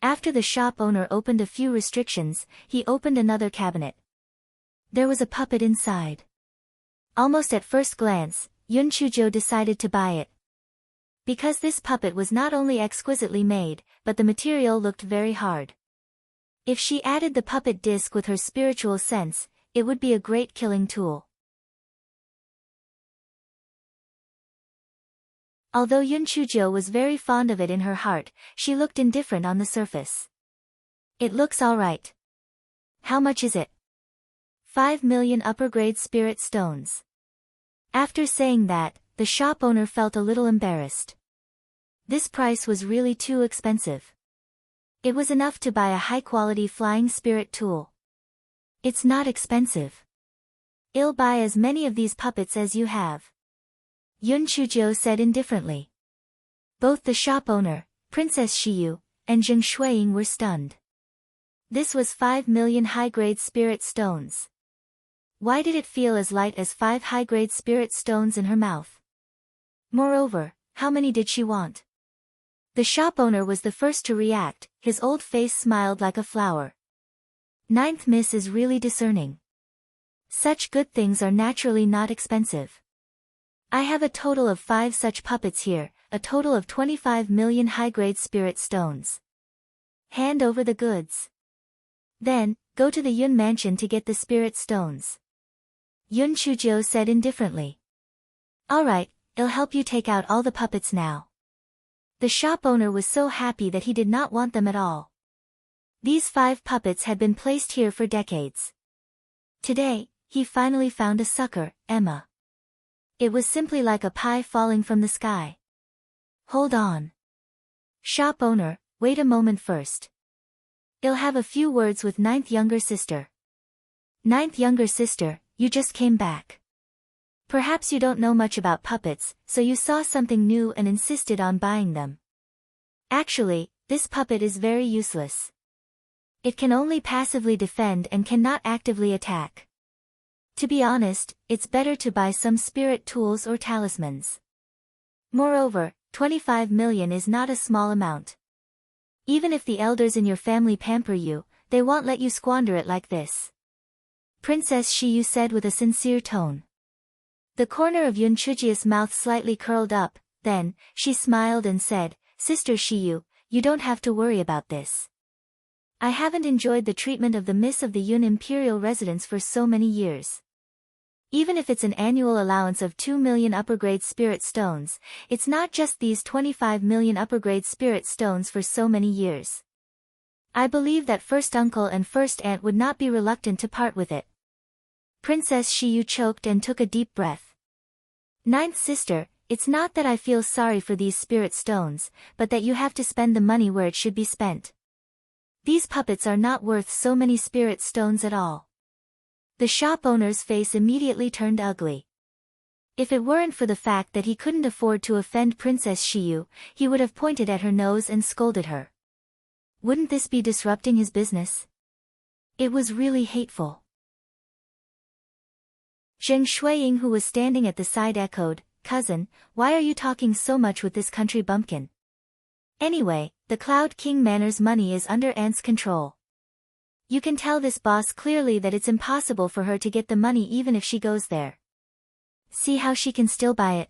After the shop owner opened a few restrictions, he opened another cabinet. There was a puppet inside. Almost at first glance, Yun Chuzhou decided to buy it. Because this puppet was not only exquisitely made, but the material looked very hard. If she added the puppet disc with her spiritual sense, it would be a great killing tool. Although Yun Chuzhou was very fond of it in her heart, she looked indifferent on the surface. It looks alright. How much is it? 5 million upper-grade spirit stones. After saying that, the shop owner felt a little embarrassed. This price was really too expensive. It was enough to buy a high-quality flying spirit tool. It's not expensive. I'll buy as many of these puppets as you have. Yun Chuzhou said indifferently. Both the shop owner, Princess Shiyu, and Zheng Shuiying were stunned. This was 5 million high-grade spirit stones. Why did it feel as light as 5 high-grade spirit stones in her mouth? Moreover, how many did she want? The shop owner was the first to react, his old face smiled like a flower. Ninth Miss is really discerning. Such good things are naturally not expensive. I have a total of 5 such puppets here, a total of 25 million high-grade spirit stones. Hand over the goods. Then, go to the Yun mansion to get the spirit stones. Yun Chuzhou said indifferently. Alright, I'll help you take out all the puppets now. The shop owner was so happy that he did not want them at all. These 5 puppets had been placed here for decades. Today, he finally found a sucker, Emma. It was simply like a pie falling from the sky. Hold on. Shop owner, wait a moment first. I'll have a few words with ninth younger sister. Ninth younger sister, you just came back. Perhaps you don't know much about puppets, so you saw something new and insisted on buying them. Actually, this puppet is very useless. It can only passively defend and cannot actively attack. To be honest, it's better to buy some spirit tools or talismans. Moreover, 25 million is not a small amount. Even if the elders in your family pamper you, they won't let you squander it like this. Princess Shiyu said with a sincere tone. The corner of Yun Chujia's mouth slightly curled up, then, she smiled and said, Sister Shiyu, you don't have to worry about this. I haven't enjoyed the treatment of the Miss of the Yun Imperial Residence for so many years. Even if it's an annual allowance of 2 million upper-grade spirit stones, it's not just these 25 million upper-grade spirit stones for so many years. I believe that first uncle and first aunt would not be reluctant to part with it. Princess Shiyu choked and took a deep breath. Ninth sister, it's not that I feel sorry for these spirit stones, but that you have to spend the money where it should be spent. These puppets are not worth so many spirit stones at all. The shop owner's face immediately turned ugly. If it weren't for the fact that he couldn't afford to offend Princess Shiyu, he would have pointed at her nose and scolded her. Wouldn't this be disrupting his business? It was really hateful. Zheng Shuiying, who was standing at the side, echoed, Cousin, why are you talking so much with this country bumpkin? Anyway, the Cloud King Manor's money is under Ant's control. You can tell this boss clearly that it's impossible for her to get the money even if she goes there. See how she can still buy it.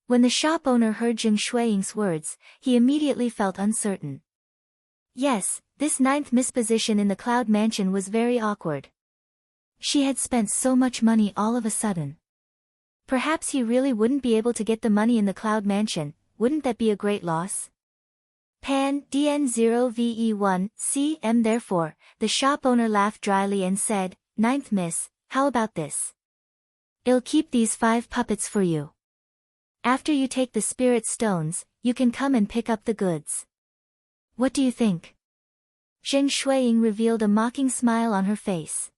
When the shop owner heard Zheng Shuiying's words, he immediately felt uncertain. Yes, this ninth Miss position in the Cloud Mansion was very awkward. She had spent so much money all of a sudden. Perhaps he really wouldn't be able to get the money in the Cloud Mansion, wouldn't that be a great loss? Pan DN0VE1 CM. Therefore, the shop owner laughed dryly and said, Ninth Miss, how about this? I'll keep these 5 puppets for you. After you take the spirit stones, you can come and pick up the goods. What do you think? Zheng Shuiying revealed a mocking smile on her face.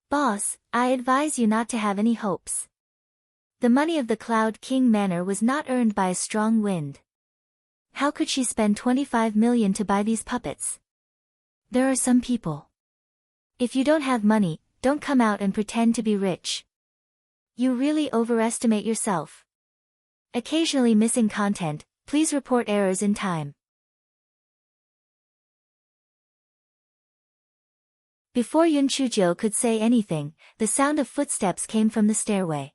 Boss, I advise you not to have any hopes. The money of the Cloud King Manor was not earned by a strong wind. How could she spend 25 million to buy these puppets? There are some people. If you don't have money, don't come out and pretend to be rich. You really overestimate yourself. Occasionally missing content, please report errors in time. Before Yun Chuzhou could say anything, the sound of footsteps came from the stairway.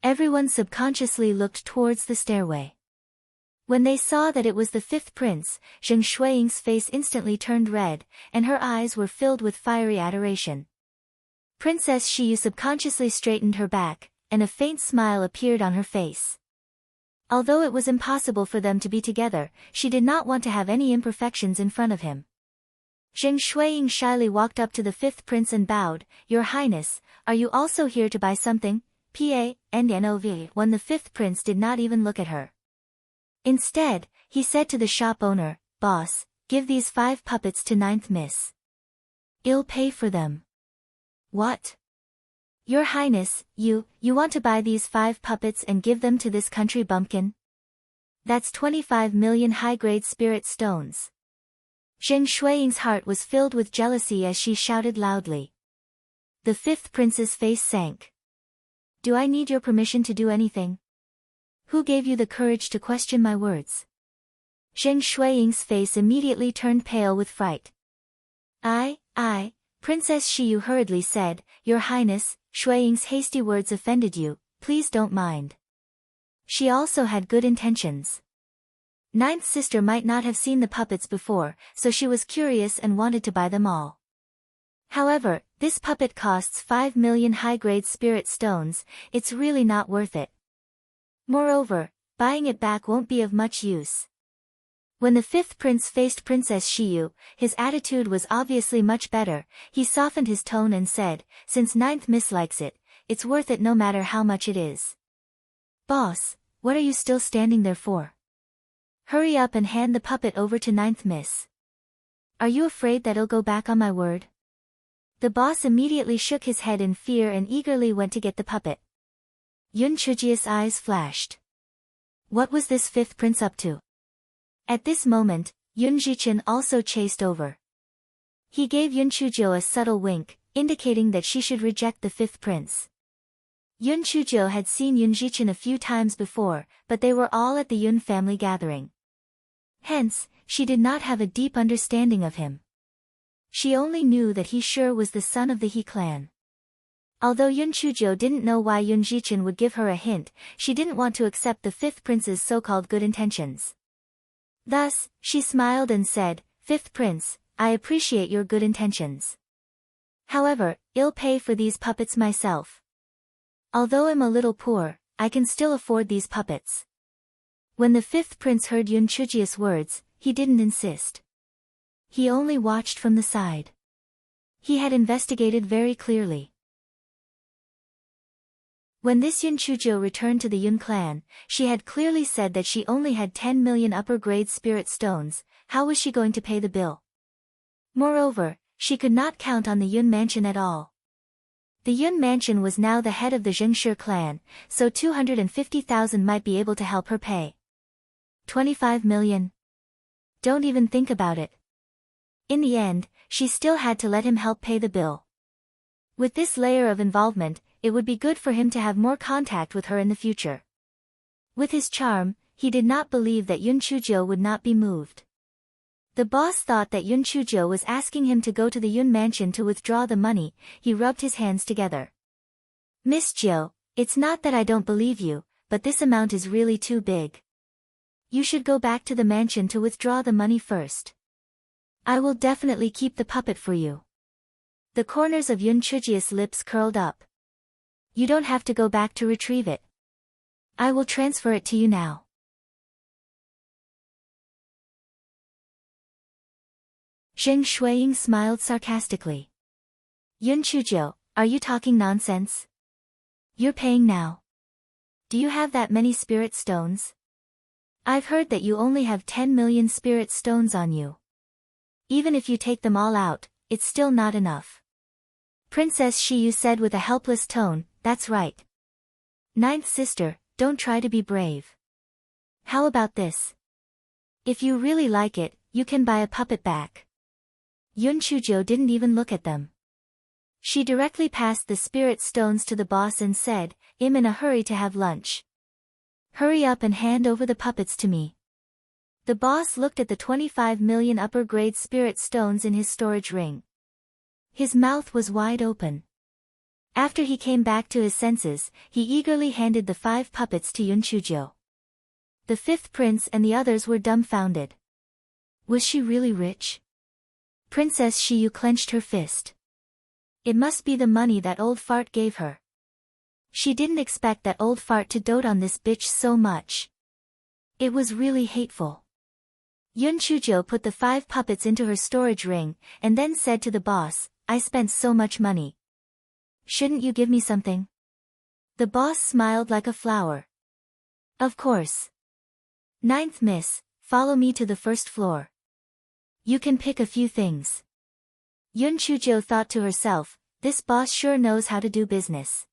Everyone subconsciously looked towards the stairway. When they saw that it was the 5th prince, Zheng Shuiying's face instantly turned red, and her eyes were filled with fiery adoration. Princess Shiyu subconsciously straightened her back, and a faint smile appeared on her face. Although it was impossible for them to be together, she did not want to have any imperfections in front of him. Zheng Shuiying shyly walked up to the 5th prince and bowed, Your Highness, are you also here to buy something? PANNOV. When the 5th prince did not even look at her. Instead, he said to the shop owner, Boss, give these 5 puppets to ninth Miss. I'll pay for them. What? Your Highness, you want to buy these 5 puppets and give them to this country bumpkin? That's 25 million high-grade spirit stones. Zheng Shuiying's heart was filled with jealousy as she shouted loudly. The fifth prince's face sank. Do I need your permission to do anything? Who gave you the courage to question my words? Zheng Shuiying's face immediately turned pale with fright. I, Princess Shiyu hurriedly said, Your Highness, Shuiying's hasty words offended you, please don't mind. She also had good intentions. Ninth sister might not have seen the puppets before, so she was curious and wanted to buy them all. However, this puppet costs 5 million high-grade spirit stones, it's really not worth it. Moreover, buying it back won't be of much use. When the fifth prince faced Princess Shiyu, his attitude was obviously much better. He softened his tone and said, Since ninth miss likes it, it's worth it no matter how much it is. Boss, what are you still standing there for? Hurry up and hand the puppet over to ninth miss. Are you afraid that I'll go back on my word? The boss immediately shook his head in fear and eagerly went to get the puppet. Yun Chujia's eyes flashed. What was this fifth prince up to? At this moment, Yun Zhichen also chased over. He gave Yun Chuzhou a subtle wink, indicating that she should reject the fifth prince. Yun Chuzhou had seen Yun Zhichen a few times before, but they were all at the Yun family gathering. Hence, she did not have a deep understanding of him. She only knew that he sure was the son of the He clan. Although Yun Chuzhou didn't know why Yun Zhichen would give her a hint, she didn't want to accept the fifth prince's so-called good intentions. Thus, she smiled and said, Fifth prince, I appreciate your good intentions. However, I'll pay for these puppets myself. Although I'm a little poor, I can still afford these puppets. When the fifth prince heard Yun Chujia's words, he didn't insist. He only watched from the side. He had investigated very clearly. When this Yun Chuzhou returned to the Yun clan, she had clearly said that she only had 10 million upper-grade spirit stones. How was she going to pay the bill? Moreover, she could not count on the Yun mansion at all. The Yun mansion was now the head of the Zhengshi clan, so 250,000 might be able to help her pay. 25 million? Don't even think about it. In the end, she still had to let him help pay the bill. With this layer of involvement, it would be good for him to have more contact with her in the future. With his charm, he did not believe that Yun Chuzhou would not be moved. The boss thought that Yun Chuzhou was asking him to go to the Yun mansion to withdraw the money. He rubbed his hands together. Miss Jiu, it's not that I don't believe you, but this amount is really too big. You should go back to the mansion to withdraw the money first. I will definitely keep the puppet for you. The corners of Yun Chujia's lips curled up. You don't have to go back to retrieve it. I will transfer it to you now. Zheng Shuiying smiled sarcastically. Yun Chuzhou, are you talking nonsense? You're paying now. Do you have that many spirit stones? I've heard that you only have 10 million spirit stones on you. Even if you take them all out, it's still not enough. Princess Shiyu said with a helpless tone, That's right. Ninth sister, don't try to be brave. How about this? If you really like it, you can buy a puppet back. Yun Chuzhou didn't even look at them. She directly passed the spirit stones to the boss and said, I'm in a hurry to have lunch. Hurry up and hand over the puppets to me. The boss looked at the 25 million upper-grade spirit stones in his storage ring. His mouth was wide open. After he came back to his senses, he eagerly handed the 5 puppets to Yun Chuzhou. The fifth prince and the others were dumbfounded. Was she really rich? Princess Shiyu clenched her fist. It must be the money that old fart gave her. She didn't expect that old fart to dote on this bitch so much. It was really hateful. Yun Chuzhou put the 5 puppets into her storage ring, and then said to the boss, I spent so much money. Shouldn't you give me something? The boss smiled like a flower. Of course. Ninth miss, follow me to the first floor. You can pick a few things. Yun Chuzhou thought to herself, this boss sure knows how to do business.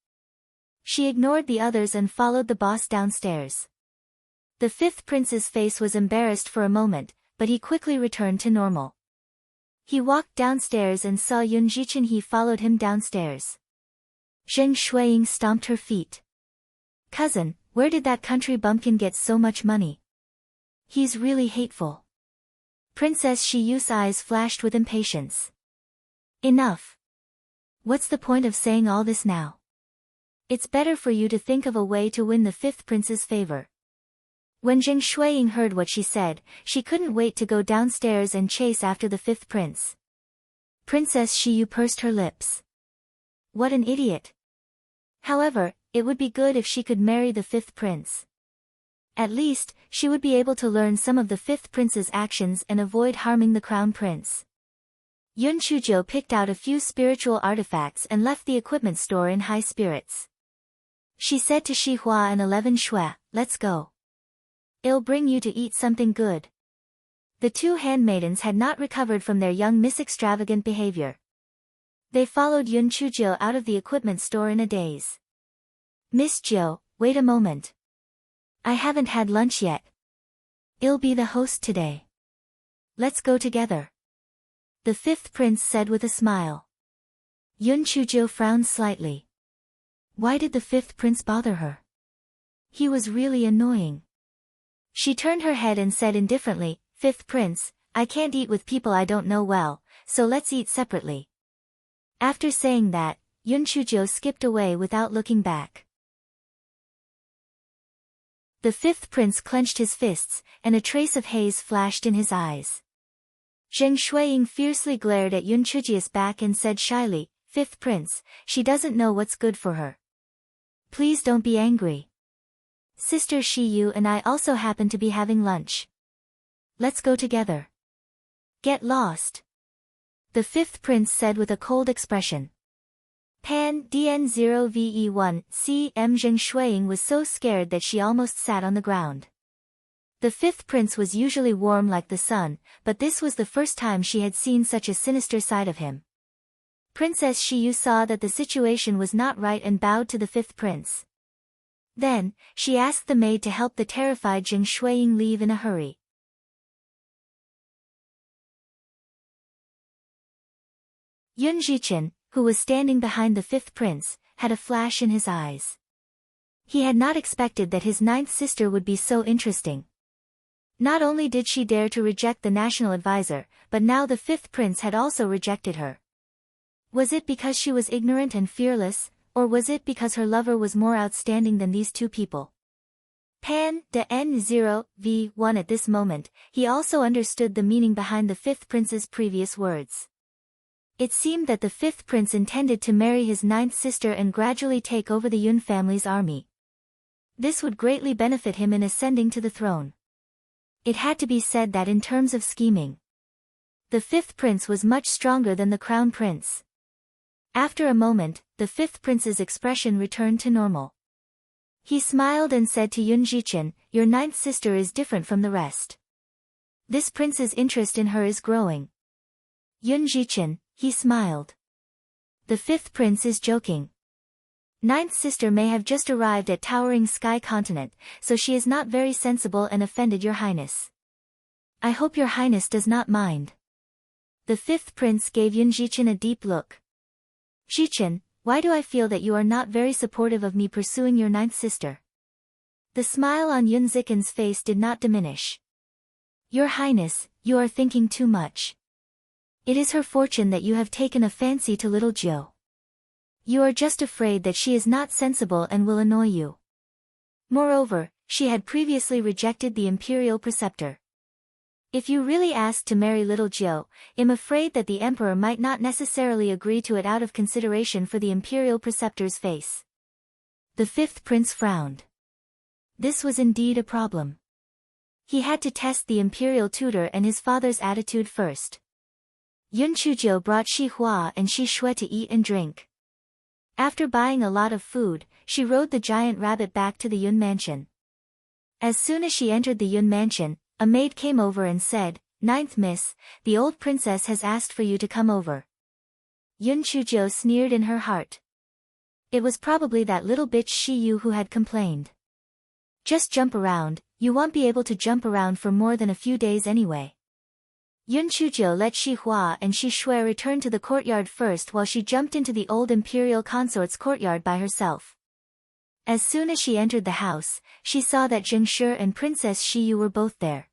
She ignored the others and followed the boss downstairs. The fifth prince's face was embarrassed for a moment, but he quickly returned to normal. He walked downstairs and saw Yun Jichen. He followed him downstairs. Zheng Shuiying stomped her feet. Cousin, where did that country bumpkin get so much money? He's really hateful. Princess Shi Yu's eyes flashed with impatience. Enough. What's the point of saying all this now? It's better for you to think of a way to win the fifth prince's favor. When Zheng Shuiying heard what she said, she couldn't wait to go downstairs and chase after the fifth prince. Princess Shi Yu pursed her lips. What an idiot. However, it would be good if she could marry the fifth prince. At least, she would be able to learn some of the fifth prince's actions and avoid harming the crown prince. Yun Chuzhou picked out a few spiritual artifacts and left the equipment store in high spirits. She said to Shi Hua and 11 Shui, let's go. It'll bring you to eat something good. The two handmaidens had not recovered from their young miss extravagant behavior. They followed Yun Chuzhou out of the equipment store in a daze. Miss Zhou, wait a moment. I haven't had lunch yet. I'll be the host today. Let's go together. The fifth prince said with a smile. Yun Chuzhou frowned slightly. Why did the fifth prince bother her? He was really annoying. She turned her head and said indifferently, Fifth prince, I can't eat with people I don't know well, so let's eat separately. After saying that, Yun Chuzhou skipped away without looking back. The fifth prince clenched his fists, and a trace of haze flashed in his eyes. Zheng Shuiying fiercely glared at Yun Chuzhou's back and said shyly, Fifth prince, she doesn't know what's good for her. Please don't be angry. Sister Shi Yu and I also happen to be having lunch. Let's go together. Get lost. The fifth prince said with a cold expression. Pan DN0VE1 CM Zheng Shuiying was so scared that she almost sat on the ground. The fifth prince was usually warm like the sun, but this was the first time she had seen such a sinister side of him. Princess Shi Yu saw that the situation was not right and bowed to the fifth prince. Then, she asked the maid to help the terrified Zheng Shuiying leave in a hurry. Yun Jichen, who was standing behind the fifth prince, had a flash in his eyes. He had not expected that his ninth sister would be so interesting. Not only did she dare to reject the national advisor, but now the fifth prince had also rejected her. Was it because she was ignorant and fearless, or was it because her lover was more outstanding than these two people? Pan de N0V1 at this moment, he also understood the meaning behind the fifth prince's previous words. It seemed that the fifth prince intended to marry his ninth sister and gradually take over the Yun family's army. This would greatly benefit him in ascending to the throne. It had to be said that in terms of scheming, the fifth prince was much stronger than the crown prince. After a moment, the fifth prince's expression returned to normal. He smiled and said to Yun Jichen, your ninth sister is different from the rest. This prince's interest in her is growing. Yun Jichen, he smiled. The fifth prince is joking. Ninth sister may have just arrived at Towering Sky Continent, so she is not very sensible and offended your highness. I hope your highness does not mind. The fifth prince gave Yun Jichen a deep look. Jichen, why do I feel that you are not very supportive of me pursuing your ninth sister? The smile on Yun Zichen's face did not diminish. Your highness, you are thinking too much. It is her fortune that you have taken a fancy to little Zhou. You are just afraid that she is not sensible and will annoy you. Moreover, she had previously rejected the imperial preceptor. If you really asked to marry little Zhou, I'm afraid that the emperor might not necessarily agree to it out of consideration for the imperial preceptor's face. The fifth prince frowned. This was indeed a problem. He had to test the imperial tutor and his father's attitude first. Yun Chuzhou brought Shi Hua and Shi Shui to eat and drink. After buying a lot of food, she rode the giant rabbit back to the Yun mansion. As soon as she entered the Yun mansion, a maid came over and said, Ninth miss, the old princess has asked for you to come over. Yun Chuzhou sneered in her heart. It was probably that little bitch Shi Yu who had complained. Just jump around, you won't be able to jump around for more than a few days anyway. Yun Chuzhou let Shi Hua and Shi Shui return to the courtyard first while she jumped into the old imperial consort's courtyard by herself. As soon as she entered the house, she saw that Zheng Shi and Princess Shi Yu were both there.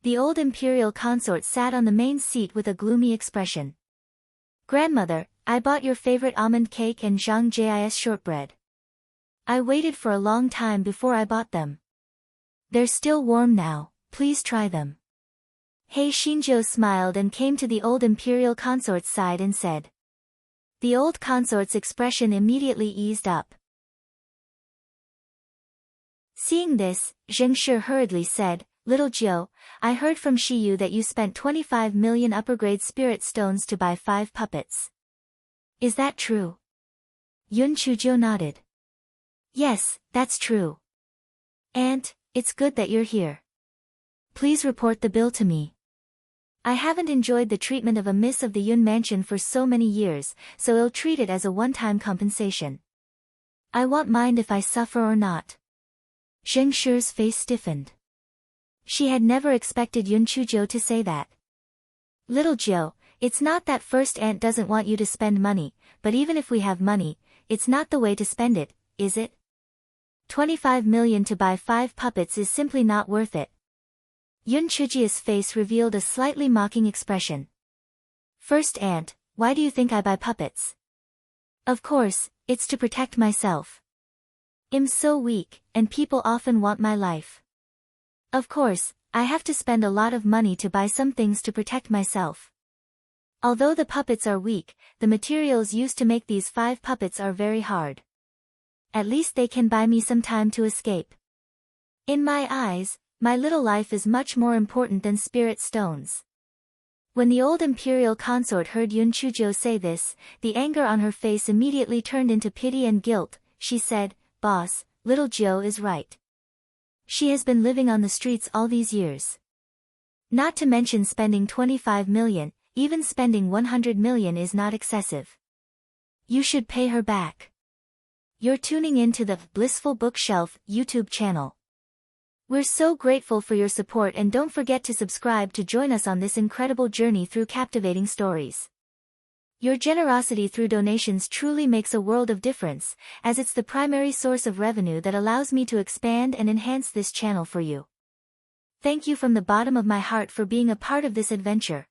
The old imperial consort sat on the main seat with a gloomy expression. "Grandmother, I bought your favorite almond cake and Zhang Jis shortbread. I waited for a long time before I bought them. They're still warm now, please try them." He Xinzhou smiled and came to the old imperial consort's side and said. The old consort's expression immediately eased up. Seeing this, Zheng Shi hurriedly said, "Little Jiu, I heard from Shi Yu that you spent 25 million upper-grade spirit stones to buy 5 puppets. Is that true?" Yun Chuzhou nodded. "Yes, that's true. Aunt, it's good that you're here. Please report the bill to me. I haven't enjoyed the treatment of a miss of the Yun mansion for so many years, so I'll treat it as a one-time compensation. I won't mind if I suffer or not." Zheng Shi's face stiffened. She had never expected Yun Chuzhou to say that. "Little Jiu, it's not that first aunt doesn't want you to spend money, but even if we have money, it's not the way to spend it, is it? 25 million to buy 5 puppets is simply not worth it." Yun Chuzhou's face revealed a slightly mocking expression. "First aunt, why do you think I buy puppets?" "Of course, it's to protect myself. I'm so weak, and people often want my life. Of course, I have to spend a lot of money to buy some things to protect myself. Although the puppets are weak, the materials used to make these 5 puppets are very hard. At least they can buy me some time to escape. In my eyes, my little life is much more important than spirit stones." When the old imperial consort heard Yun Chuzhou say this, the anger on her face immediately turned into pity and guilt. She said, "Boss, little Jiu is right. She has been living on the streets all these years. Not to mention spending 25 million, even spending 100 million is not excessive. You should pay her back." You're tuning in to the Blissful Bookshelf YouTube channel. We're so grateful for your support, and don't forget to subscribe to join us on this incredible journey through captivating stories. Your generosity through donations truly makes a world of difference, as it's the primary source of revenue that allows me to expand and enhance this channel for you. Thank you from the bottom of my heart for being a part of this adventure.